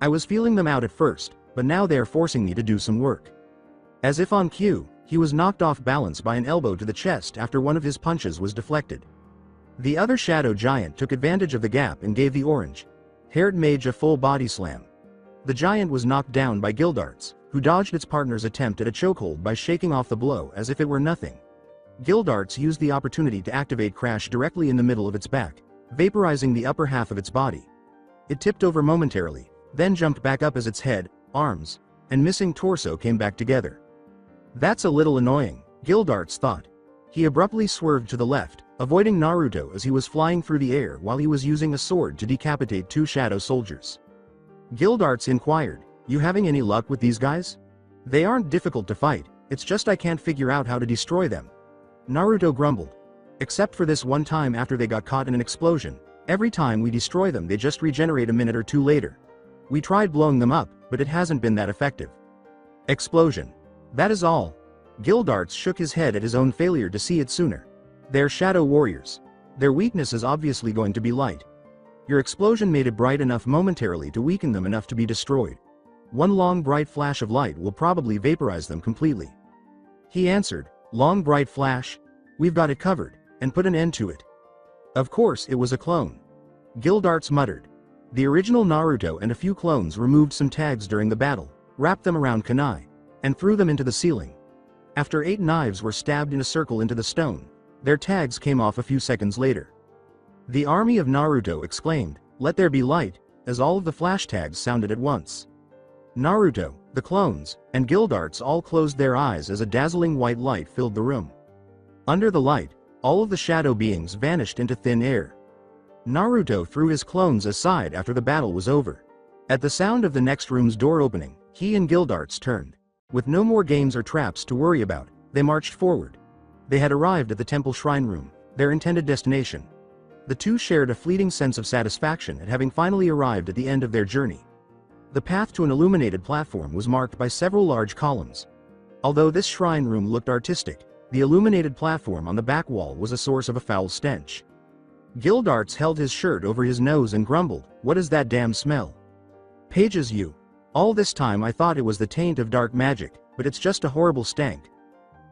I was feeling them out at first, but now they are forcing me to do some work. As if on cue, he was knocked off balance by an elbow to the chest after one of his punches was deflected. The other shadow giant took advantage of the gap and gave the orange-haired mage a full body slam. The giant was knocked down by Gildarts, who dodged its partner's attempt at a chokehold by shaking off the blow as if it were nothing. Gildarts used the opportunity to activate Crash directly in the middle of its back, vaporizing the upper half of its body. It tipped over momentarily, then jumped back up as its head, arms, and missing torso came back together. That's a little annoying, Gildarts thought. He abruptly swerved to the left, avoiding Naruto as he was flying through the air while he was using a sword to decapitate two shadow soldiers. Gildarts inquired, "You having any luck with these guys? They aren't difficult to fight, it's just I can't figure out how to destroy them." Naruto grumbled. "Except for this one time after they got caught in an explosion, every time we destroy them they just regenerate a minute or two later. We tried blowing them up, but it hasn't been that effective." Explosion. That is all. Gildarts shook his head at his own failure to see it sooner. They're shadow warriors. Their weakness is obviously going to be light. Your explosion made it bright enough momentarily to weaken them enough to be destroyed. One long bright flash of light will probably vaporize them completely. He answered, "Long bright flash? We've got it covered," and put an end to it. Of course it was a clone. Gildarts muttered. The original Naruto and a few clones removed some tags during the battle, wrapped them around kunai, and threw them into the ceiling. After 8 knives were stabbed in a circle into the stone, their tags came off a few seconds later. The army of Naruto exclaimed, "Let there be light," as all of the flash tags sounded at once. Naruto, the clones, and Gildarts all closed their eyes as a dazzling white light filled the room. Under the light, all of the shadow beings vanished into thin air. Naruto threw his clones aside after the battle was over. At the sound of the next room's door opening, he and Gildarts turned. With no more games or traps to worry about, they marched forward. They had arrived at the temple shrine room, their intended destination. The two shared a fleeting sense of satisfaction at having finally arrived at the end of their journey. The path to an illuminated platform was marked by several large columns. Although this shrine room looked artistic, the illuminated platform on the back wall was a source of a foul stench. Gildarts held his shirt over his nose and grumbled, "What is that damn smell?" "Pages, you. All this time I thought it was the taint of dark magic, but it's just a horrible stank.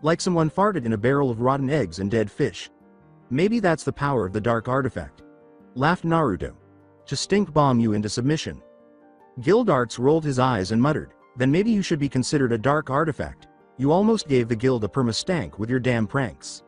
Like someone farted in a barrel of rotten eggs and dead fish. Maybe that's the power of the dark artifact," laughed Naruto. "To stink bomb you into submission." Gildarts rolled his eyes and muttered, "Then maybe you should be considered a dark artifact. You almost gave the guild a perma-stank with your damn pranks."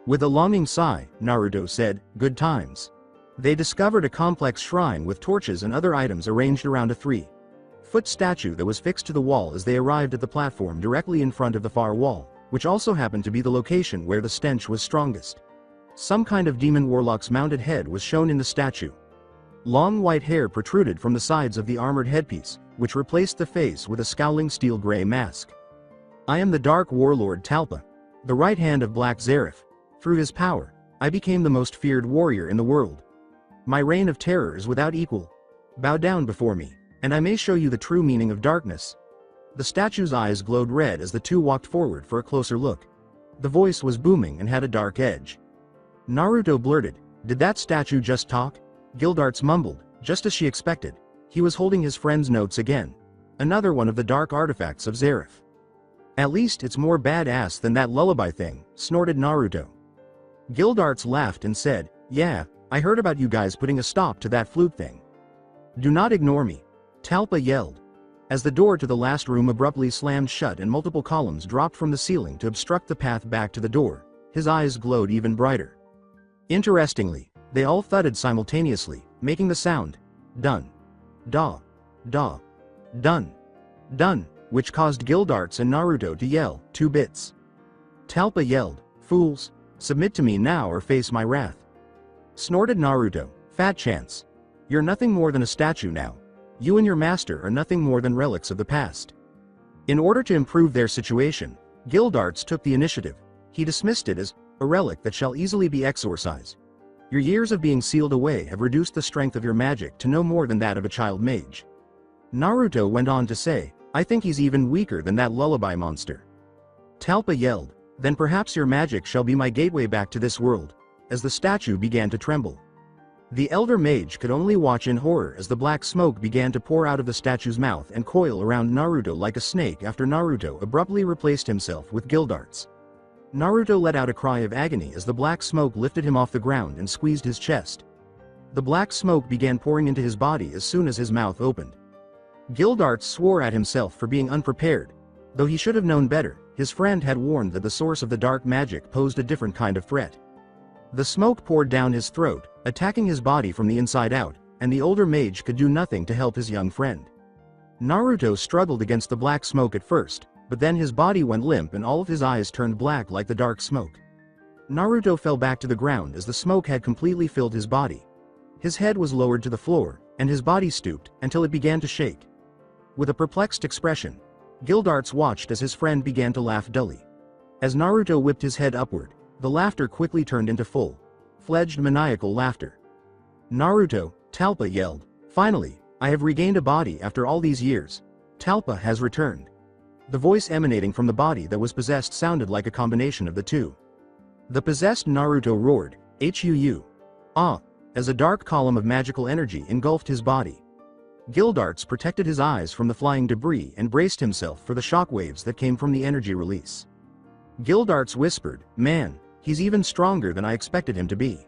With a longing sigh, Naruto said, "Good times." They discovered a complex shrine with torches and other items arranged around a 3-foot statue that was fixed to the wall as they arrived at the platform directly in front of the far wall, which also happened to be the location where the stench was strongest. Some kind of demon warlock's mounted head was shown in the statue. Long white hair protruded from the sides of the armored headpiece, which replaced the face with a scowling steel gray mask. "I am the Dark Warlord Talpa, the right hand of Black Zareth. Through his power, I became the most feared warrior in the world. My reign of terror is without equal. Bow down before me, and I may show you the true meaning of darkness." The statue's eyes glowed red as the two walked forward for a closer look. The voice was booming and had a dark edge. Naruto blurted, "Did that statue just talk?" Gildarts mumbled, just as she expected. He was holding his friend's notes again. Another one of the dark artifacts of Zareth. "At least it's more badass than that lullaby thing," snorted Naruto. Gildarts laughed and said, "Yeah, I heard about you guys putting a stop to that flute thing. Do not ignore me, Talpa yelled. As the door to the last room abruptly slammed shut and multiple columns dropped from the ceiling to obstruct the path back to the door, his eyes glowed even brighter. Interestingly, they all thudded simultaneously, making the sound, dun, da, da, dun, dun, which caused Gildarts and Naruto to yell, 2 bits. Talpa yelled, fools, submit to me now or face my wrath. Snorted Naruto, fat chance. You're nothing more than a statue now. You and your master are nothing more than relics of the past. In order to improve their situation, Gildarts took the initiative. He dismissed it as a relic that shall easily be exorcised. Your years of being sealed away have reduced the strength of your magic to no more than that of a child mage. Naruto went on to say, I think he's even weaker than that lullaby monster. Talpa yelled, then perhaps your magic shall be my gateway back to this world, as the statue began to tremble. The elder mage could only watch in horror as the black smoke began to pour out of the statue's mouth and coil around Naruto like a snake after Naruto abruptly replaced himself with Gildarts. Naruto let out a cry of agony as the black smoke lifted him off the ground and squeezed his chest. The black smoke began pouring into his body as soon as his mouth opened. Gildarts swore at himself for being unprepared. Though he should have known better, his friend had warned that the source of the dark magic posed a different kind of threat. The smoke poured down his throat, attacking his body from the inside out, and the older mage could do nothing to help his young friend. Naruto struggled against the black smoke at first, but then his body went limp and all of his eyes turned black like the dark smoke. Naruto fell back to the ground as the smoke had completely filled his body. His head was lowered to the floor, and his body stooped until it began to shake. With a perplexed expression, Gildarts watched as his friend began to laugh dully. As Naruto whipped his head upward, the laughter quickly turned into full-fledged maniacal laughter. Naruto, Talpa yelled, finally, I have regained a body after all these years. Talpa has returned. The voice emanating from the body that was possessed sounded like a combination of the two. The possessed Naruto roared, "Huu! Ah!" as a dark column of magical energy engulfed his body. Gildarts protected his eyes from the flying debris and braced himself for the shockwaves that came from the energy release. Gildarts whispered, man, he's even stronger than I expected him to be.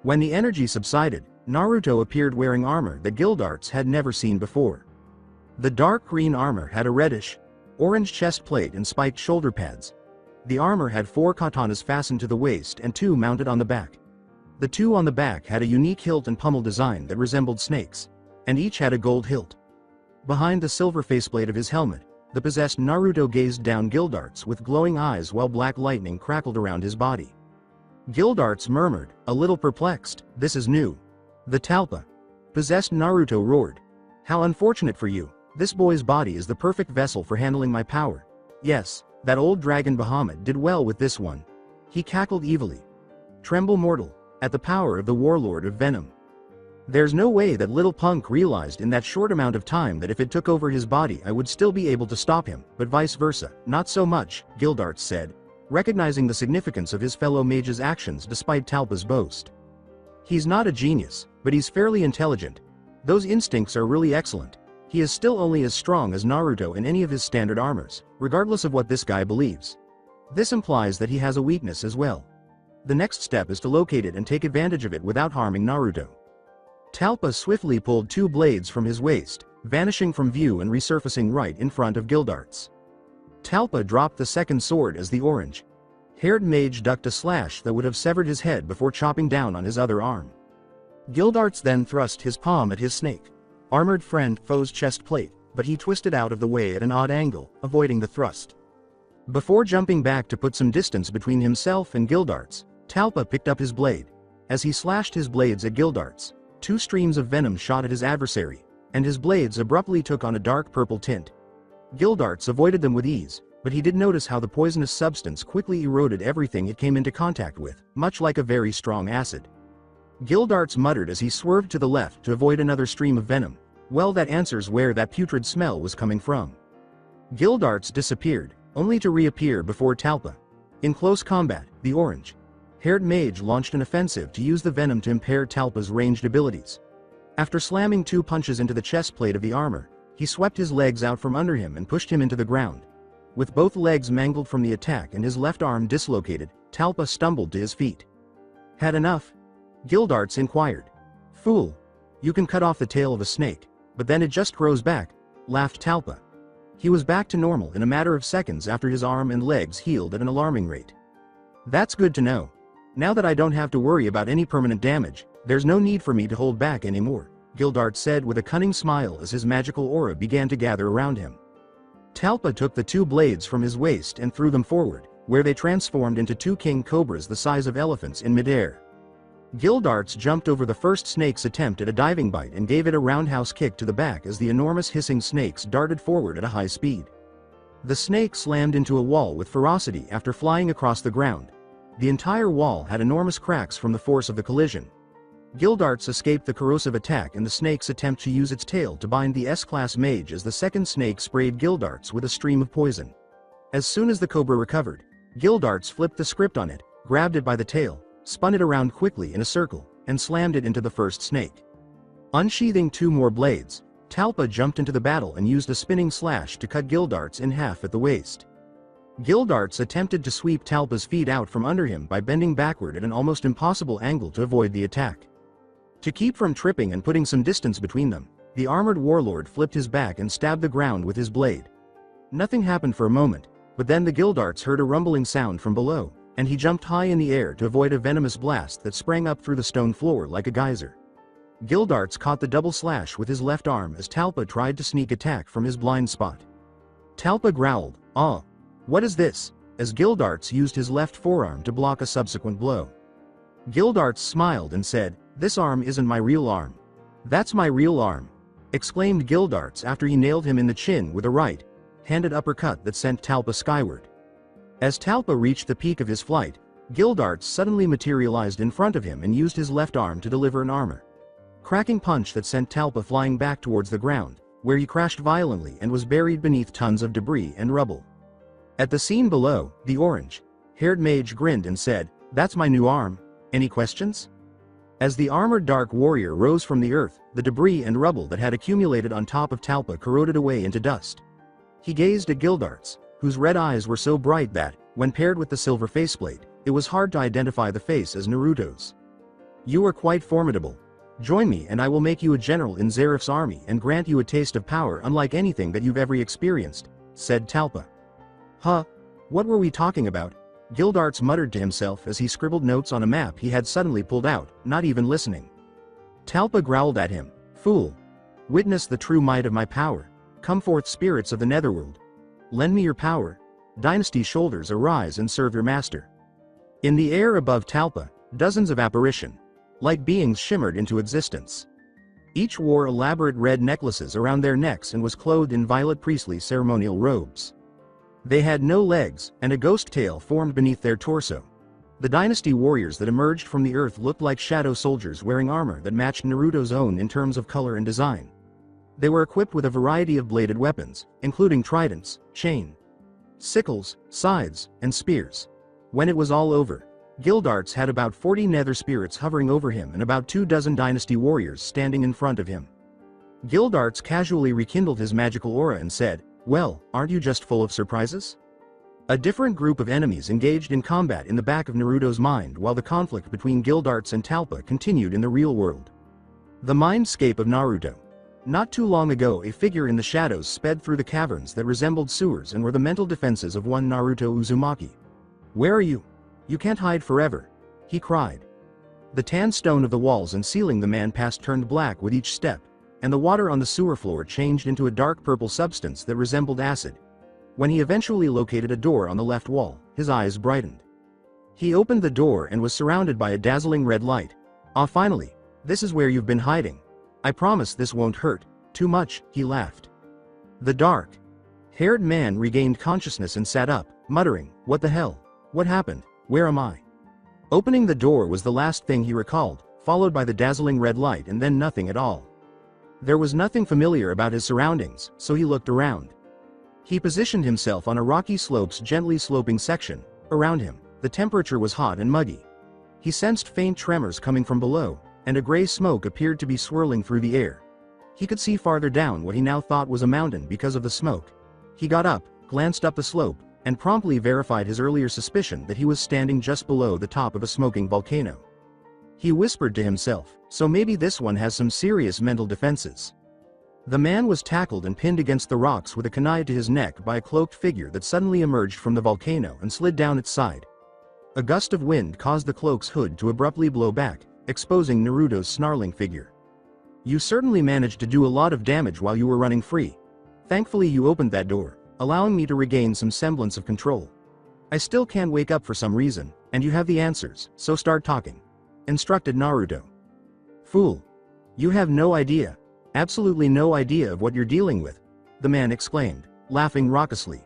When the energy subsided, Naruto appeared wearing armor that Gildarts had never seen before. The dark green armor had a reddish, orange chest plate and spiked shoulder pads. The armor had 4 katanas fastened to the waist and 2 mounted on the back. The 2 on the back had a unique hilt and pommel design that resembled snakes, and each had a gold hilt. Behind the silver faceplate of his helmet, the possessed Naruto gazed down Gildarts with glowing eyes while black lightning crackled around his body. Gildarts murmured, a little perplexed, this is new. The Talpa. Possessed Naruto roared. How unfortunate for you, this boy's body is the perfect vessel for handling my power. Yes, that old dragon Bahamut did well with this one. He cackled evilly. Tremble mortal, at the power of the warlord of venom. There's no way that little punk realized in that short amount of time that if it took over his body I would still be able to stop him, but vice versa, not so much, Gildarts said, recognizing the significance of his fellow mage's actions despite Talpa's boast. He's not a genius, but he's fairly intelligent. Those instincts are really excellent. He is still only as strong as Naruto in any of his standard armors, regardless of what this guy believes. This implies that he has a weakness as well. The next step is to locate it and take advantage of it without harming Naruto. Talpa swiftly pulled 2 blades from his waist, vanishing from view and resurfacing right in front of Gildarts. Talpa dropped the second sword as the orange-haired mage ducked a slash that would have severed his head before chopping down on his other arm. Gildarts then thrust his palm at his snake-armored friend foe's chest plate, but he twisted out of the way at an odd angle, avoiding the thrust. Before jumping back to put some distance between himself and Gildarts, Talpa picked up his blade. As he slashed his blades at Gildarts, 2 streams of venom shot at his adversary, and his blades abruptly took on a dark purple tint. Gildarts avoided them with ease, but he did notice how the poisonous substance quickly eroded everything it came into contact with, much like a very strong acid. Gildarts muttered as he swerved to the left to avoid another stream of venom. Well, that answers where that putrid smell was coming from. Gildarts disappeared, only to reappear before Talpa. In close combat, the orange-haired mage launched an offensive to use the venom to impair Talpa's ranged abilities. After slamming 2 punches into the chest plate of the armor, he swept his legs out from under him and pushed him into the ground. With both legs mangled from the attack and his left arm dislocated, Talpa stumbled to his feet. Had enough? Gildarts inquired. Fool. You can cut off the tail of a snake, but then it just grows back, laughed Talpa. He was back to normal in a matter of seconds after his arm and legs healed at an alarming rate. That's good to know. Now that I don't have to worry about any permanent damage, there's no need for me to hold back anymore, Gildart said with a cunning smile as his magical aura began to gather around him. Talpa took the 2 blades from his waist and threw them forward, where they transformed into 2 king cobras the size of elephants in midair. Gildarts jumped over the first snake's attempt at a diving bite and gave it a roundhouse kick to the back as the enormous hissing snakes darted forward at a high speed. The snake slammed into a wall with ferocity after flying across the ground. The entire wall had enormous cracks from the force of the collision. Gildarts escaped the corrosive attack and the snake's attempt to use its tail to bind the S-class mage as the second snake sprayed Gildarts with a stream of poison. As soon as the cobra recovered, Gildarts flipped the script on it, grabbed it by the tail, spun it around quickly in a circle, and slammed it into the first snake. Unsheathing 2 more blades, Talpa jumped into the battle and used a spinning slash to cut Gildarts in half at the waist. Gildarts attempted to sweep Talpa's feet out from under him by bending backward at an almost impossible angle to avoid the attack. To keep from tripping and putting some distance between them, the armored warlord flipped his back and stabbed the ground with his blade. Nothing happened for a moment, but then the Gildarts heard a rumbling sound from below, and he jumped high in the air to avoid a venomous blast that sprang up through the stone floor like a geyser. Gildarts caught the double slash with his left arm as Talpa tried to sneak attack from his blind spot. Talpa growled, "Ah! What is this?" as Gildarts used his left forearm to block a subsequent blow. Gildarts smiled and said, "This arm isn't my real arm." "That's my real arm," exclaimed Gildarts after he nailed him in the chin with a right-handed uppercut that sent Talpa skyward. As Talpa reached the peak of his flight, Gildarts suddenly materialized in front of him and used his left arm to deliver an armor-cracking punch that sent Talpa flying back towards the ground, where he crashed violently and was buried beneath tons of debris and rubble. At the scene below, the orange-haired mage grinned and said, "That's my new arm. Any questions?" As the armored dark warrior rose from the earth, the debris and rubble that had accumulated on top of Talpa corroded away into dust. He gazed at Gildarts, whose red eyes were so bright that, when paired with the silver faceplate, it was hard to identify the face as Naruto's. "You are quite formidable. Join me and I will make you a general in Zarif's army and grant you a taste of power unlike anything that you've ever experienced," said Talpa. "Huh? What were we talking about?" Gildarts muttered to himself as he scribbled notes on a map he had suddenly pulled out, not even listening. Talpa growled at him, "Fool! Witness the true might of my power. Come forth, spirits of the netherworld. Lend me your power. Dynasty shoulders arise and serve your master." In the air above Talpa, dozens of apparition-like beings shimmered into existence. Each wore elaborate red necklaces around their necks and was clothed in violet priestly ceremonial robes. They had no legs, and a ghost tail formed beneath their torso. The dynasty warriors that emerged from the earth looked like shadow soldiers wearing armor that matched Naruto's own in terms of color and design. They were equipped with a variety of bladed weapons, including tridents, sickles, scythes, and spears. When it was all over, Gildarts had about 40 nether spirits hovering over him and about 24 dynasty warriors standing in front of him. Gildarts casually rekindled his magical aura and said, "Well, aren't you just full of surprises?" A different group of enemies engaged in combat in the back of Naruto's mind while the conflict between Gildarts and Talpa continued in the real world. The mindscape of Naruto. Not too long ago, a figure in the shadows sped through the caverns that resembled sewers and were the mental defenses of one Naruto Uzumaki. "Where are you? You can't hide forever," he cried. The tan stone of the walls and ceiling the man passed turned black with each step, and the water on the sewer floor changed into a dark purple substance that resembled acid. When he eventually located a door on the left wall, his eyes brightened. He opened the door and was surrounded by a dazzling red light. "Ah, finally, this is where you've been hiding. I promise this won't hurt too much," he laughed. The dark-haired man regained consciousness and sat up, muttering, "What the hell? What happened? Where am I?" Opening the door was the last thing he recalled, followed by the dazzling red light and then nothing at all. There was nothing familiar about his surroundings, so he looked around. He positioned himself on a rocky slope's gently sloping section. Around him, the temperature was hot and muggy. He sensed faint tremors coming from below, and a gray smoke appeared to be swirling through the air. He could see farther down what he now thought was a mountain because of the smoke. He got up, glanced up the slope, and promptly verified his earlier suspicion that he was standing just below the top of a smoking volcano. He whispered to himself, so maybe this one has some serious mental defenses. The man was tackled and pinned against the rocks with a kunai to his neck by a cloaked figure that suddenly emerged from the volcano and slid down its side. A gust of wind caused the cloak's hood to abruptly blow back, exposing Naruto's snarling figure. You certainly managed to do a lot of damage while you were running free. Thankfully you opened that door, allowing me to regain some semblance of control. I still can't wake up for some reason, and you have the answers, so start talking, instructed Naruto. Fool. You have no idea, absolutely no idea of what you're dealing with, the man exclaimed, laughing raucously.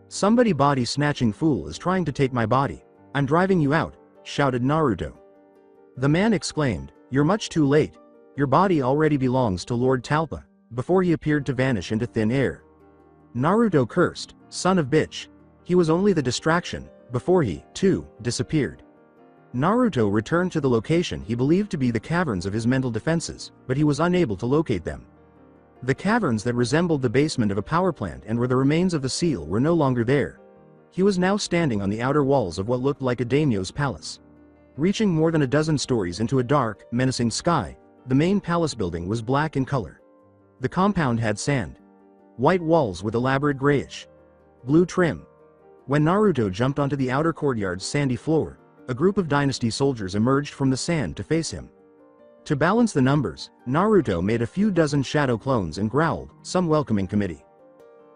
Somebody body-snatching fool is trying to take my body. I'm driving you out, shouted Naruto. The man exclaimed, you're much too late. Your body already belongs to Lord Talpa, before he appeared to vanish into thin air. Naruto cursed, son of bitch. He was only the distraction, before he, too, disappeared. Naruto returned to the location he believed to be the caverns of his mental defenses, but he was unable to locate them. The caverns that resembled the basement of a power plant and were the remains of the seal were no longer there. He was now standing on the outer walls of what looked like a daimyo's palace. Reaching more than a dozen stories into a dark, menacing sky, the main palace building was black in color. The compound had sand. White walls with elaborate grayish blue trim. When Naruto jumped onto the outer courtyard's sandy floor, a group of dynasty soldiers emerged from the sand to face him. To balance the numbers, Naruto made a few dozen shadow clones and growled, some welcoming committee.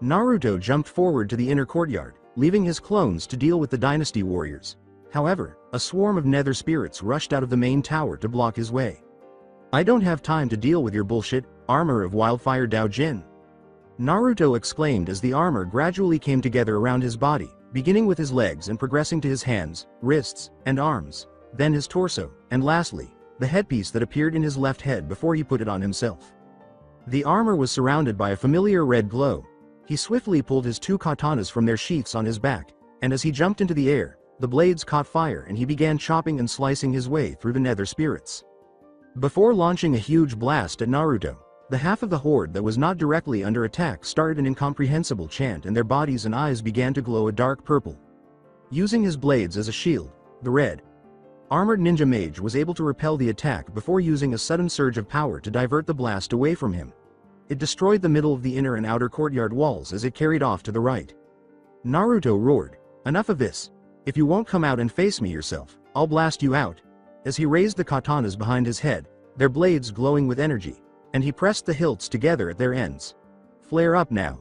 Naruto jumped forward to the inner courtyard, leaving his clones to deal with the dynasty warriors. However, a swarm of nether spirits rushed out of the main tower to block his way. I don't have time to deal with your bullshit, armor of wildfire Daojin. Naruto exclaimed as the armor gradually came together around his body, beginning with his legs and progressing to his hands, wrists, and arms, then his torso, and lastly, the headpiece that appeared in his left head before he put it on himself. The armor was surrounded by a familiar red glow. He swiftly pulled his two katanas from their sheaths on his back, and as he jumped into the air, the blades caught fire and he began chopping and slicing his way through the nether spirits. Before launching a huge blast at Naruto, the half of the horde that was not directly under attack started an incomprehensible chant and their bodies and eyes began to glow a dark purple. Using his blades as a shield, the red armored ninja mage was able to repel the attack before using a sudden surge of power to divert the blast away from him. It destroyed the middle of the inner and outer courtyard walls as it carried off to the right. Naruto roared, "Enough of this. If you won't come out and face me yourself, I'll blast you out." As he raised the katanas behind his head, their blades glowing with energy, and he pressed the hilts together at their ends. Flare up now.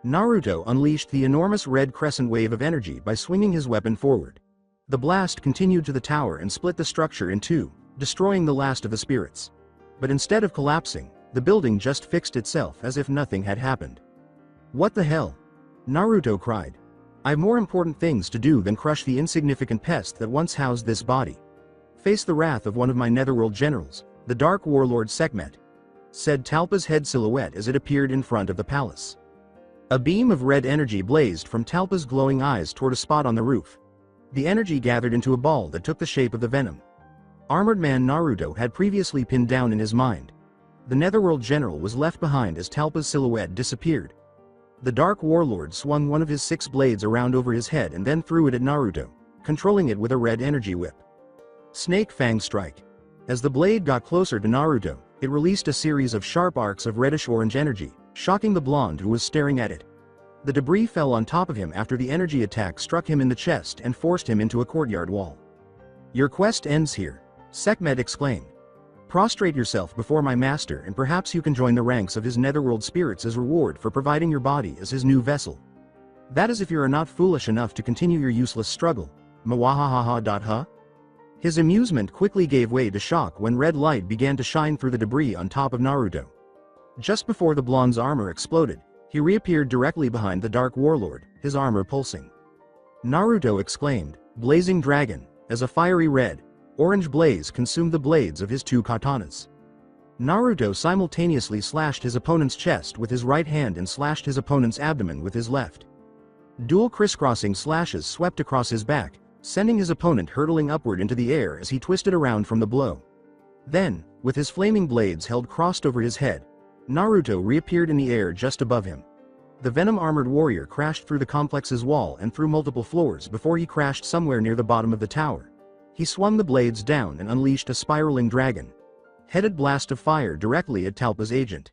Naruto unleashed the enormous red crescent wave of energy by swinging his weapon forward. The blast continued to the tower and split the structure in two, destroying the last of the spirits. But instead of collapsing, the building just fixed itself as if nothing had happened. What the hell? Naruto cried. I've more important things to do than crush the insignificant pest that once housed this body. Face the wrath of one of my netherworld generals, the Dark Warlord Sekhmet, said Talpa's head silhouette as it appeared in front of the palace. A beam of red energy blazed from Talpa's glowing eyes toward a spot on the roof. The energy gathered into a ball that took the shape of the venom armored man Naruto had previously pinned down in his mind. The netherworld general was left behind as Talpa's silhouette disappeared. The Dark Warlord swung one of his 6 blades around over his head and then threw it at Naruto, controlling it with a red energy whip. Snake Fang Strike. As the blade got closer to Naruto, it released a series of sharp arcs of reddish-orange energy, shocking the blonde who was staring at it. The debris fell on top of him after the energy attack struck him in the chest and forced him into a courtyard wall. Your quest ends here, Sekhmet exclaimed. Prostrate yourself before my master and perhaps you can join the ranks of his netherworld spirits as reward for providing your body as his new vessel. That is if you are not foolish enough to continue your useless struggle. Mwahahaha. His amusement quickly gave way to shock when red light began to shine through the debris on top of Naruto. Just before the blonde's armor exploded, he reappeared directly behind the Dark Warlord, his armor pulsing. Naruto exclaimed, "Blazing Dragon," as a fiery red, orange blaze consumed the blades of his 2 katanas. Naruto simultaneously slashed his opponent's chest with his right hand and slashed his opponent's abdomen with his left. Dual crisscrossing slashes swept across his back, sending his opponent hurtling upward into the air as he twisted around from the blow. Then, with his flaming blades held crossed over his head, Naruto reappeared in the air just above him. The venom-armored warrior crashed through the complex's wall and through multiple floors before he crashed somewhere near the bottom of the tower. He swung the blades down and unleashed a spiraling dragon-headed blast of fire directly at Talpa's agent.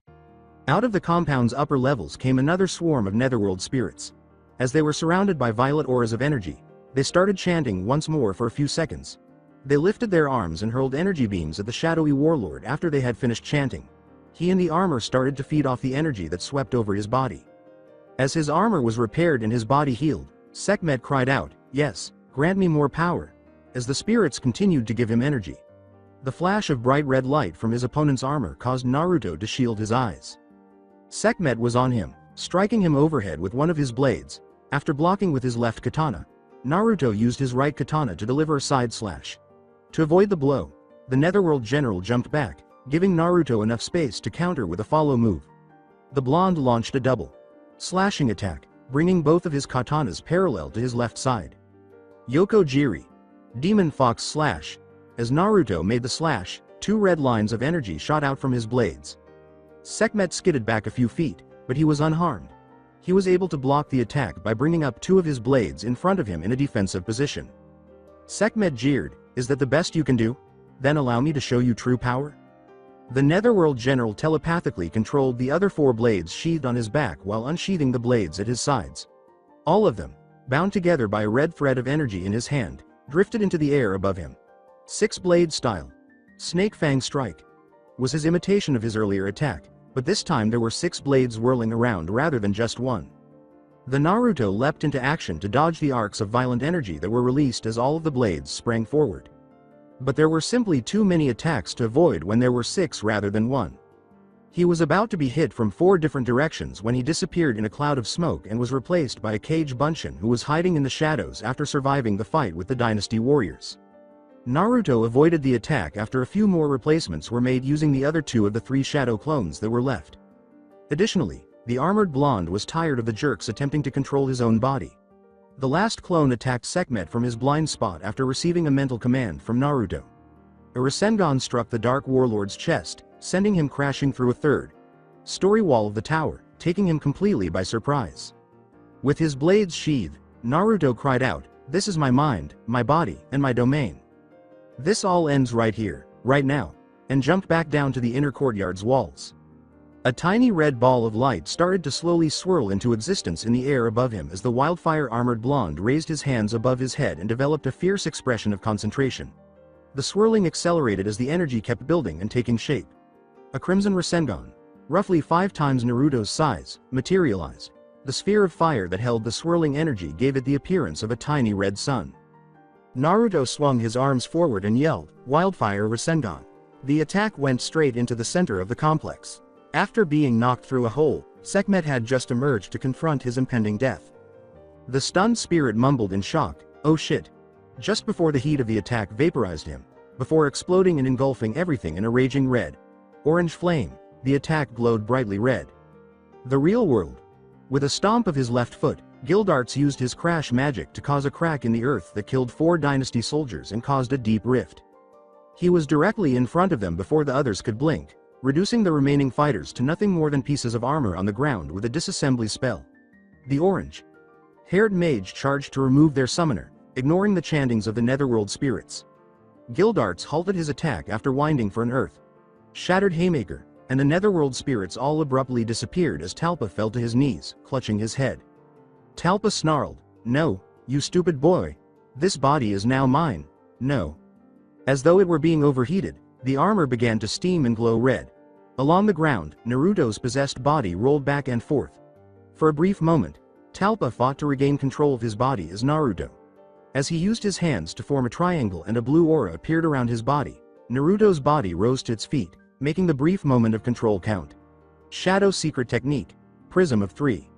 Out of the compound's upper levels came another swarm of netherworld spirits. As they were surrounded by violet auras of energy, they started chanting once more for a few seconds. They lifted their arms and hurled energy beams at the shadowy warlord after they had finished chanting. He and the armor started to feed off the energy that swept over his body. As his armor was repaired and his body healed, Sekhmet cried out, "Yes, grant me more power," as the spirits continued to give him energy. The flash of bright red light from his opponent's armor caused Naruto to shield his eyes. Sekhmet was on him, striking him overhead with one of his blades. After blocking with his left katana, Naruto used his right katana to deliver a side slash. To avoid the blow, the Netherworld general jumped back, giving Naruto enough space to counter with a follow move. The blonde launched a double slashing attack, bringing both of his katanas parallel to his left side. Yoko Jiri, Demon Fox Slash. As Naruto made the slash, two red lines of energy shot out from his blades. Sekhmet skidded back a few feet, but he was unharmed. He was able to block the attack by bringing up two of his blades in front of him in a defensive position. Sekhmet jeered, "Is that the best you can do? Then allow me to show you true power." The Netherworld general telepathically controlled the other four blades sheathed on his back while unsheathing the blades at his sides. All of them, bound together by a red thread of energy in his hand, drifted into the air above him. Six-blade style. Snake Fang Strike was his imitation of his earlier attack, but this time there were six blades whirling around rather than just one. The Naruto leapt into action to dodge the arcs of violent energy that were released as all of the blades sprang forward. But there were simply too many attacks to avoid when there were six rather than one. He was about to be hit from four different directions when he disappeared in a cloud of smoke and was replaced by a Cage Bunshin who was hiding in the shadows after surviving the fight with the Dynasty warriors. Naruto avoided the attack after a few more replacements were made using the other two of the three shadow clones that were left. Additionally, the armored blonde was tired of the jerks attempting to control his own body. The last clone attacked Sekhmet from his blind spot after receiving a mental command from Naruto. A Rasengan struck the Dark Warlord's chest, sending him crashing through a third story wall of the tower, taking him completely by surprise. With his blades sheathed, Naruto cried out, "This is my mind, my body, and my domain. This all ends right here, right now," and jumped back down to the inner courtyard's walls. A tiny red ball of light started to slowly swirl into existence in the air above him as the wildfire-armored blonde raised his hands above his head and developed a fierce expression of concentration. The swirling accelerated as the energy kept building and taking shape. A crimson Rasengan, roughly 5 times Naruto's size, materialized. The sphere of fire that held the swirling energy gave it the appearance of a tiny red sun. Naruto swung his arms forward and yelled, "Wildfire Rasengan." The attack went straight into the center of the complex. After being knocked through a hole, Sekhmet had just emerged to confront his impending death. The stunned spirit mumbled in shock, "Oh shit," just before the heat of the attack vaporized him. Before exploding and engulfing everything in a raging red-orange flame, the attack glowed brightly red. The real world. With a stomp of his left foot, Gildarts used his crash magic to cause a crack in the earth that killed 4 Dynasty soldiers and caused a deep rift. He was directly in front of them before the others could blink, reducing the remaining fighters to nothing more than pieces of armor on the ground with a disassembly spell. The orange-haired mage charged to remove their summoner, ignoring the chantings of the netherworld spirits. Gildarts halted his attack after winding for an earth-shattered haymaker, and the netherworld spirits all abruptly disappeared as Talpa fell to his knees, clutching his head. Talpa snarled, "No, you stupid boy. This body is now mine. No." As though it were being overheated, the armor began to steam and glow red. Along the ground, Naruto's possessed body rolled back and forth. For a brief moment, Talpa fought to regain control of his body as Naruto. As he used his hands to form a triangle and a blue aura appeared around his body, Naruto's body rose to its feet, making the brief moment of control count. Shadow Secret Technique, Prism of 3.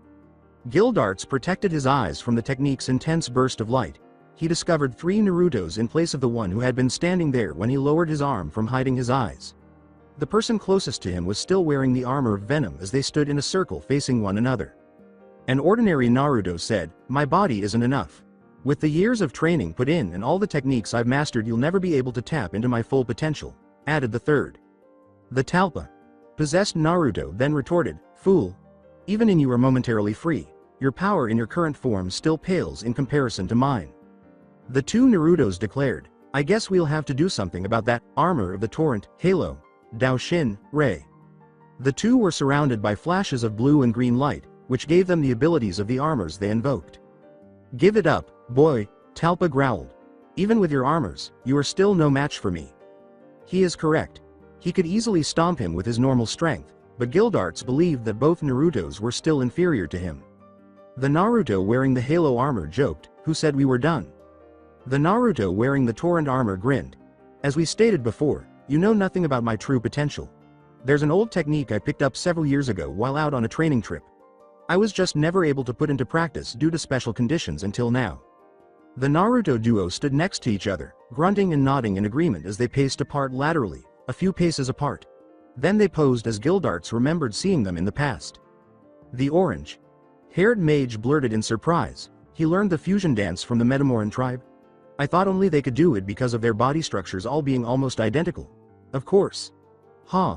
Gildarts protected his eyes from the technique's intense burst of light. He discovered 3 Narutos in place of the one who had been standing there when he lowered his arm from hiding his eyes. The person closest to him was still wearing the armor of venom as they stood in a circle facing one another. An ordinary Naruto said, "My body isn't enough. With the years of training put in and all the techniques I've mastered, you'll never be able to tap into my full potential," added the third. The Talpa possessed Naruto then retorted, "Fool. Even in you are momentarily free. Your power in your current form still pales in comparison to mine." The 2 Narutos declared, I guess we'll have to do something about that armor of the torrent, Halo, Daoshin, Ray. The two were surrounded by flashes of blue and green light, which gave them the abilities of the armors they invoked. Give it up, boy, Talpa growled. Even with your armors, you are still no match for me. He is correct. He could easily stomp him with his normal strength, but Gildarts believed that both Narutos were still inferior to him. The Naruto wearing the Halo armor joked, "Who said we were done?" The Naruto wearing the torrent armor grinned. "As we stated before, you know nothing about my true potential. There's an old technique I picked up several years ago while out on a training trip. I was just never able to put into practice due to special conditions until now." The Naruto duo stood next to each other, grunting and nodding in agreement as they paced apart laterally, a few paces apart. Then they posed as Gildarts remembered seeing them in the past. The orange-haired mage blurted in surprise, "He learned the fusion dance from the Metamoran tribe? I thought only they could do it because of their body structures all being almost identical. Of course. Huh.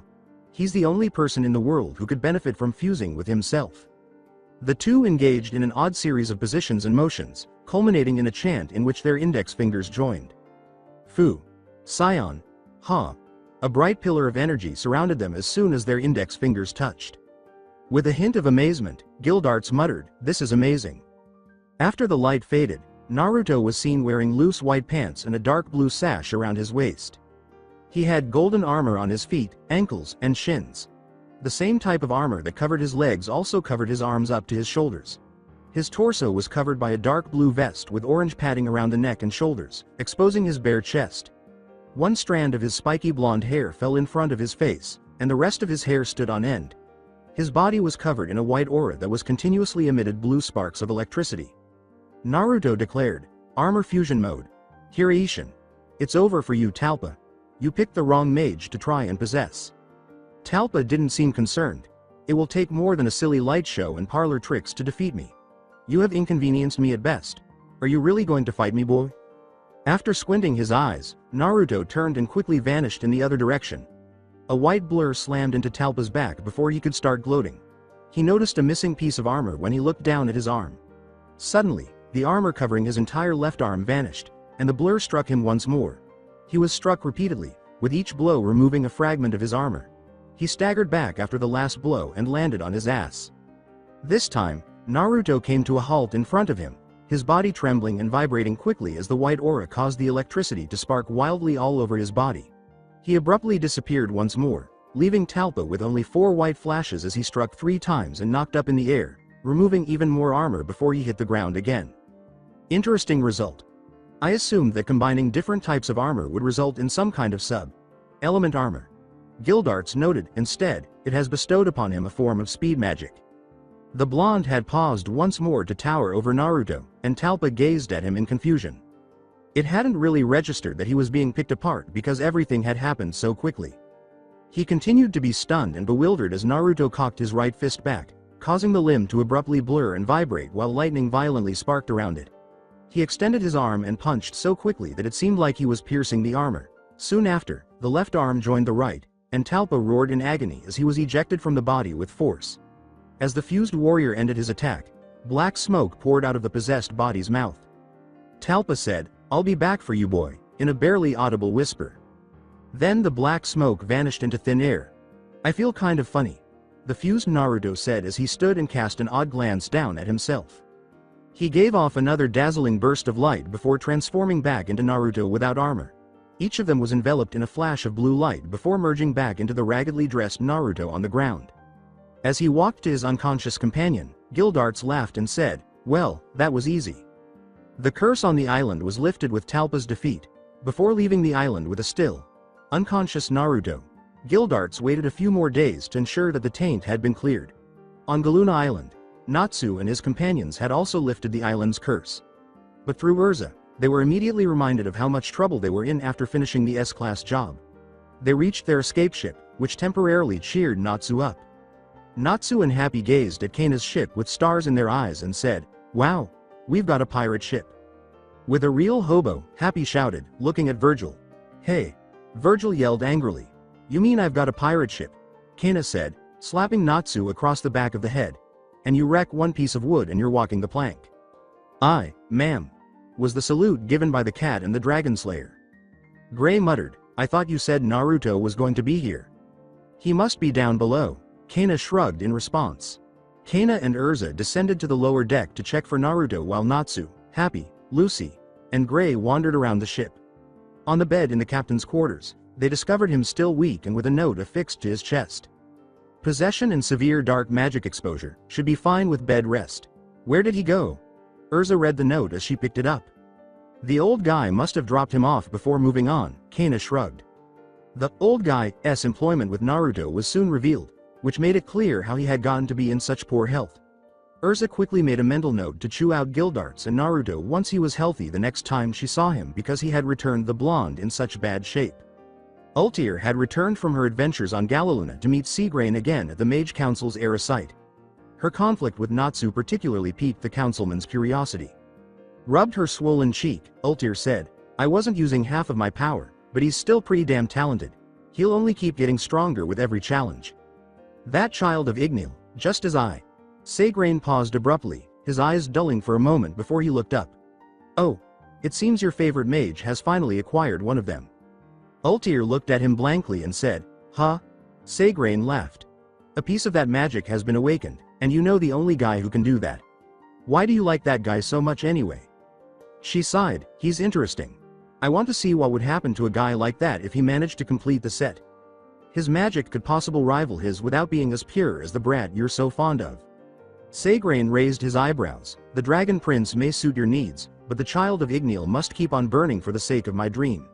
He's the only person in the world who could benefit from fusing with himself." The two engaged in an odd series of positions and motions, culminating in a chant in which their index fingers joined. Fu. Scion. Ha. A bright pillar of energy surrounded them as soon as their index fingers touched. With a hint of amazement, Gildarts muttered, "This is amazing." After the light faded, Naruto was seen wearing loose white pants and a dark blue sash around his waist. He had golden armor on his feet, ankles, and shins. The same type of armor that covered his legs also covered his arms up to his shoulders. His torso was covered by a dark blue vest with orange padding around the neck and shoulders, exposing his bare chest. One strand of his spiky blonde hair fell in front of his face, and the rest of his hair stood on end. His body was covered in a white aura that was continuously emitted blue sparks of electricity. Naruto declared, "Armor fusion mode. Hiraishin. It's over for you, Talpa. You picked the wrong mage to try and possess." Talpa didn't seem concerned. "It will take more than a silly light show and parlor tricks to defeat me. You have inconvenienced me at best. Are you really going to fight me, boy?" After squinting his eyes, Naruto turned and quickly vanished in the other direction. A white blur slammed into Talpa's back before he could start gloating. He noticed a missing piece of armor when he looked down at his arm. Suddenly, the armor covering his entire left arm vanished, and the blur struck him once more. He was struck repeatedly, with each blow removing a fragment of his armor. He staggered back after the last blow and landed on his ass. This time, Naruto came to a halt in front of him, his body trembling and vibrating quickly as the white aura caused the electricity to spark wildly all over his body. He abruptly disappeared once more, leaving Talpa with only 4 white flashes as he struck 3 times and knocked up in the air, removing even more armor before he hit the ground again. Interesting result. I assumed that combining different types of armor would result in some kind of sub-element armor. Gildarts noted, instead, it has bestowed upon him a form of speed magic. The blonde had paused once more to tower over Naruto, and Talpa gazed at him in confusion. It hadn't really registered that he was being picked apart because everything had happened so quickly. He continued to be stunned and bewildered as Naruto cocked his right fist back, causing the limb to abruptly blur and vibrate while lightning violently sparked around it. He extended his arm and punched so quickly that it seemed like he was piercing the armor. Soon after, the left arm joined the right, and Talpa roared in agony as he was ejected from the body with force. As the fused warrior ended his attack, black smoke poured out of the possessed body's mouth. Talpa said, "I'll be back for you, boy," in a barely audible whisper. Then the black smoke vanished into thin air. "I feel kind of funny," the fused Naruto said as he stood and cast an odd glance down at himself. He gave off another dazzling burst of light before transforming back into Naruto without armor. Each of them was enveloped in a flash of blue light before merging back into the raggedly dressed Naruto on the ground. As he walked to his unconscious companion, Gildarts laughed and said, "Well, that was easy." The curse on the island was lifted with Talpa's defeat. Before leaving the island with a still, unconscious Naruto, Gildarts waited a few more days to ensure that the taint had been cleared. On Galuna Island, Natsu and his companions had also lifted the island's curse. But through Urza, they were immediately reminded of how much trouble they were in after finishing the S-class job. They reached their escape ship, which temporarily cheered Natsu up. Natsu and Happy gazed at Kana's ship with stars in their eyes and said, "Wow, we've got a pirate ship." With a real hobo, Happy shouted, looking at Virgil. "Hey!" Virgil yelled angrily. "You mean I've got a pirate ship?" Kana said, slapping Natsu across the back of the head. "And you wreck one piece of wood and you're walking the plank." "Aye, ma'am," was the salute given by the cat and the dragon slayer. Gray muttered, I thought you said Naruto was going to be here. He must be down below. Kana shrugged in response. Kana and Urza descended to the lower deck to check for Naruto while Natsu, Happy, Lucy, and Gray wandered around the ship. On the bed in the captain's quarters, they discovered him still weak and with a note affixed to his chest. Possession and severe dark magic exposure should be fine with bed rest. Where did he go? Urza read the note as she picked it up. The old guy must have dropped him off before moving on, Kana shrugged. The old guy's employment with Naruto was soon revealed, which made it clear how he had gotten to be in such poor health. Urza quickly made a mental note to chew out Gildarts and Naruto once he was healthy the next time she saw him because he had returned the blonde in such bad shape. Ultir had returned from her adventures on Galiluna to meet Seagrain again at the Mage Council's Era site. Her conflict with Natsu particularly piqued the councilman's curiosity. Rubbed her swollen cheek, Ultir said, I wasn't using half of my power, but he's still pretty damn talented. He'll only keep getting stronger with every challenge. That child of Ignil, just as I. Seagrain paused abruptly, his eyes dulling for a moment before he looked up. Oh, it seems your favorite mage has finally acquired one of them. Ultir looked at him blankly and said, huh? Seagrain laughed. A piece of that magic has been awakened, and you know the only guy who can do that. Why do you like that guy so much anyway? She sighed, he's interesting. I want to see what would happen to a guy like that if he managed to complete the set. His magic could possibly rival his without being as pure as the brat you're so fond of. Seagrain raised his eyebrows. The Dragon Prince may suit your needs, but the child of Ignil must keep on burning for the sake of my dream.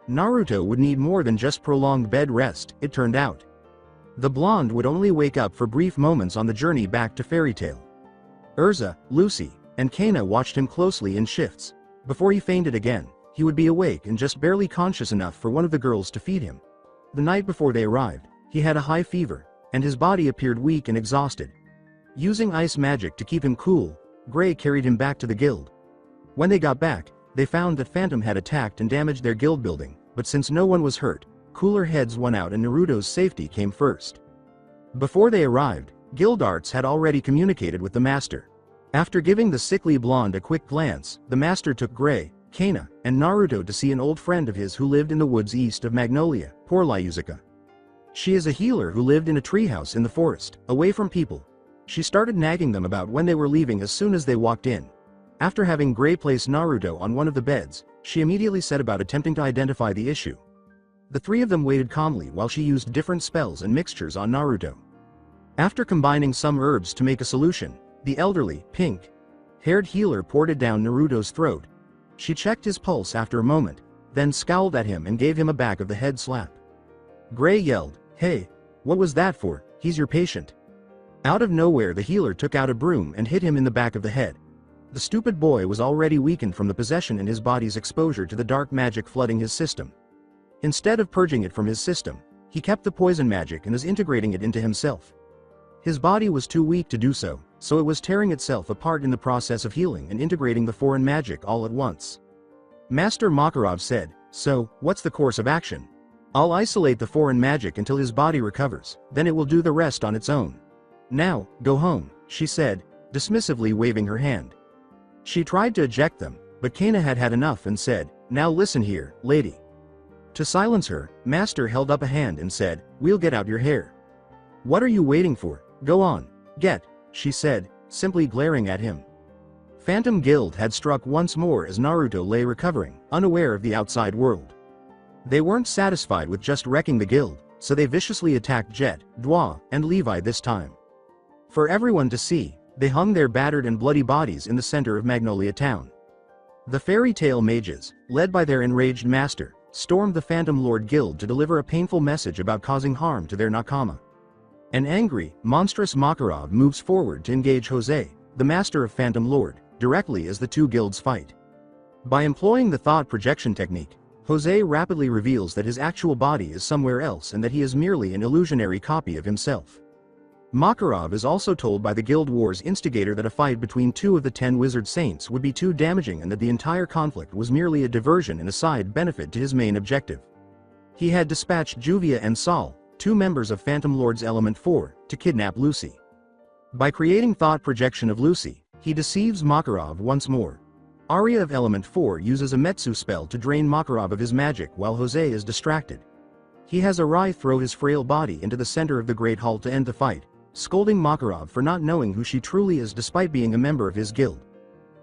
Naruto would need more than just prolonged bed rest, it turned out. The blonde would only wake up for brief moments on the journey back to Fairy Tail. Urza, Lucy, and Kana watched him closely in shifts. Before he fainted again, he would be awake and just barely conscious enough for one of the girls to feed him. The night before they arrived, he had a high fever, and his body appeared weak and exhausted. Using ice magic to keep him cool, Gray carried him back to the guild. When they got back, they found that Phantom had attacked and damaged their guild building, but since no one was hurt, cooler heads won out and Naruto's safety came first. Before they arrived, Gildarts had already communicated with the master. After giving the sickly blonde a quick glance, the master took Gray, Kana, and Naruto to see an old friend of his who lived in the woods east of Magnolia, poor Lyuzuka. She is a healer who lived in a treehouse in the forest, away from people. She started nagging them about when they were leaving as soon as they walked in. After having Gray place Naruto on one of the beds, she immediately set about attempting to identify the issue. The three of them waited calmly while she used different spells and mixtures on Naruto. After combining some herbs to make a solution, the elderly, pink-haired healer poured it down Naruto's throat. She checked his pulse after a moment, then scowled at him and gave him a back of the head slap. Gray yelled, "Hey, what was that for? He's your patient." Out of nowhere the healer took out a broom and hit him in the back of the head. The stupid boy was already weakened from the possession and his body's exposure to the dark magic flooding his system. Instead of purging it from his system, he kept the poison magic and was integrating it into himself. His body was too weak to do so, so it was tearing itself apart in the process of healing and integrating the foreign magic all at once. Master Makarov said, "So, what's the course of action?" "I'll isolate the foreign magic until his body recovers, then it will do the rest on its own. Now, go home," she said, dismissively waving her hand. She tried to eject them, but Kana had had enough and said, "Now listen here, lady." To silence her, Master held up a hand and said, "We'll get out your hair." "What are you waiting for? Go on, get," she said, simply glaring at him. Phantom Guild had struck once more as Naruto lay recovering, unaware of the outside world. They weren't satisfied with just wrecking the guild, so they viciously attacked Jet, Dwa, and Levi this time. For everyone to see, they hung their battered and bloody bodies in the center of Magnolia Town. The Fairy Tail mages, led by their enraged master, stormed the Phantom Lord Guild to deliver a painful message about causing harm to their nakama. An angry, monstrous Makarov moves forward to engage Jose, the master of Phantom Lord, directly as the two guilds fight. By employing the thought projection technique, Jose rapidly reveals that his actual body is somewhere else and that he is merely an illusionary copy of himself. Makarov is also told by the Guild War's instigator that a fight between two of the 10 wizard saints would be too damaging and that the entire conflict was merely a diversion and a side benefit to his main objective. He had dispatched Juvia and Sol, two members of Phantom Lord's Element 4, to kidnap Lucy. By creating thought projection of Lucy, he deceives Makarov once more. Arya of Element 4 uses a Metsu spell to drain Makarov of his magic while Jose is distracted. He has Arai throw his frail body into the center of the Great Hall to end the fight, scolding Makarov for not knowing who she truly is despite being a member of his guild.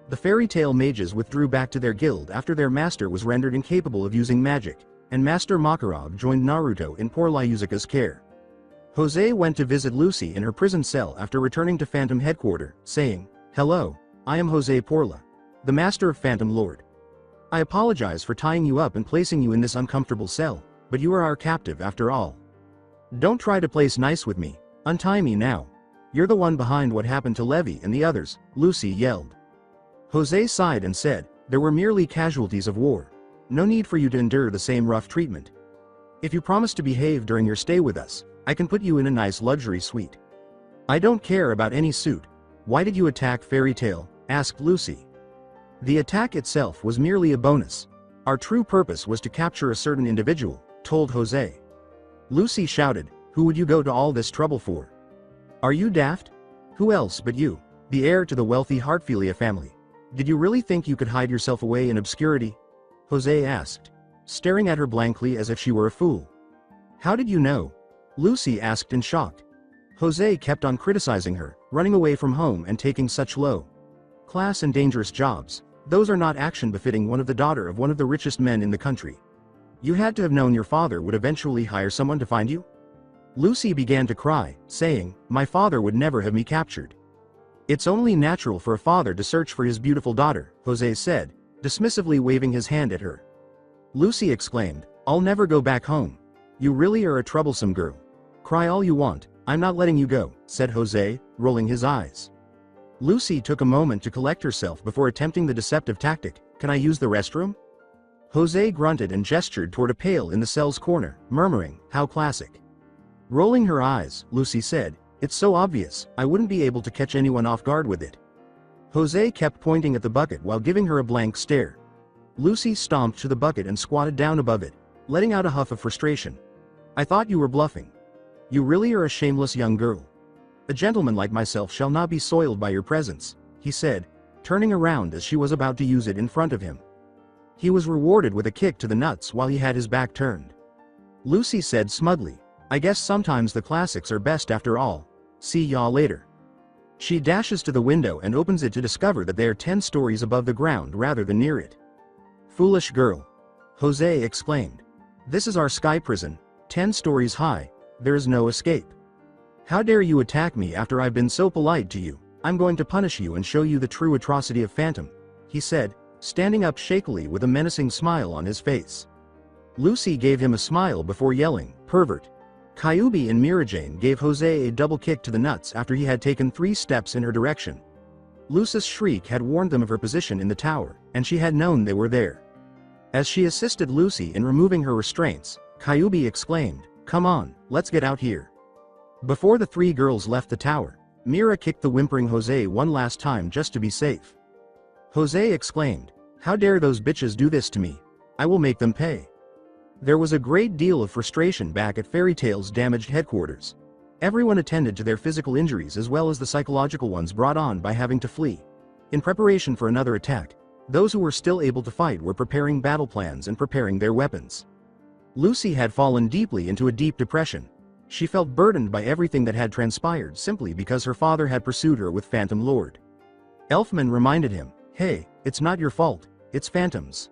The fairy tale mages withdrew back to their guild after their master was rendered incapable of using magic, and Master Makarov joined Naruto in poor Lyuzuka's care. Jose went to visit Lucy in her prison cell after returning to Phantom Headquarters, saying, "Hello, I am Jose Porla, the master of Phantom Lord. I apologize for tying you up and placing you in this uncomfortable cell, but you are our captive after all. Don't try to place nice with me, untie me now. You're the one behind what happened to Levi and the others," Lucy yelled. Jose sighed and said, "There were merely casualties of war. No need for you to endure the same rough treatment. If you promise to behave during your stay with us, I can put you in a nice luxury suite." "I don't care about any suit. Why did you attack Fairy Tail?" asked Lucy. "The attack itself was merely a bonus. Our true purpose was to capture a certain individual," told Jose. Lucy shouted, "Who would you go to all this trouble for? Are you daft? Who else but you, the heir to the wealthy Hartfilia family? Did you really think you could hide yourself away in obscurity?" Jose asked, staring at her blankly as if she were a fool. "How did you know?" Lucy asked in shock. Jose kept on criticizing her, running away from home and taking such low-class and dangerous jobs. Those are not action befitting one of the daughter of one of the richest men in the country. You had to have known your father would eventually hire someone to find you? Lucy began to cry, saying, "My father would never have me captured." "It's only natural for a father to search for his beautiful daughter," Jose said, dismissively waving his hand at her. Lucy exclaimed, "I'll never go back home. You really are a troublesome girl. Cry all you want, I'm not letting you go," said Jose, rolling his eyes. Lucy took a moment to collect herself before attempting the deceptive tactic, "Can I use the restroom?" Jose grunted and gestured toward a pail in the cell's corner, murmuring, "How classic." Rolling her eyes, Lucy said, "It's so obvious, I wouldn't be able to catch anyone off guard with it." Jose kept pointing at the bucket while giving her a blank stare. Lucy stomped to the bucket and squatted down above it, letting out a huff of frustration. "I thought you were bluffing. You really are a shameless young girl. A gentleman like myself shall not be soiled by your presence," he said, turning around as she was about to use it in front of him. He was rewarded with a kick to the nuts while he had his back turned. Lucy said smugly, "I guess sometimes the classics are best after all. See y'all later." She dashes to the window and opens it to discover that they are 10 stories above the ground rather than near it. "Foolish girl," Jose exclaimed. "This is our sky prison, 10 stories high. There is no escape. How dare you attack me after I've been so polite to you? I'm going to punish you and show you the true atrocity of Phantom," he said, standing up shakily with a menacing smile on his face. Lucy gave him a smile before yelling, "Pervert." Kyubi and Mirajane gave Jose a double kick to the nuts after he had taken 3 steps in her direction. Lucy's shriek had warned them of her position in the tower, and she had known they were there. As she assisted Lucy in removing her restraints, Kyubi exclaimed, "Come on, let's get out here." Before the 3 girls left the tower, Mira kicked the whimpering Jose one last time just to be safe. Jose exclaimed, "How dare those bitches do this to me? I will make them pay." There was a great deal of frustration back at Fairy Tail's damaged headquarters. Everyone attended to their physical injuries as well as the psychological ones brought on by having to flee. In preparation for another attack, those who were still able to fight were preparing battle plans and preparing their weapons. Lucy had fallen deeply into a deep depression. She felt burdened by everything that had transpired simply because her father had pursued her with Phantom Lord. Elfman reminded him, "Hey, it's not your fault, it's Phantom's."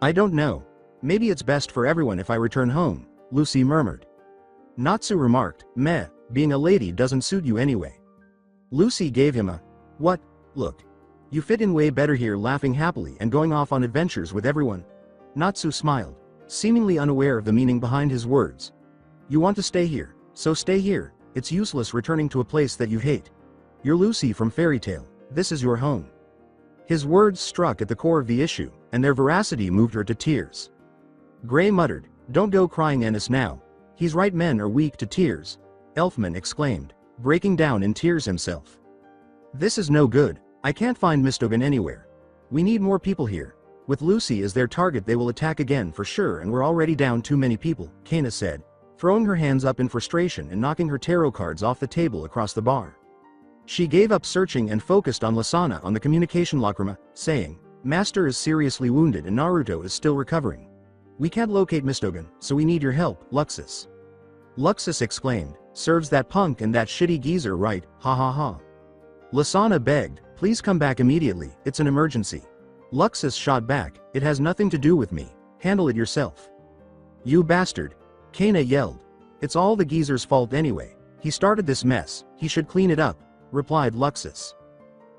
"I don't know. Maybe it's best for everyone if I return home," Lucy murmured. Natsu remarked, "Meh, being a lady doesn't suit you anyway." Lucy gave him a, "What? Look. You fit in way better here, laughing happily and going off on adventures with everyone." Natsu smiled, seemingly unaware of the meaning behind his words. "You want to stay here, so stay here. It's useless returning to a place that you hate. You're Lucy from Fairy Tail. This is your home." His words struck at the core of the issue, and their veracity moved her to tears. Gray muttered, "Don't go crying Ennis now. He's right, men are weak to tears," Elfman exclaimed, breaking down in tears himself. "This is no good. I can't find Mistogan anywhere. We need more people here. With Lucy as their target they will attack again for sure, and we're already down too many people," Kana said, throwing her hands up in frustration and knocking her tarot cards off the table across the bar. She gave up searching and focused on Lasana on the communication lacrima, saying, Master is seriously wounded and Naruto is still recovering. We can't locate Mistogen, so we need your help, Luxus. Luxus exclaimed, serves that punk and that shitty geezer right, ha ha ha. Lasana begged, please come back immediately, it's an emergency. Luxus shot back, it has nothing to do with me, handle it yourself. You bastard. Kana yelled. It's all the geezer's fault anyway, he started this mess, he should clean it up, replied Luxus.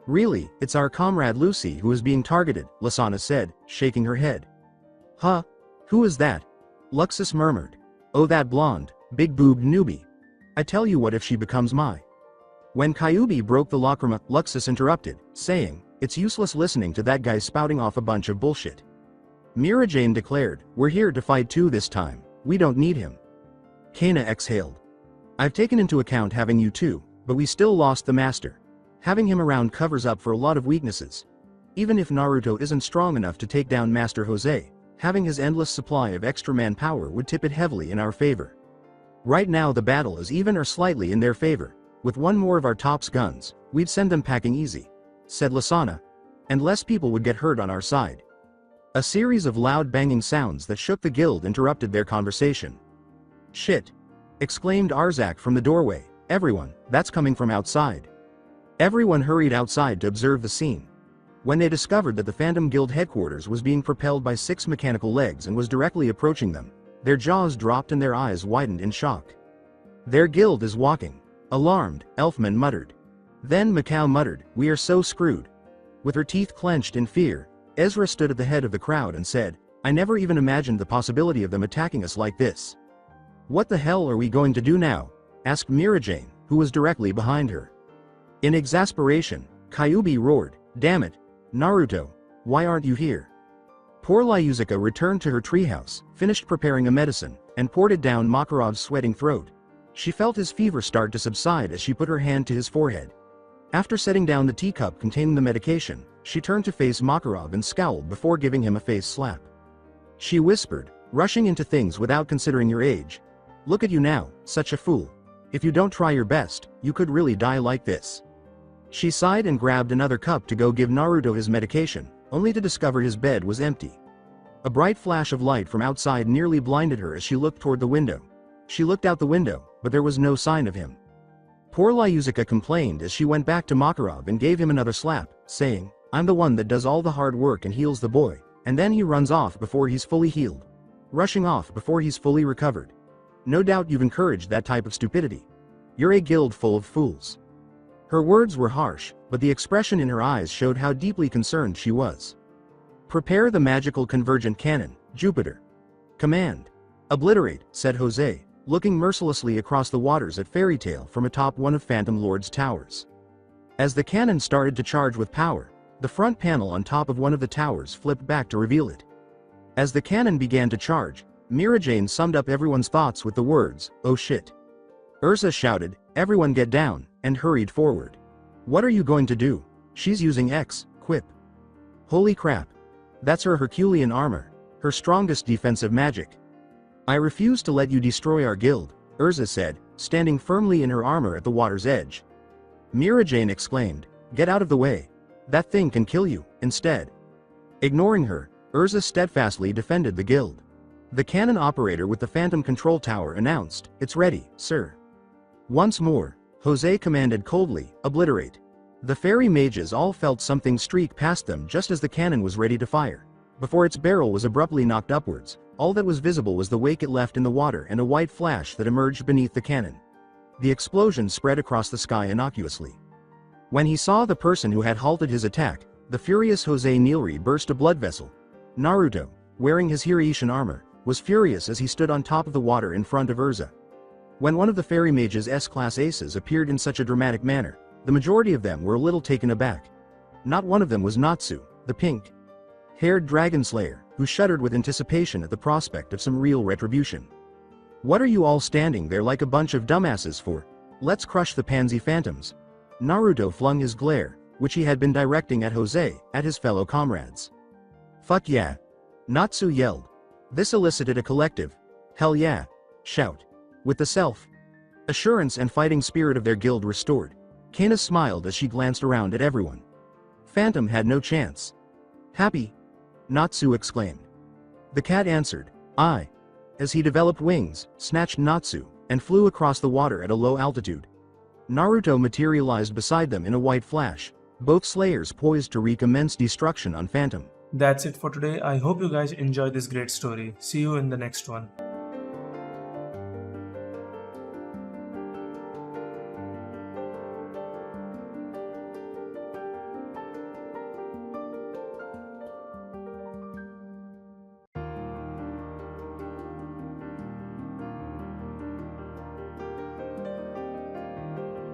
Really, it's our comrade Lucy who is being targeted, Lasana said, shaking her head. Huh? Who is that? Luxus murmured. Oh, that blonde, big-boobed newbie. I tell you what, if she becomes my. When Kyuubi broke the lacrima, Luxus interrupted, saying, it's useless listening to that guy spouting off a bunch of bullshit. Mirajane declared, we're here to fight too this time, we don't need him. Kana exhaled. I've taken into account having you too, but we still lost the master. Having him around covers up for a lot of weaknesses. Even if Naruto isn't strong enough to take down Master Jose, having his endless supply of extra manpower would tip it heavily in our favor. Right now the battle is even or slightly in their favor. With one more of our top's guns, we'd send them packing easy, said Lasana. And less people would get hurt on our side. A series of loud banging sounds that shook the guild interrupted their conversation. Shit! Exclaimed Arzak from the doorway, everyone, that's coming from outside. Everyone hurried outside to observe the scene. When they discovered that the Phantom Guild headquarters was being propelled by 6 mechanical legs and was directly approaching them, their jaws dropped and their eyes widened in shock. Their guild is walking. Alarmed, Elfman muttered. Then Macau muttered, we are so screwed. With her teeth clenched in fear, Ezra stood at the head of the crowd and said, I never even imagined the possibility of them attacking us like this. What the hell are we going to do now? Asked Mirajane, who was directly behind her. In exasperation, Kyuubi roared, damn it, Naruto, why aren't you here? Poor Lyuzuka returned to her treehouse, finished preparing a medicine, and poured it down Makarov's sweating throat. She felt his fever start to subside as she put her hand to his forehead. After setting down the teacup containing the medication, she turned to face Makarov and scowled before giving him a face slap. She whispered, rushing into things without considering your age. Look at you now, such a fool. If you don't try your best, you could really die like this. She sighed and grabbed another cup to go give Naruto his medication, only to discover his bed was empty. A bright flash of light from outside nearly blinded her as she looked toward the window. She looked out the window, but there was no sign of him. Poor Lyuzuka complained as she went back to Makarov and gave him another slap, saying, I'm the one that does all the hard work and heals the boy, and then he runs off before he's fully healed. Rushing off before he's fully recovered. No doubt you've encouraged that type of stupidity. You're a guild full of fools. Her words were harsh, but the expression in her eyes showed how deeply concerned she was. Prepare the magical convergent cannon, Jupiter. Command. Obliterate, said Jose, looking mercilessly across the waters at Fairy Tail from atop one of Phantom Lord's towers. As the cannon started to charge with power, the front panel on top of one of the towers flipped back to reveal it. As the cannon began to charge, Mirajane summed up everyone's thoughts with the words, oh shit. Ursa shouted, everyone get down, and hurried forward. What are you going to do? She's using X, quip. Holy crap. That's her Herculean armor, her strongest defensive magic. I refuse to let you destroy our guild, Ursa said, standing firmly in her armor at the water's edge. Mirajane exclaimed, get out of the way. That thing can kill you, instead. Ignoring her, Ursa steadfastly defended the guild. The cannon operator with the Phantom Control Tower announced, it's ready, sir. Once more, Jose commanded coldly, obliterate. The fairy mages all felt something streak past them just as the cannon was ready to fire. Before its barrel was abruptly knocked upwards, all that was visible was the wake it left in the water and a white flash that emerged beneath the cannon. The explosion spread across the sky innocuously. When he saw the person who had halted his attack, the furious Jose Neilry burst a blood vessel. Naruto, wearing his Hiraishin armor, was furious as he stood on top of the water in front of Urza. When one of the fairy mage's S-class aces appeared in such a dramatic manner, the majority of them were a little taken aback. Not one of them was Natsu, the pink-haired dragon slayer, who shuddered with anticipation at the prospect of some real retribution. What are you all standing there like a bunch of dumbasses for? Let's crush the pansy phantoms. Naruto flung his glare, which he had been directing at Jose, at his fellow comrades. Fuck yeah. Natsu yelled. This elicited a collective, hell yeah, shout. With the self-assurance and fighting spirit of their guild restored, Kana smiled as she glanced around at everyone. Phantom had no chance. Happy? Natsu exclaimed. The cat answered, I. As he developed wings, snatched Natsu, and flew across the water at a low altitude. Naruto materialized beside them in a white flash, both slayers poised to wreak immense destruction on Phantom. That's it for today. I hope you guys enjoyed this great story. See you in the next one.